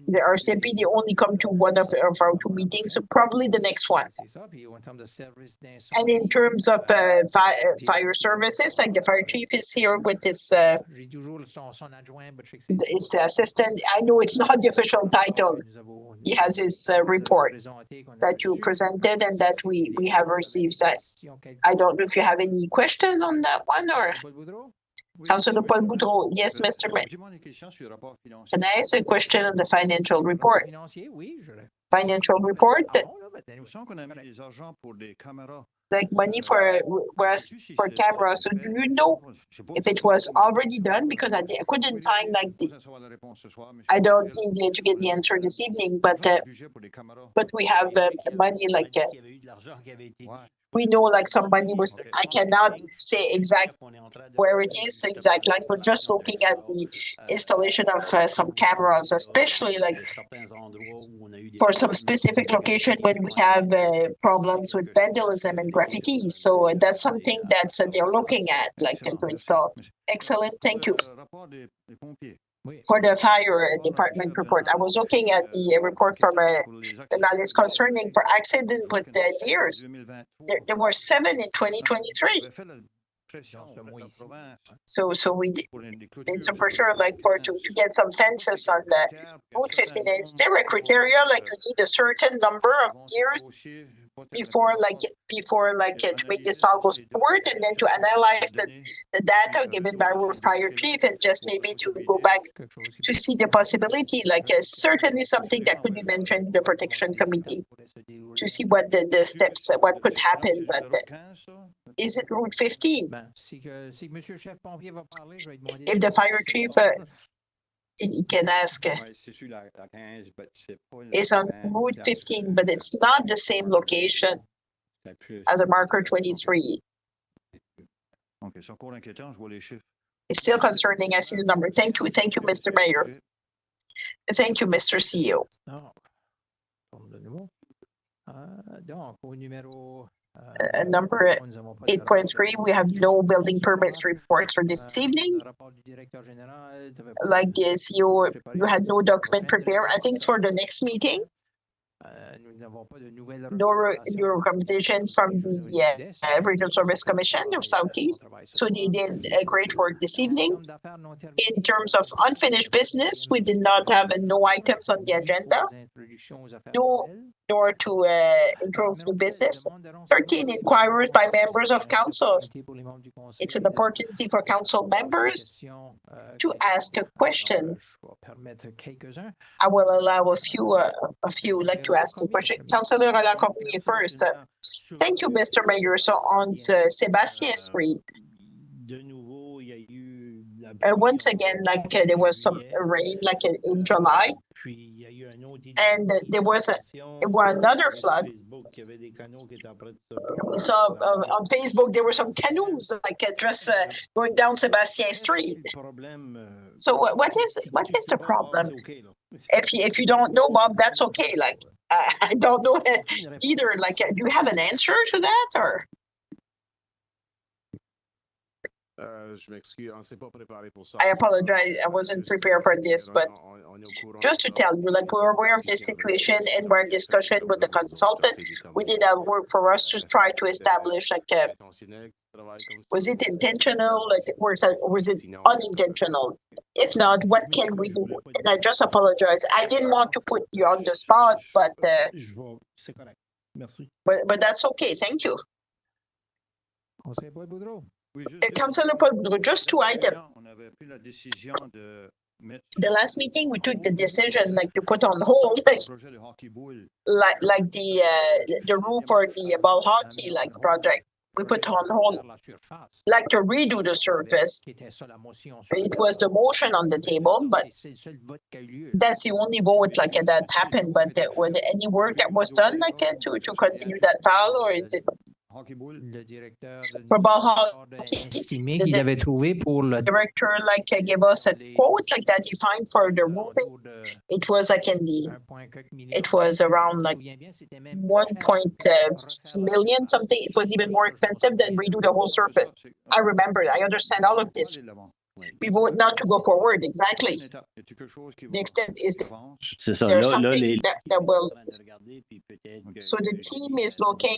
the RCMP, they only come to one of our two meetings, so probably the next one. And in terms of fire services, like the fire chief is here with his assistant. I know it's not the official title. He has his report that you presented and that we have received. I don't know if you have any questions on that one or... Councillor Paul Boudreau. Yes, Mr. Mayor. Can I ask a question on the financial report? Financial report, like money for cameras. So do you know if it was already done? Because I couldn't find like I don't need to get the answer this evening, but we have money like we know like somebody was, I cannot say exact where it is, exact like we're just looking at the installation of some cameras, especially like for some specific location when we have problems with vandalism and graffiti. So that's something that they're looking at, like to install. Excellent, thank you. For the fire department report, I was looking at the report from the analysis concerning for accident with the deers. There were 7 in 2023. So we did some pressure like to get some fences on the Route 15. And it's their criteria, like you need a certain number of deers before to make this all go forward, and then to analyze the data given by our fire chief, and just maybe to go back to see the possibility, like certainly something that could be mentioned in the protection committee to see what the steps, what could happen. But is it Route 15? If the fire chief he can ask, it's on Route 15, but it's not the same location as the marker 23. It's still concerning. I see the number. Thank you, Mr. Mayor. Thank you, Mr. CEO. Number 8.3, we have no building permits reports for this evening. Like the CEO, you had no document prepared. I think it's for the next meeting. No recommendation from the Regional Service Commission of Southeast. So they did great work this evening. In terms of unfinished business, we did not have no items on the agenda. Nor to improve the business. 13 inquiries by members of council. It's an opportunity for council members to ask a question. I will allow a few like to ask a question. Councillor Alain-Cormier first. Thank you, Mr. Mayor. So on Sébastien Street, once again, like there was some rain, like in July. And there was another flood. We saw on Facebook there were some canoes like just going down Sébastien Street. So what is the problem? If you don't know, Bob, that's okay. Like I don't know either. Like, do you have an answer to that or? I apologize. I wasn't prepared for this, but just to tell you, like we're aware of this situation and we're in discussion with the consultant. We did our work for us to try to establish like was it intentional, like was it unintentional? If not, what can we do? And I just apologize. I didn't want to put you on the spot, but that's okay. Thank you. Councillor Paul Boudreau, just 2 items. the last meeting, we took the decision like to put on hold like the roof for the ball hockey like project. We put on hold like to redo the surface. It was the motion on the table, but that's the only vote like that happened. But was there any work that was done like to continue that file, or is it for ball hockey? Estimé qu'il avait trouvé pour le Director like gave us a quote like that defined for the roofing. It was like it was around like 1.6 million something. It was even more expensive than redo the whole surface. I remember. I understand all of this. We vote not to go forward. Exactly. The extent is there's something that will. So the team is looking.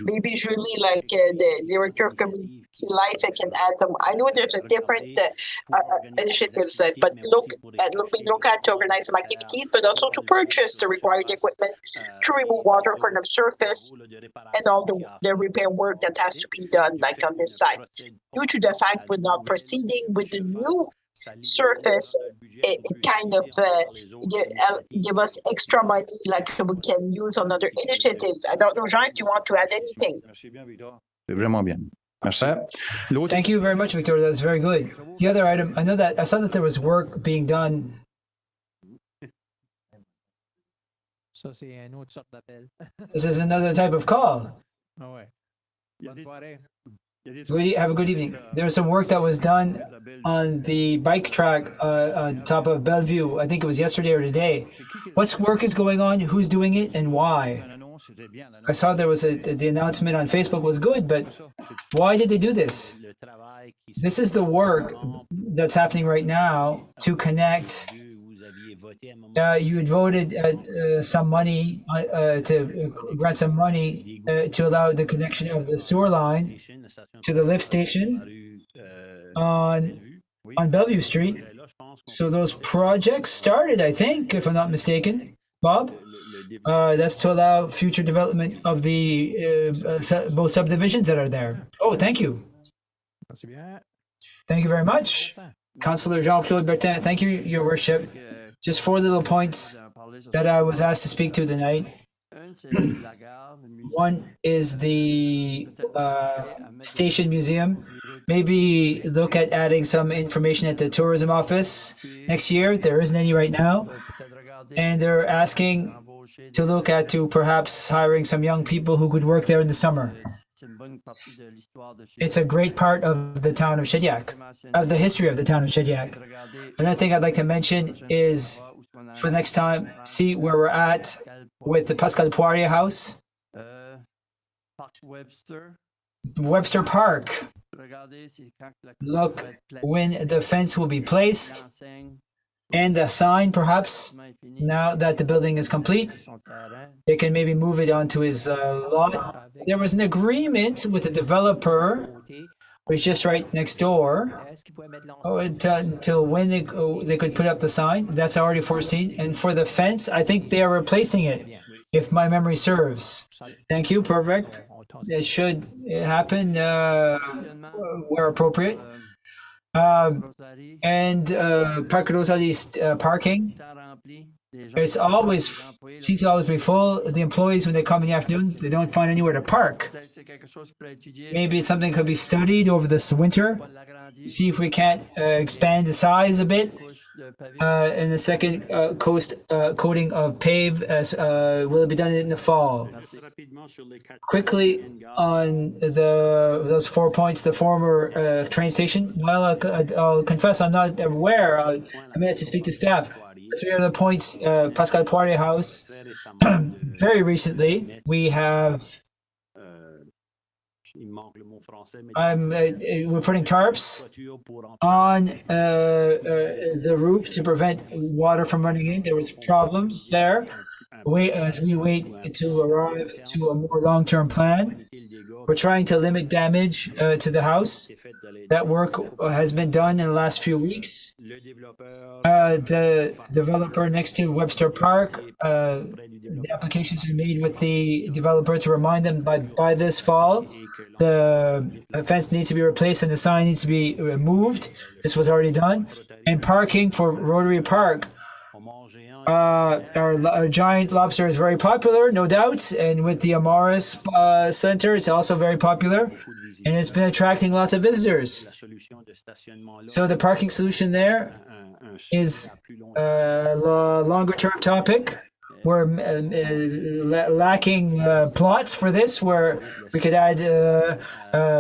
Maybe Julie, like the director of community life, I can add some. I know there's a different initiatives, but we look at to organize some activities, but also to purchase the required equipment to remove water from the surface and all the repair work that has to be done, like on this side. Due to the fact we're not proceeding with the new surface, it kind of give us extra money like we can use on other initiatives. I don't know, Jean, if you want to add anything. Vraiment bien. Merci. Thank you very much, Victoria. That's very good. The other item, I saw that there was work being done. Ça, c'est une autre sorte d'appel. This is another type of call. Ah ouais. Bonne soirée. Have a good evening. There's some work that was done on the bike track on top of Bellevue. I think it was yesterday or today. What work is going on? Who's doing it and why? I saw there was the announcement on Facebook was good, but why did they do this? This is the work that's happening right now to connect. You had voted some money to grant some money to allow the connection of the sewer line to the lift station on Bellevue Street. So those projects started, I think, if I'm not mistaken, Bob. That's to allow future development of the both subdivisions that are there. Oh, thank you. Thank you very much, Councillor Jean-Claude Bertin. Thank you, Your Worship. Just 4 little points that I was asked to speak to tonight. One is the station museum. Maybe look at adding some information at the tourism office next year. There isn't any right now. And they're asking to look at to perhaps hiring some young people who could work there in the summer. It's a great part of the town of Shediac, of the history of the town of Shediac. Another thing I'd like to mention is for next time, see where we're at with the Pascal Poirier House. Webster Park. Look when the fence will be placed and the sign, perhaps, now that the building is complete. They can maybe move it onto his lot. There was an agreement with the developer, who's just right next door, until when they could put up the sign. That's already foreseen. And for the fence, I think they are replacing it, if my memory serves. Thank you, perfect. It should happen where appropriate. And Parc Rosalie parking. It seems to always be full. The employees, when they come in the afternoon, they don't find anywhere to park. Maybe it's something that could be studied over this winter. See if we can't expand the size a bit. And the second coating of pave will be done in the fall. Quickly on those 4 points, the former train station. Well, I'll confess I'm not aware. I may have to speak to staff. 3 other points, Pascal Poirier House. Very recently, we have we're putting tarps on the roof to prevent water from running in. There was problems there. As we wait to arrive to a more long-term plan. We're trying to limit damage to the house. That work has been done in the last few weeks. The developer next to Webster Park, the applications were made with the developer to remind them by this fall, the fence needs to be replaced and the sign needs to be moved. This was already done. And parking for Rotary Park. Our giant lobster is very popular, no doubt. And with the Amaris Center, it's also very popular. And it's been attracting lots of visitors. So the parking solution there is a longer term topic. We're lacking plots for this where we could add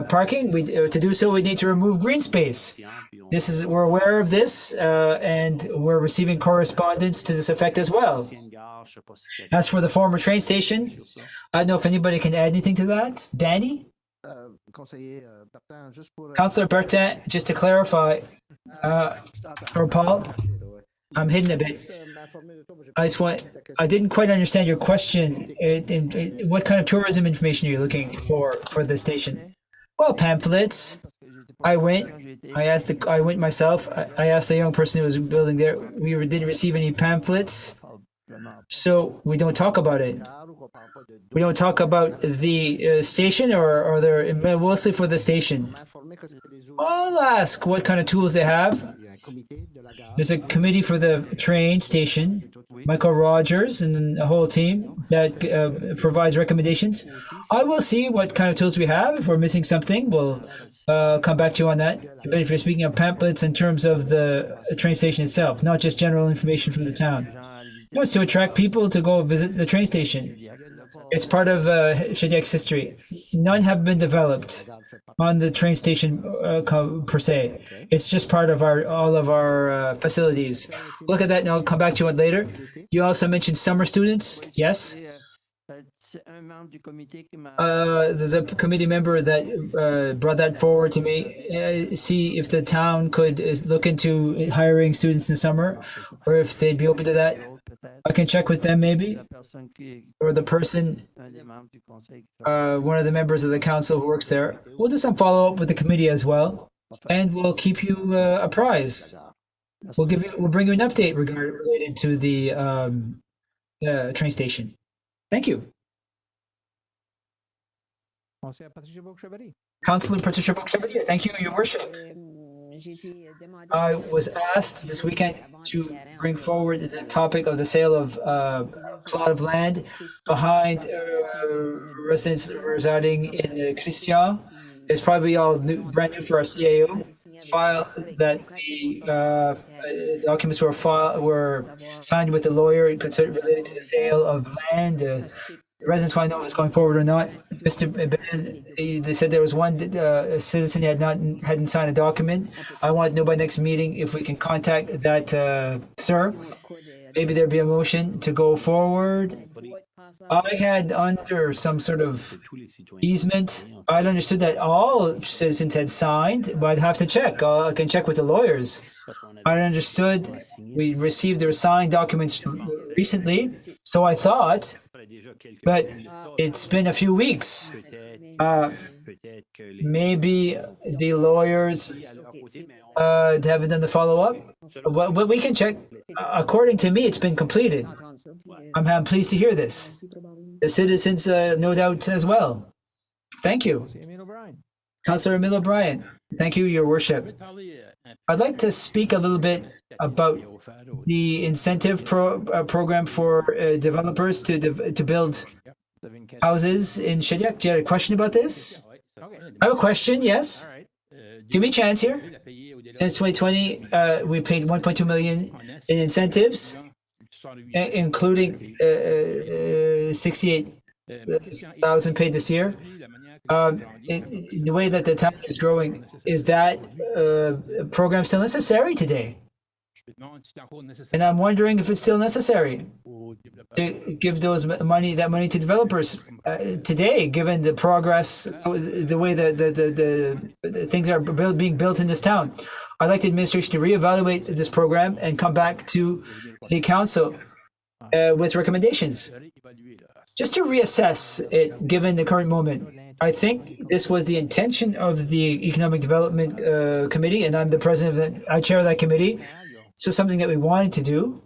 parking. To do so, we need to remove green space. We're aware of this, and we're receiving correspondence to this effect as well. As for the former train station, I don't know if anybody can add anything to that. Danny? Councillor Bertin, just to clarify, or Paul, I'm hidden a bit. I didn't quite understand your question. What kind of tourism information are you looking for the station? Well, pamphlets. I went myself. I asked the young person who was building there. We didn't receive any pamphlets, so we don't talk about it. We don't talk about the station, or they're mostly for the station. I'll ask what kind of tools they have. There's a committee for the train station, Michael Rogers, and then the whole team that provides recommendations. I will see what kind of tools we have. If we're missing something, we'll come back to you on that. But if you're speaking of pamphlets in terms of the train station itself, not just general information from the town, it's to attract people to go visit the train station. It's part of Shediac's history. None have been developed on the train station per se. It's just part of all of our facilities. Look at that, and I'll come back to it later. You also mentioned summer students. Yes. There's a committee member that brought that forward to me. See if the town could look into hiring students in summer, or if they'd be open to that. I can check with them maybe, or the person, one of the members of the council who works there. We'll do some follow-up with the committee as well, and we'll keep you apprised. We'll bring you an update related to the train station. Thank you. Councillor Patricia Book-Chevalier, thank you, Your Worship. I was asked this weekend to bring forward the topic of the sale of plot of land behind residents residing in Christian. It's probably all brand new for our CAO. File that the documents were signed with the lawyer related to the sale of land. Residents want to know if it's going forward or not. Mr. Ben, they said there was one citizen hadn't signed a document. I want to know by next meeting if we can contact that sir. Maybe there'd be a motion to go forward. I had under some sort of easement. I'd understood that all citizens had signed, but I'd have to check. I can check with the lawyers. I understood we received their signed documents recently, so I thought, but it's been a few weeks. Maybe the lawyers haven't done the follow-up. But we can check. According to me, it's been completed. I'm pleased to hear this. The citizens, no doubt, as well. Thank you. Councillor Emile O'Brien. Thank you, Your Worship. I'd like to speak a little bit about the incentive program for developers to build houses in Shediac. Do you have a question about this? I have a question, yes. Give me a chance here. Since 2020, we paid 1.2 million in incentives, including 68,000 paid this year. The way that the town is growing, is that program still necessary today? And I'm wondering if it's still necessary to give that money to developers today, given the progress, the way the things are being built in this town. I'd like the administration to reevaluate this program and come back to the council with recommendations, just to reassess it, given the current moment. I think this was the intention of the Economic Development Committee, and I'm the president, I chair that committee. So something that we wanted to do.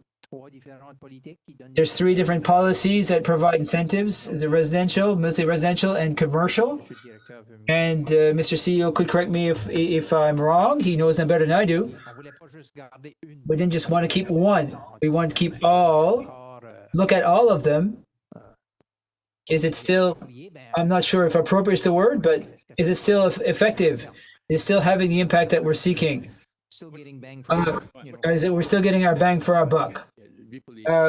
There's 3 different policies that provide incentives: the residential, multi-residential, and commercial. And Mr. CEO could correct me if I'm wrong. He knows them better than I do. We didn't just want to keep one. We want to keep all, look at all of them. Is it still, I'm not sure if appropriate is the word, but is it still effective? Is it still having the impact that we're seeking? Is it we're still getting our bang for our buck?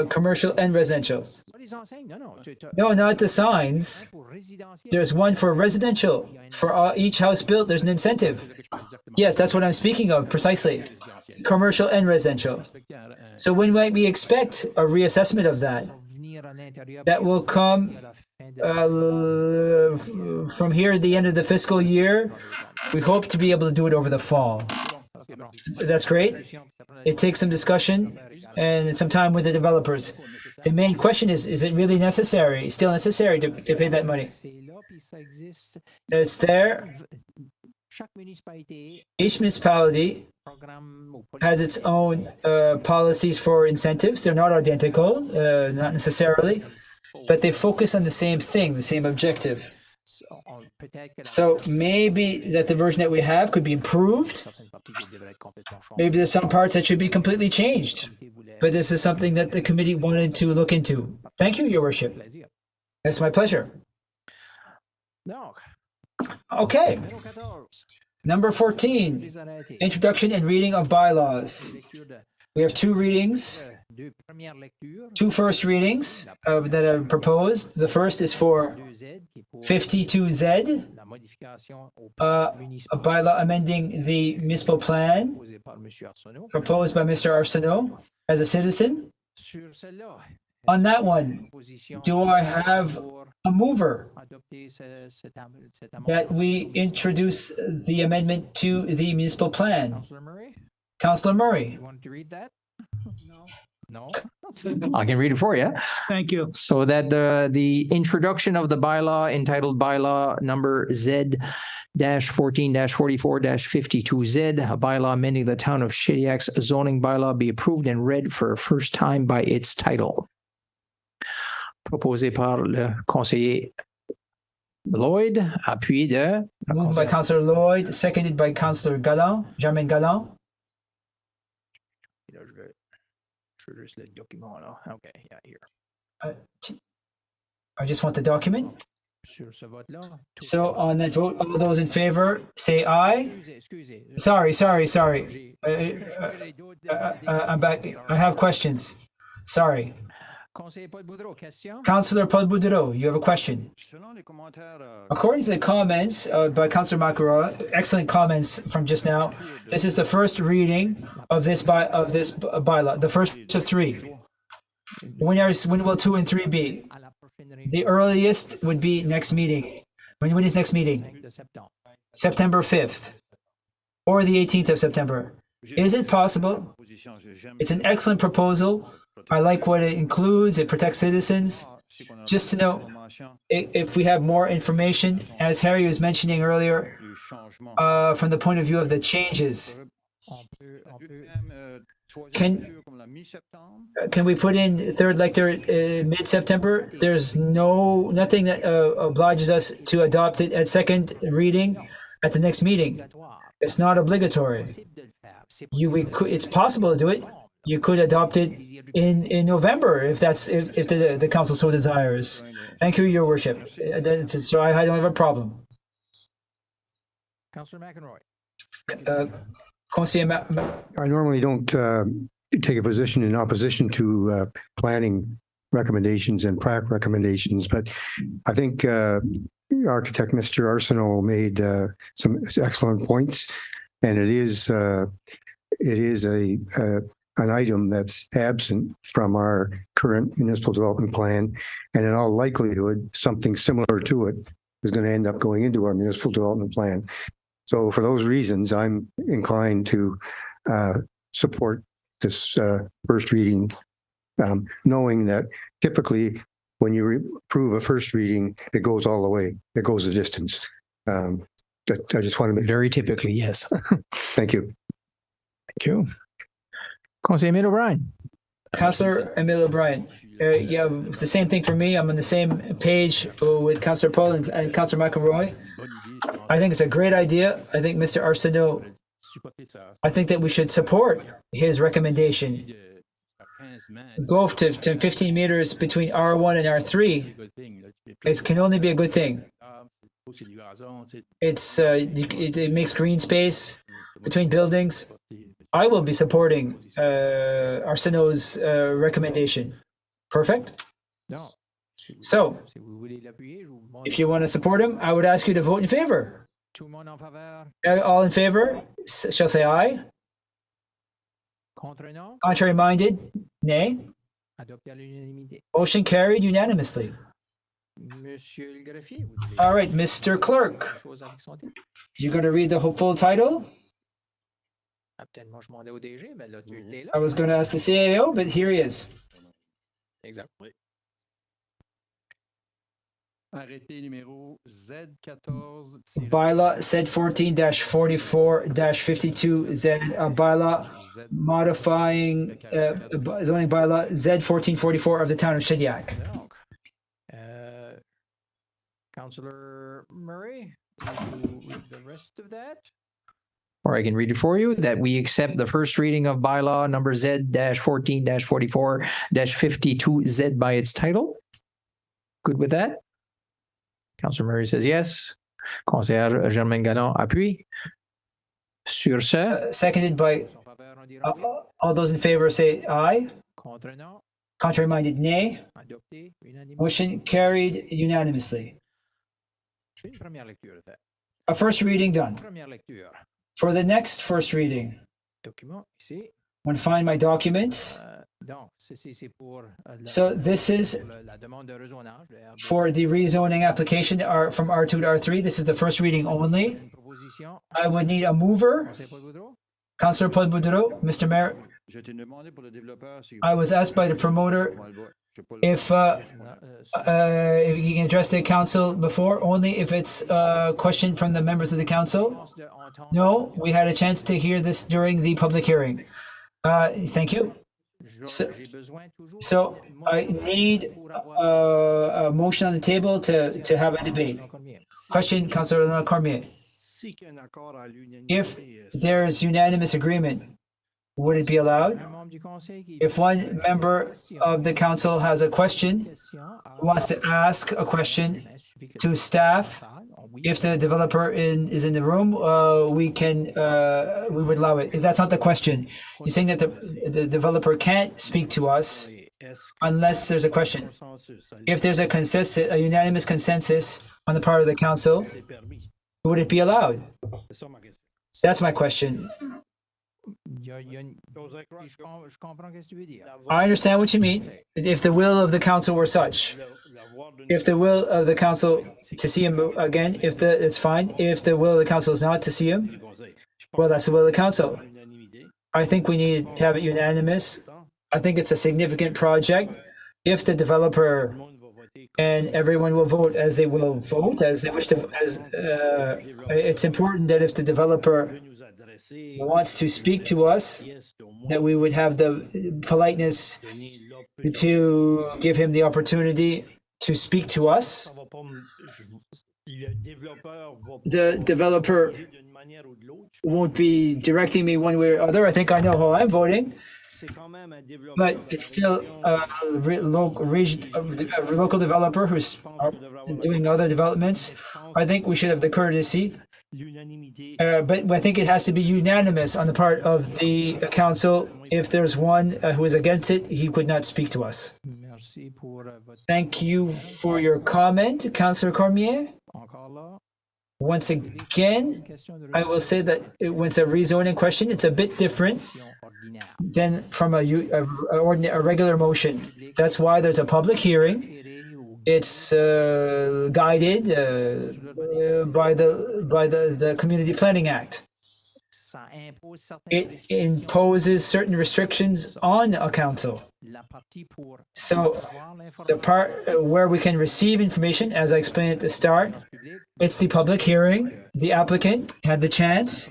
Commercial and residential. No, not the signs. There's one for residential. For each house built, there's an incentive. Yes, that's what I'm speaking of, precisely. Commercial and residential. So when might we expect a reassessment of that? That will come from here at the end of the fiscal year. We hope to be able to do it over the fall. That's great. It takes some discussion and some time with the developers. The main question is it really necessary, still necessary to pay that money? It's there. Each municipality has its own policies for incentives. They're not identical, not necessarily, but they focus on the same thing, the same objective. So maybe that the version that we have could be improved. Maybe there's some parts that should be completely changed. But this is something that the committee wanted to look into. Thank you, Your Worship. It's my pleasure. Okay. Number 14, introduction and reading of bylaws. We have 2 readings, 2 first readings that are proposed. The first is for 52Z, a bylaw amending the municipal plan proposed by Mr. Arsenault as a citizen. On that one, do I have a mover that we introduce the amendment to the municipal plan? Councillor Murray. You want to read that? No. I can read it for you. Thank you. So that the introduction of the bylaw entitled bylaw number Z-14-44-52Z, a bylaw amending the town of Shediac's zoning bylaw, be approved and read for a first time by its title. Proposé par le conseiller Lloyd, appuyé de... Moved by Councillor Lloyd, seconded by Councillor Galland, Germaine Galland. Je veux juste le document là. Okay, yeah, here. I just want the document. Sur ce vote-là. So on that vote, all those in favor, say aye. Sorry. I'm back. I have questions. Sorry. Councillor Paul Boudreau, you have a question. According to the comments by Councillor Makarova, excellent comments from just now, this is the first reading of this bylaw, the first of 3. When will 2 and 3 be? The earliest would be next meeting. When is next meeting? September 5th or the 18th of September. Is it possible? It's an excellent proposal. I like what it includes. It protects citizens. Just to know if we have more information, as Harry was mentioning earlier, from the point of view of the changes. Can we put in third lecture mid-September? There's nothing that obliges us to adopt it at second reading at the next meeting. It's not obligatory. It's possible to do it. You could adopt it in November if the council so desires. Thank you, Your Worship. So I don't have a problem. Councillor McEnroy. I normally don't take a position in opposition to planning recommendations and PRAC recommendations, but I think architect Mr. Arsenault made some excellent points, and it is an item that's absent from our current municipal development plan, and in all likelihood, something similar to it is going to end up going into our municipal development plan. So for those reasons, I'm inclined to support this first reading, knowing that typically when you approve a first reading, it goes all the way. It goes the distance. I just want to make. Very typically, yes. Thank you. Thank you. Conseiller Emile O'Brien. Councillor Emile O'Brien. Yeah, it's the same thing for me. I'm on the same page with Councillor Paul and Councillor McElroy. I think it's a great idea. I think Mr. Arsenault, I think that we should support his recommendation. Go to 15 meters between R1 and R3. It can only be a good thing. It makes green space between buildings. I will be supporting Arsenault's recommendation. Perfect. So, if you want to support him, I would ask you to vote in favor. All in favor shall say aye. Contrary minded, nay. Motion carried unanimously. All right, Mr. Clerk, you're going to read the full title? I was going to ask the CAO, but here he is. Exactly. Arrêté numéro Z14. Bylaw Z14-44-52Z, bylaw modifying zoning bylaw Z1444 of the town of Shediac. Councillor Murray, read the rest of that. Or I can read it for you, that we accept the first reading of bylaw number Z-14-44-52Z by its title. Good with that? Councillor Murray says yes. Conseillère Germaine Gallon appuie. Sur ce. Seconded by all those in favor say aye. Contrary minded nay. Motion carried unanimously. A first reading done. For the next first reading, when I find my document. So this is for the rezoning application from R2 to R3. This is the first reading only. I would need a mover. Councillor Paul Boudreau, Mr. Mayor. I was asked by the promoter if you can address the council before, only if it's a question from the members of the council. No, we had a chance to hear this during the public hearing. Thank you. So I need a motion on the table to have a debate. Question, Councillor Cormier. If there's unanimous agreement, would it be allowed? If one member of the council has a question, wants to ask a question to staff, if the developer is in the room, we would allow it. That's not the question. You're saying that the developer can't speak to us unless there's a question. If there's a consensus, a unanimous consensus on the part of the council, would it be allowed? That's my question. I understand what you mean. If the will of the council were such. If the will of the council to see him again, it's fine. If the will of the council is not to see him, well, that's the will of the council. I think we need to have it unanimous. I think it's a significant project. If the developer and everyone will vote as they will vote, as they wish to, it's important that if the developer wants to speak to us, that we would have the politeness to give him the opportunity to speak to us. The developer won't be directing me one way or other. I think I know how I'm voting. But it's still a local developer who's doing other developments. I think we should have the courtesy. But I think it has to be unanimous on the part of the council. If there's one who is against it, he could not speak to us. Thank you for your comment, Councillor Cormier. Once again, I will say that when it's a rezoning question, it's a bit different than from a regular motion. That's why there's a public hearing. It's guided by the Community Planning Act. it imposes certain restrictions on a council. So the part where we can receive information, as I explained at the start, it's the public hearing. The applicant had the chance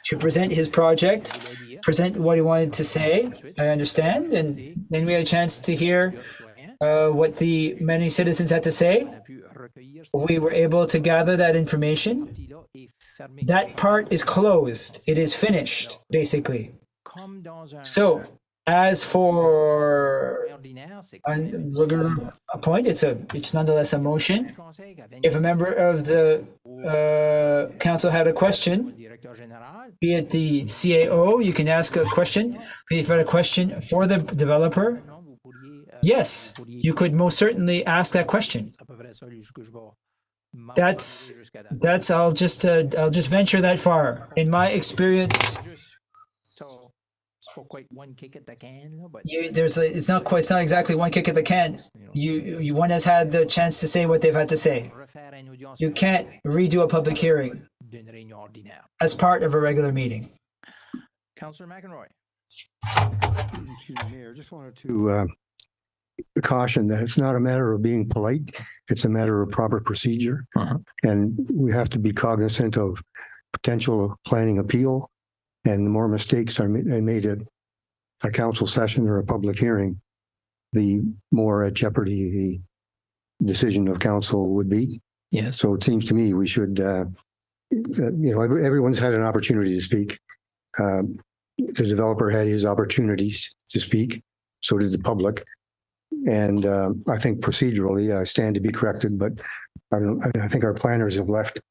to present his project, present what he wanted to say, I understand, and then we had a chance to hear what the many citizens had to say. We were able to gather that information. That part is closed. It is finished, basically. So, as for a regular point, it's nonetheless a motion. If a member of the council had a question, be it the CAO, you can ask a question. If you had a question for the developer, yes, you could most certainly ask that question. That's I'll just venture that far. In my experience, it's not exactly one kick at the can. One has had the chance to say what they've had to say. You can't redo a public hearing as part of a regular meeting. Councillor McEnroy. Excuse me, Mayor, just wanted to caution that it's not a matter of being polite, it's a matter of proper procedure. And we have to be cognizant of potential of planning appeal, and the more mistakes are made at a council session or a public hearing, the more at jeopardy the decision of council would be. Yes. So it seems to me we should, everyone's had an opportunity to speak. The developer had his opportunities to speak, so did the public. And I think procedurally, I stand to be corrected, but I think our planners have left.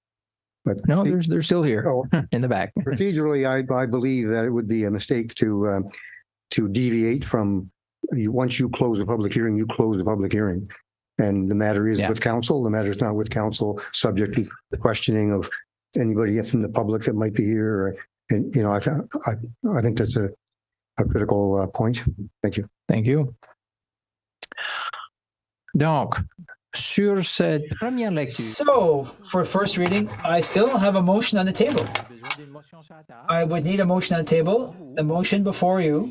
But no, they're still here in the back. Procedurally, I believe that it would be a mistake to deviate from once you close a public hearing, you close the public hearing, and the matter is with council. The matter is not with council, subject to the questioning of anybody from the public that might be here. And I think that's a critical point. Thank you. Thank you. Donc, sur cette première lecture. So, for first reading, I still don't have a motion on the table. I would need a motion on the table. The motion before you,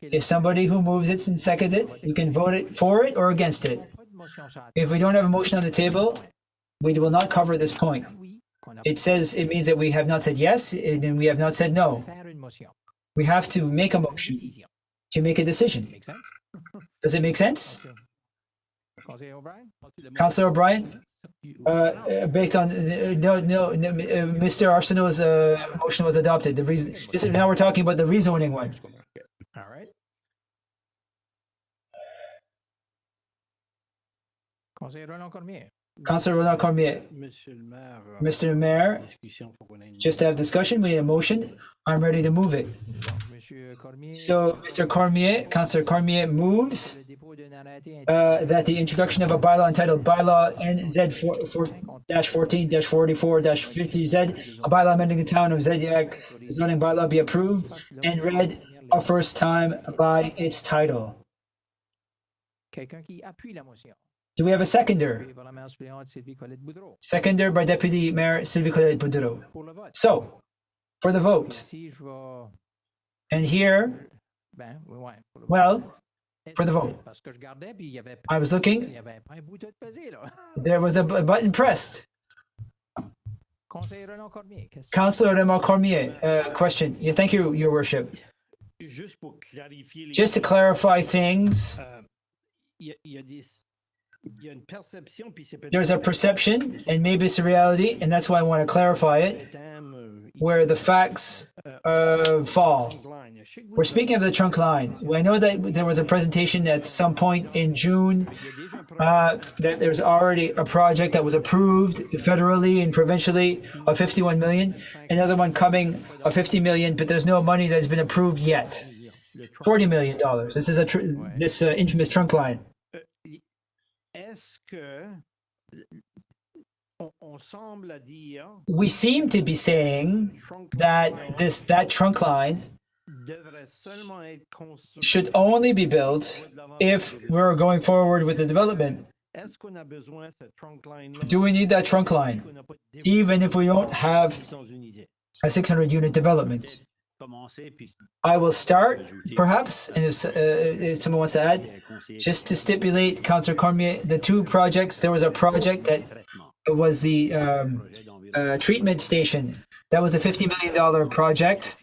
if somebody who moves it and seconds it, you can vote it for it or against it. If we don't have a motion on the table, we will not cover this point. It means that we have not said yes and we have not said no. We have to make a motion to make a decision. Does it make sense? Councillor O'Brien, based on Mr. Arsenault's motion was adopted. Now we're talking about the rezoning one. All right. Councillor Roland Cormier. Mr. Mayor, just to have discussion, we need a motion. I'm ready to move it. So, Mr. Cormier, Councillor Cormier moves that the introduction of a bylaw entitled Bylaw NZ-14-44-50Z, a bylaw amending the town of Shediac's zoning bylaw, be approved and read a first time by its title. Do we have a seconder? Seconder by Deputy Mayor Sylvie Colette Boudreau. So, for the vote. And here, well, for the vote. I was looking. There was a button pressed. Councillor Raymond Cormier, question. Yeah, thank you, Your Worship. Just to clarify things, there's a perception, and maybe it's a reality, and that's why I want to clarify it, where the facts fall. We're speaking of the trunk line. I know that there was a presentation at some point in June that there's already a project that was approved federally and provincially of 51 million, another one coming of 50 million, but there's no money that's been approved yet. $40 million. This is this infamous trunk line. We seem to be saying that that trunk line should only be built if we're going forward with the development. Do we need that trunk line? Even if we don't have a 600-unit development. I will start, perhaps, and if someone wants to add, just to stipulate, Councillor Cormier, the two projects, there was a project that was the treatment station. That was a $50 million project.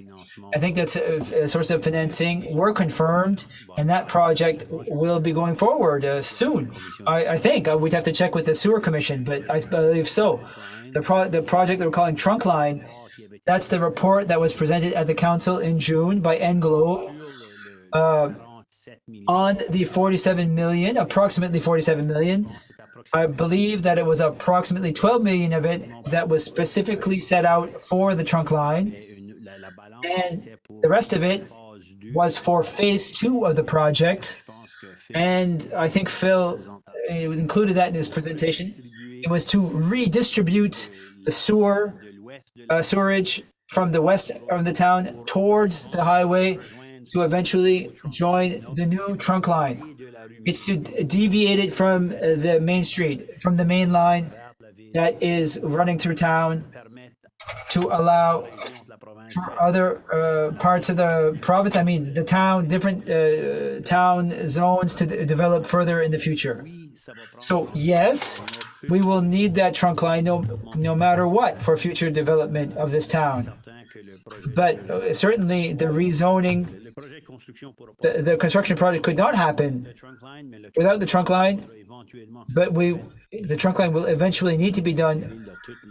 I think that's a source of financing. We're confirmed, and that project will be going forward soon. I think we'd have to check with the sewer commission, but I believe so. The project that we're calling Trunkline, that's the report that was presented at the council in June by Englobe on the 47 million, approximately 47 million. I believe that it was approximately 12 million of it that was specifically set out for the trunk line. And the rest of it was for phase 2 of the project. And I think Phil included that in his presentation. It was to redistribute the sewerage from the west of the town towards the highway to eventually join the new trunk line. It's to deviate it from the main street, from the main line that is running through town, to allow for other parts of the province, I mean the town, different town zones to develop further in the future. So yes, we will need that trunk line no matter what for future development of this town. But certainly the rezoning, the construction project could not happen without the trunk line, but the trunk line will eventually need to be done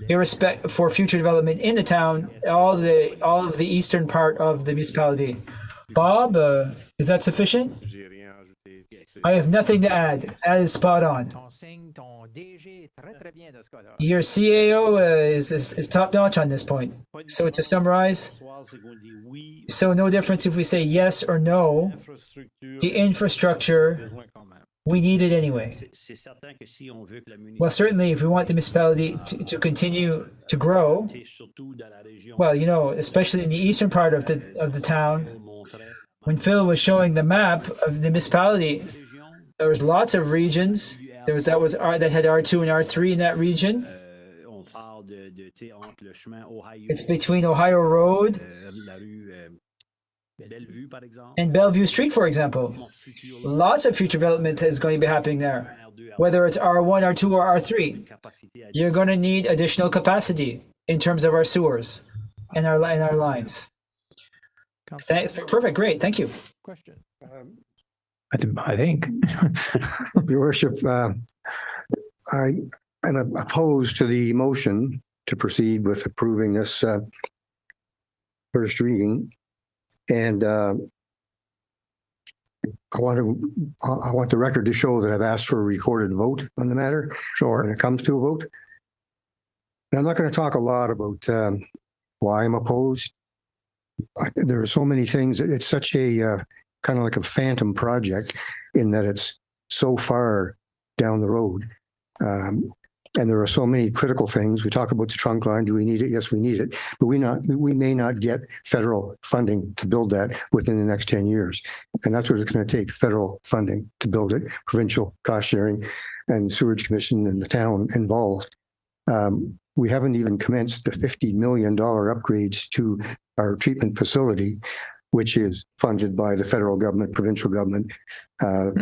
irrespective for future development in the town, all of the eastern part of the municipality. Bob, is that sufficient? I have nothing to add. That is spot on. Your CAO is top notch on this point. So to summarize, so no difference if we say yes or no. The infrastructure, we need it anyway. Well, certainly if we want the municipality to continue to grow, well, you know, especially in the eastern part of the town, when Phil was showing the map of the municipality, there was lots of regions. That had R2 and R3 in that region. It's between Ohio Road and Bellevue Street, for example. Lots of future development is going to be happening there. Whether it's R1, R2, or R3, you're going to need additional capacity in terms of our sewers and our lines. Perfect, great, thank you. Question. I think. Your Worship, I am opposed to the motion to proceed with approving this first reading, and I want the record to show that I've asked for a recorded vote on the matter. Sure. When it comes to a vote, and I'm not going to talk a lot about why I'm opposed. There are so many things. It's such a kind of like a phantom project in that it's so far down the road. And there are so many critical things. We talk about the trunk line. Do we need it? Yes, we need it. But we may not get federal funding to build that within the next 10 years. And that's what it's going to take, federal funding to build it, provincial cost sharing and sewerage commission and the town involved. We haven't even commenced the $50 million upgrades to our treatment facility, which is funded by the federal government, provincial government,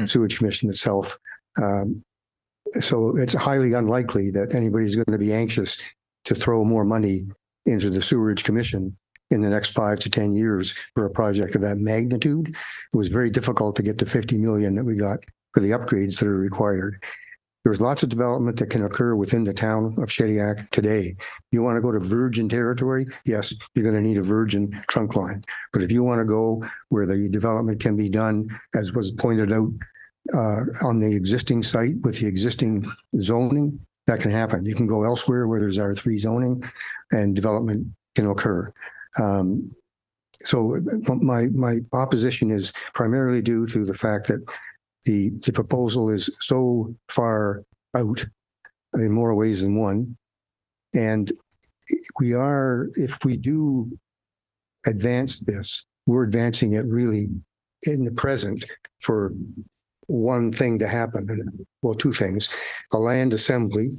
sewage commission itself. So it's highly unlikely that anybody's going to be anxious to throw more money into the sewerage commission in the next 5 to 10 years for a project of that magnitude. It was very difficult to get the 50 million that we got for the upgrades that are required. There's lots of development that can occur within the town of Shediac today. You want to go to virgin territory? Yes, you're going to need a virgin trunk line. But if you want to go where the development can be done, as was pointed out, on the existing site with the existing zoning, that can happen. You can go elsewhere where there's R3 zoning and development can occur. So my opposition is primarily due to the fact that the proposal is so far out in more ways than one. And if we do advance this, we're advancing it really in the present for one thing to happen. Well, two things: a land assembly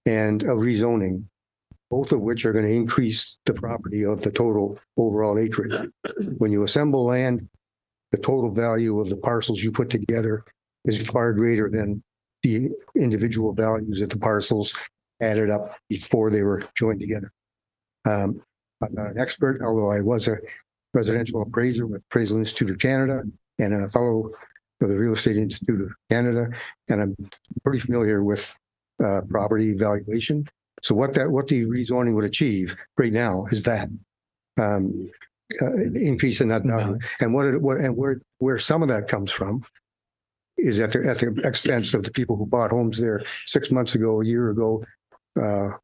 and a rezoning both of which are going to increase the property of the total overall acreage. When you assemble land, the total value of the parcels you put together is far greater than the individual values of the parcels added up before they were joined together. I'm not an expert, although I was a residential appraiser with Appraisal Institute of Canada and a fellow of the Real Estate Institute of Canada, and I'm pretty familiar with property valuation. So what the rezoning would achieve right now is that increase in that value, and where some of that comes from is at the expense of the people who bought homes there 6 months ago, a year ago,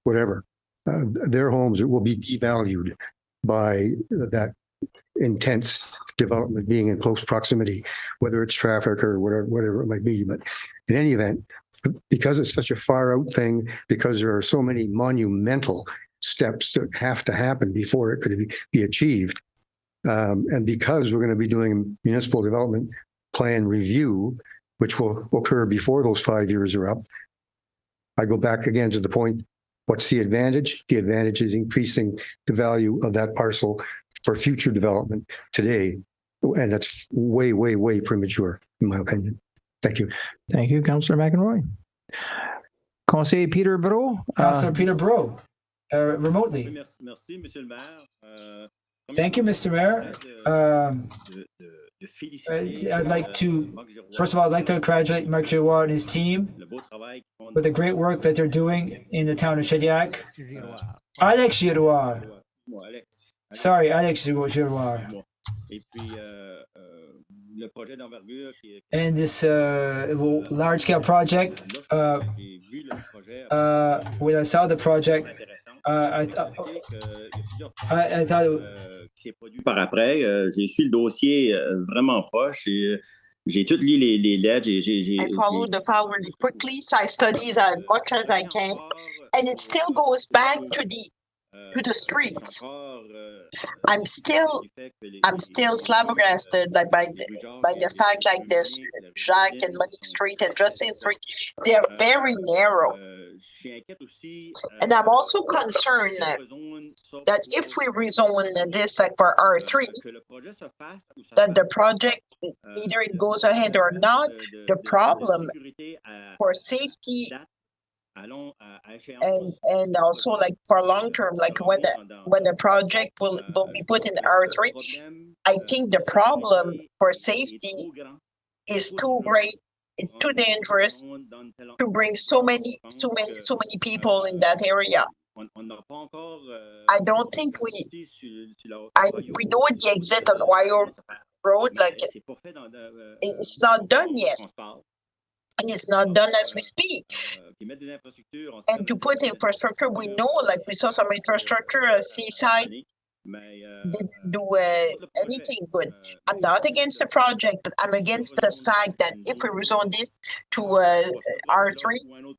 whatever. Their homes will be devalued by that intense development being in close proximity, whether it's traffic or whatever it might be. But in any event, because it's such a far out thing, because there are so many monumental steps that have to happen before it could be achieved, and because we're going to be doing a municipal development plan review, which will occur before those 5 years are up, I go back again to the point, what's the advantage? The advantage is increasing the value of that parcel for future development today. And that's way, way, way premature, in my opinion. Thank you. Thank you, Councillor McEnroy. Conseiller Peter Bro. Councillor Peter Bro, remotely. Thank you, Mr. Mayor. I'd like to, first of all, I'd like to congratulate Marc Giroir and his team for the great work that they're doing in the town of Shediac. Alex Giroir. Sorry, Alex Giroir. And this large-scale project, when I saw the project, I thought par après, j'ai su le dossier vraiment proche et j'ai tout lu les lettres. I followed the file really quickly, so I studied as much as I can, and it still goes back to the streets. I'm still flabbergasted by the fact like there's Jacques and Monique Street and Justin Street, they're very narrow. And I'm also concerned that if we rezone this like for R3, that the project, either it goes ahead or not, the problem for safety and also like for long term, like when the project will be put in R3, I think the problem for safety is too great. It's too dangerous to bring so many people in that area. I don't think we know the exit on Ohio Road, like it's not done yet. And it's not done as we speak. And to put infrastructure, we know, like we saw some infrastructure, Seaside didn't do anything good. I'm not against the project, but I'm against the fact that if we rezone this to R3,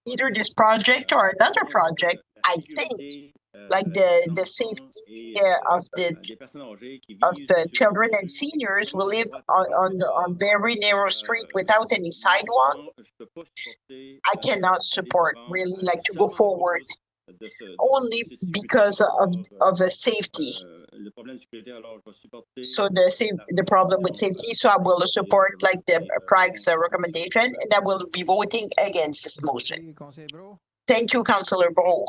either this project or another project, I think like the safety of the children and seniors who live on very narrow street without any sidewalk. I cannot support really like to go forward only because of the safety. So the problem with safety, so I will support like the Prague's recommendation, and I will be voting against this motion. Thank you, Councillor Bro.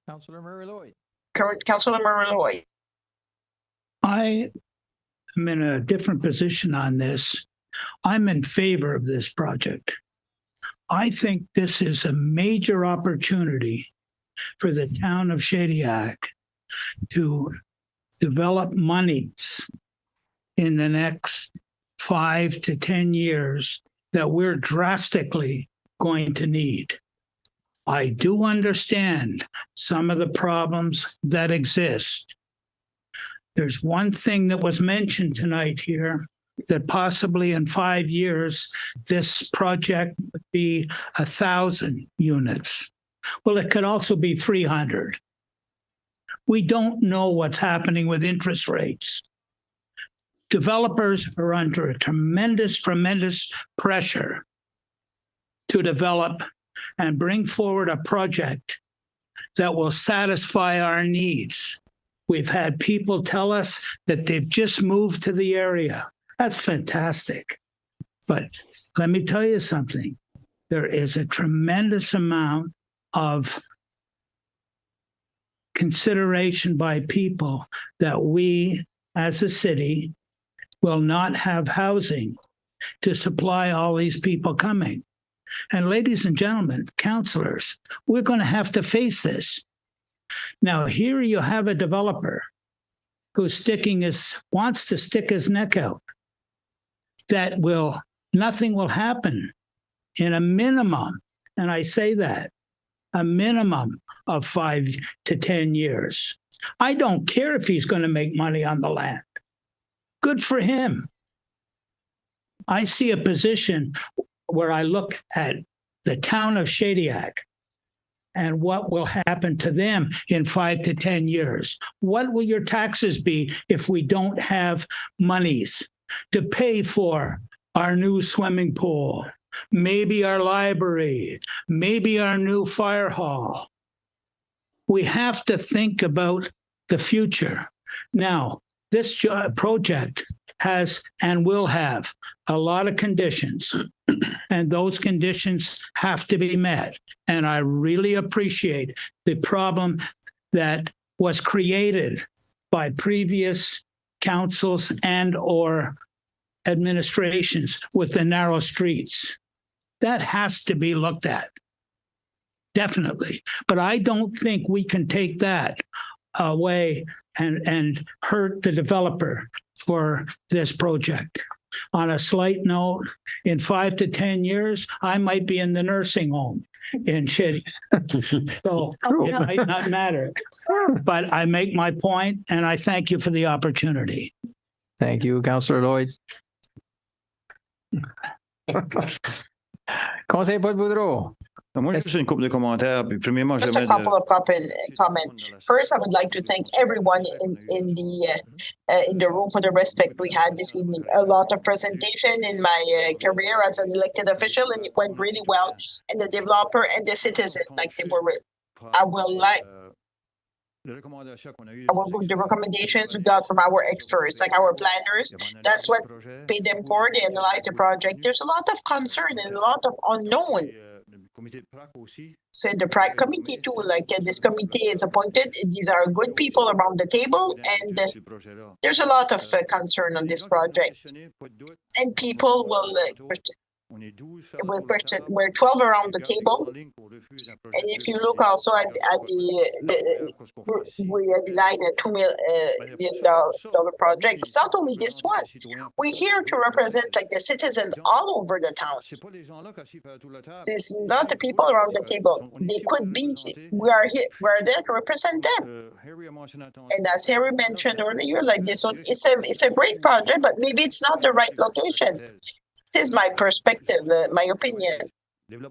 Councillor Murray-Lloyd. Councillor Murray-Lloyd. I am in a different position on this. I'm in favor of this project. I think this is a major opportunity for the town of Shediac to develop monies in the next 5 to 10 years that we're drastically going to need. I do understand some of the problems that exist. There's one thing that was mentioned tonight here, that possibly in 5 years, this project would be 1,000 units. Well, it could also be 300. We don't know what's happening with interest rates. Developers are under a tremendous pressure to develop and bring forward a project that will satisfy our needs. We've had people tell us that they've just moved to the area. That's fantastic. But let me tell you something. There is a tremendous amount of consideration by people that we as a city will not have housing to supply all these people coming. And ladies and gentlemen, councillors, we're going to have to face this. Now, here you have a developer who's wants to stick his neck out. Nothing will happen in a minimum, and I say that, a minimum of 5 to 10 years. I don't care if he's going to make money on the land. Good for him. I see a position where I look at the town of Shediac and what will happen to them in 5 to 10 years. What will your taxes be if we don't have monies to pay for our new swimming pool, maybe our library, maybe our new fire hall? We have to think about the future. Now, this project has and will have a lot of conditions, and those conditions have to be met. And I really appreciate the problem that was created by previous councils and or administrations with the narrow streets. That has to be looked at, definitely. But I don't think we can take that away and hurt the developer for this project. On a slight note, in 5 to 10 years, I might be in the nursing home in Shediac. So it might not matter. But I make my point, and I thank you for the opportunity. Thank you, Councillor Lloyd. Conseil Paul Boudreau. Moi, juste une couple de commentaires. Puis, premièrement, Just a couple of comments. First, I would like to thank everyone in the room for the respect we had this evening. A lot of presentation in my career as an elected official, and it went really well. And the developer and the citizen, like they were. I will go with the recommendations we got from our experts, like our planners. That's what paid them for. They analyze the project. There's a lot of concern and a lot of unknown. So the PRAC committee too, like this committee is appointed. These are good people around the table, and there's a lot of concern on this project. And people will question. We're 12 around the table, and if you look also at we denied a $2 million project. It's not only this one. We're here to represent like the citizens all over the town. It's not the people around the table. They could be. We are here. We're there to represent them. And as Harry mentioned earlier, like this one, it's a great project, but maybe it's not the right location. This is my perspective, my opinion. And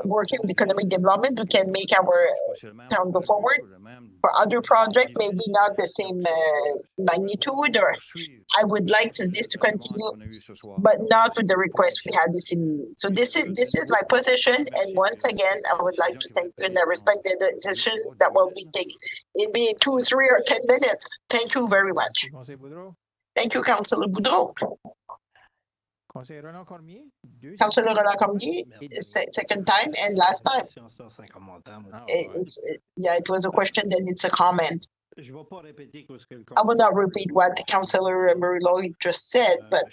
working with economic development, we can make our town go forward. For other projects, maybe not the same magnitude, or I would like this to continue, but not with the request we had this evening. So this is my position, and once again, I would like to thank you and I respect the decision that will be taken. It be 2, 3, or 10 minutes. Thank you very much. Thank you, Councillor Boudreau. Councillor Roland Cormier, second time and last time. It was a question, then it's a comment. I will not repeat what Councillor Murray-Lloyd just said, but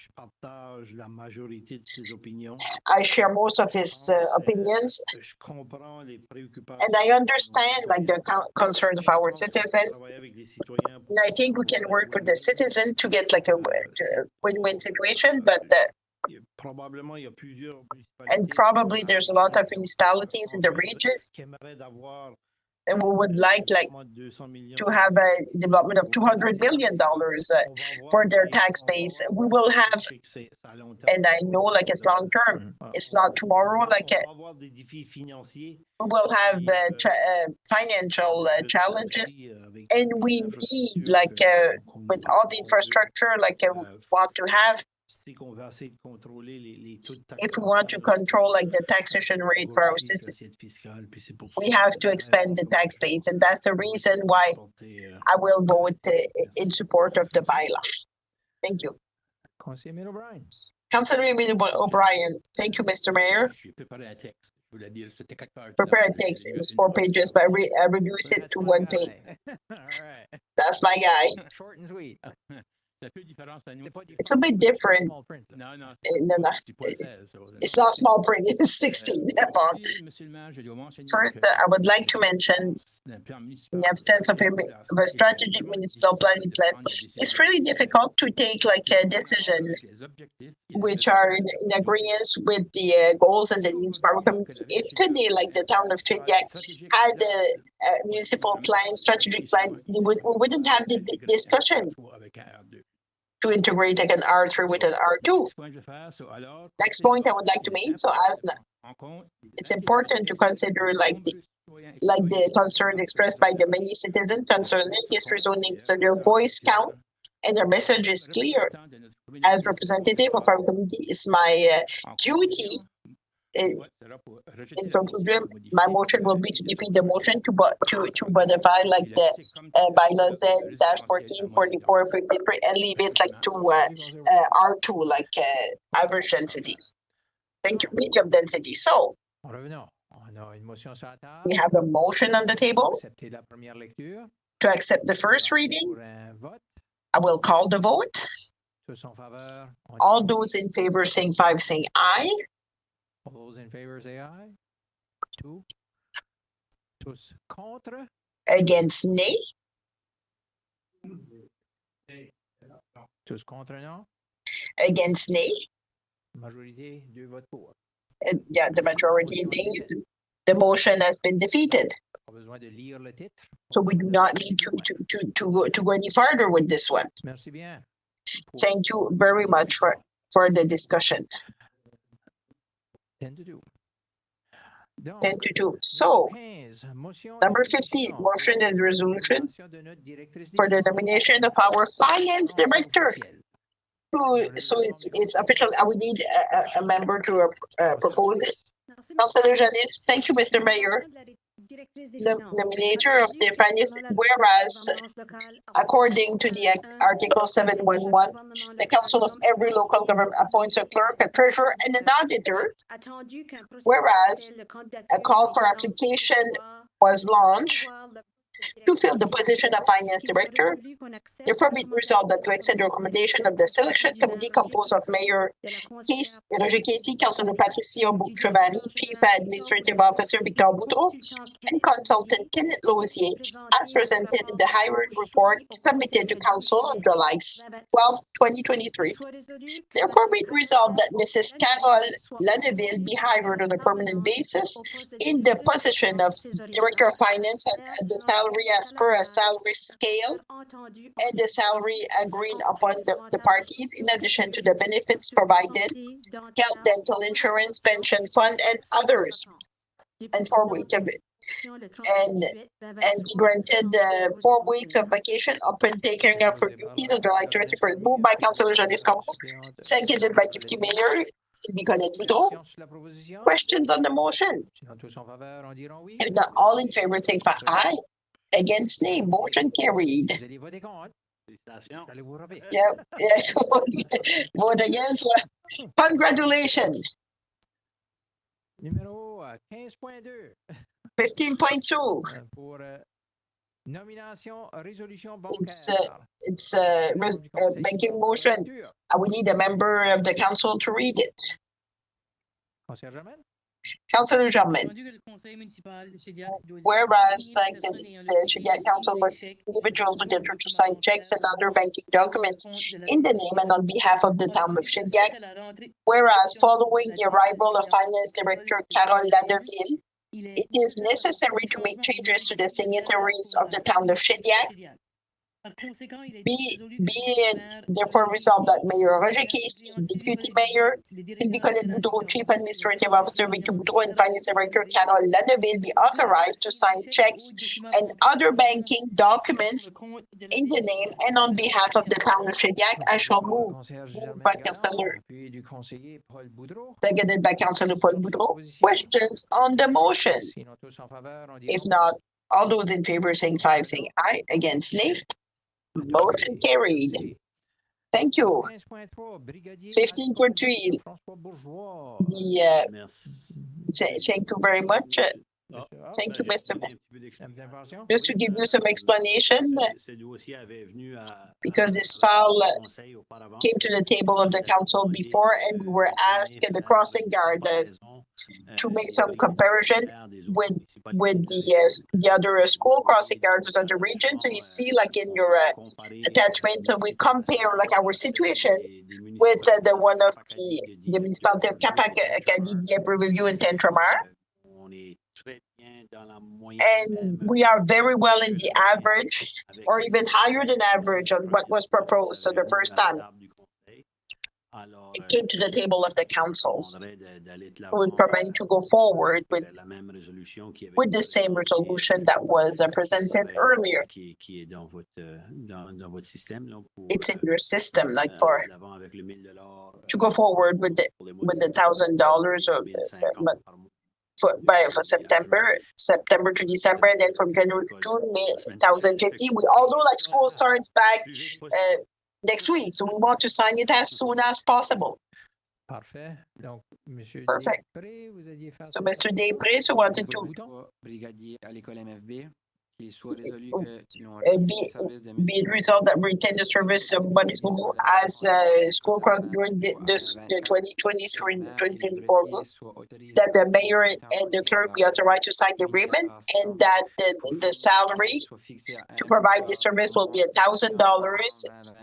I share most of his opinions, and I understand like the concern of our citizens. And I think we can work with the citizen to get like a win-win situation, but and probably there's a lot of municipalities in the region, and we would like to have a development of $200 million for their tax base. We will have, and I know like it's long term, it's not tomorrow. Like we will have financial challenges, and we need like with all the infrastructure like want to have. if we want to control like the taxation rate for our citizens, we have to expand the tax base. And that's the reason why I will vote in support of the bylaw. Thank you. Councilor O'Brien. Councilor O'Brien, thank you, Mr. Mayor. Prepare a text. It was 4 pages, but I reduced it to 1 page. That's my guy. Short and sweet. It's a bit different. It's not small print, it's 16 font. First, I would like to mention the absence of a strategic municipal planning plan. It's really difficult to take like a decision which are in agreement with the goals and the needs of our community. If today, like the town of Shediac had a municipal plan, strategic plan, we wouldn't have the discussion to integrate like an R3 with an R2. Next point I would like to make, so as it's important to consider like the concern expressed by the many citizens concerning this rezoning, so their voice count and their message is clear. As representative of our community, it's my duty. In conclusion, my motion will be to defeat the motion to modify like the bylaw Z-144453 and leave it like to R2, like average density. Thank you, medium density. So we have a motion on the table to accept the first reading. I will call the vote. All those in favor saying aye. All those in favor say aye. Tous contre. Against nay. Tous contre non. Against nay. Majorité, 2 votes pour. Yeah, the majority nays. The motion has been defeated. So we do not need to go any farther with this one. Merci bien. Thank you very much for the discussion. 10 to 2. 10 to 2. So, number 15, motion and resolution for the nomination of our finance director. So it's official. I would need a member to propose it. Councilor Janice, thank you, Mr. Mayor. The nominator of the finance, whereas according to the Article 711, the council of every local government appoints a clerk, a treasurer, and an auditor. Whereas a call for application was launched to fill the position of finance director. Therefore, be resolved that to accept the recommendation of the selection committee composed of Mayor Roger Casey, Councilor Patricia Chevary, Chief Administrative Officer Victor Boudreau, and Consultant Kenneth Lozier, as presented in the hiring report submitted to Council on July 12, 2023. Therefore, be resolved that Mrs. Carole Ladeville be hired on a permanent basis in the position of Director of Finance at the salary as per a salary scale and the salary agreed upon the parties, in addition to the benefits provided, health, dental insurance, pension fund, and others. And 4 weeks of it. And be granted 4 weeks of vacation upon taking up her duties on July 31st. Moved by Councilor Janice Campos, seconded by Deputy Mayor Sylvie Colette-Boudreau. Questions on the motion? If not, all in favor, say aye. Against nay, motion carried. Vote against. Congratulations. Numéro 15.2. 15.2. Pour nomination, résolution bancaire. It's a banking motion. I would need a member of the council to read it. Councilor Germain. Whereas like the Shediac Council was individuals with to sign checks and other banking documents in the name and on behalf of the town of Shediac. Whereas following the arrival of Finance Director Carole Ladeville, it is necessary to make changes to the signatories of the town of Shediac. Be it therefore resolved that Mayor Roger Casey, Deputy Mayor, Sylvie Colette Boudreau, Chief Administrative Officer Victor Boudreau, and Finance Director Carol Laneville be authorized to sign checks and other banking documents in the name and on behalf of the town of Shediac. I shall move. Moved by Councillor, seconded by Councillor Paul Boudreau. Questions on the motion? If not, all those in favor saying aye. Against, nay. Motion carried. Thank you. 15.3. Thank you very much. Thank you, Mr. Mayor. Just to give you some explanation, because this file came to the table of the council before, and we were asked the crossing guard to make some comparison with the other school crossing guards of the region. So you see, like in your attachment, so we compare like our situation with the one of the municipality of Capac, Acadie, Riverview, and Tentramar. And we are very well in the average, or even higher than average on what was proposed. So the first time it came to the table of the councils, we're planning to go forward with the same resolution that was presented earlier. It's in your system, like to go forward with the $1,000 or for September to December, and then from January to June, May 2050. We although like school starts back next week, so we want to sign it as soon as possible. Perfect. So, Mr. Després, who wanted to be it resolved that we intend to service somebody's as school cross during the 2023-2024, that the mayor and the clerk be authorized to sign the agreement, and that the salary to provide this service will be $1,000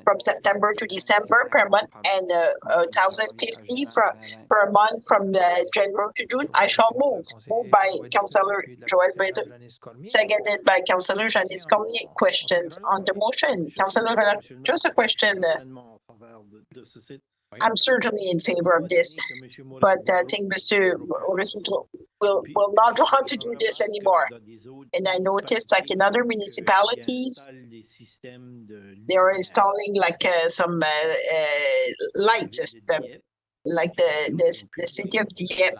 from September to December per month, and $1,050 per month from January to June. I shall move. Moved by Councillor Joël Breton, seconded by Councillor Janice Cormier. Questions on the motion? Councillor, just a question. I'm certainly in favor of this, but I think Mr. Oresuto will not want to do this anymore. And I noticed, like in other municipalities, they are installing like some light system, like the city of Dieppe.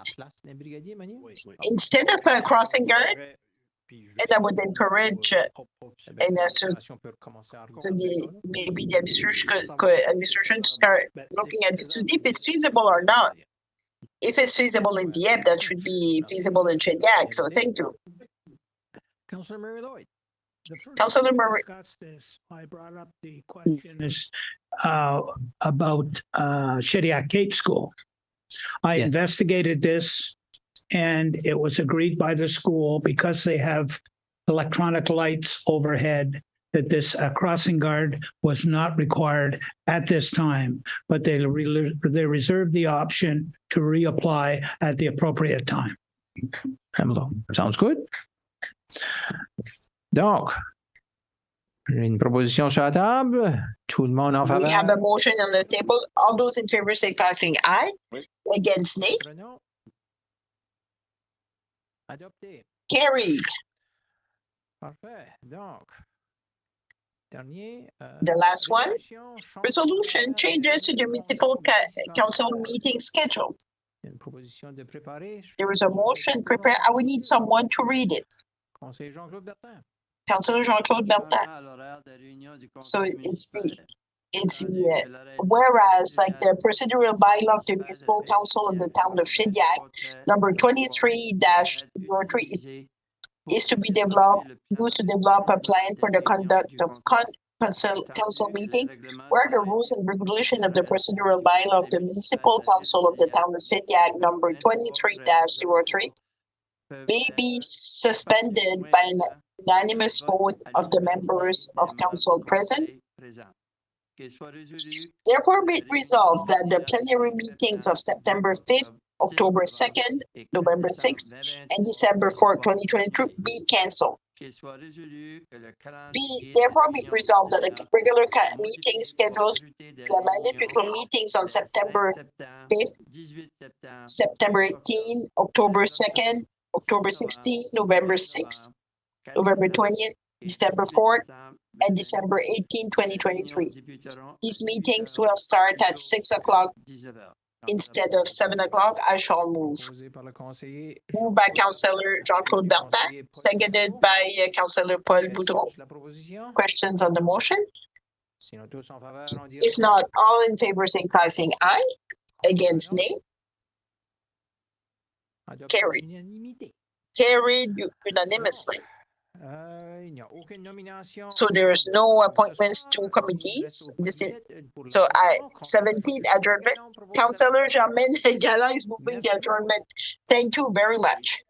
Instead of a crossing guard, and I would encourage, maybe the administration to start looking at this to see if it's feasible or not. If it's feasible in Dieppe, that should be feasible in Shediac. So thank you. Councillor Mary Lloyd. Councillor Murray. I brought up the question is about Shediac Cape School. I investigated this, and it was agreed by the school, because they have electronic lights overhead, that this crossing guard was not required at this time, but they reserved the option to reapply at the appropriate time. Sounds good. Donc, une proposition sur la table. Tout le monde en faveur. We have a motion on the table. All those in favor say passing aye. Against, nay. Adopté. Carried. Parfait. Donc, dernier. The last one. Resolution changes to the municipal council meeting schedule. There is a motion prepared. I would need someone to read it. Councillor Jean-Claude Bertin. So it's the whereas like the procedural bylaw of the municipal council of the town of Shediac, number 23-03 is to be developed, used to develop a plan for the conduct of council meetings, where the rules and regulation of the procedural bylaw of the municipal council of the town of Shediac, number 23-03, may be suspended by an unanimous vote of the members of council present. Therefore, be it resolved that the plenary meetings of September 5th, October 2nd, November 6th, and December 4th, 2022 be cancelled. Therefore be resolved that the regular meeting scheduled the amended virtual meetings on September 5th, September 18, October 2nd, October 16, November 6th, November 20th, December 4th, and December 18, 2023. These meetings will start at 6 o'clock instead of 7 o'clock. I shall move. Moved by Councillor Jean-Claude Bertin, seconded by Councillor Paul Boudreau. Questions on the motion? If not, all in favor signify by saying aye. Against, nay. Carried. Carried unanimously. So there is no appointments to committees. This is so 17th adjournment. Councillor Germaine Gala is moving the adjournment. Thank you very much.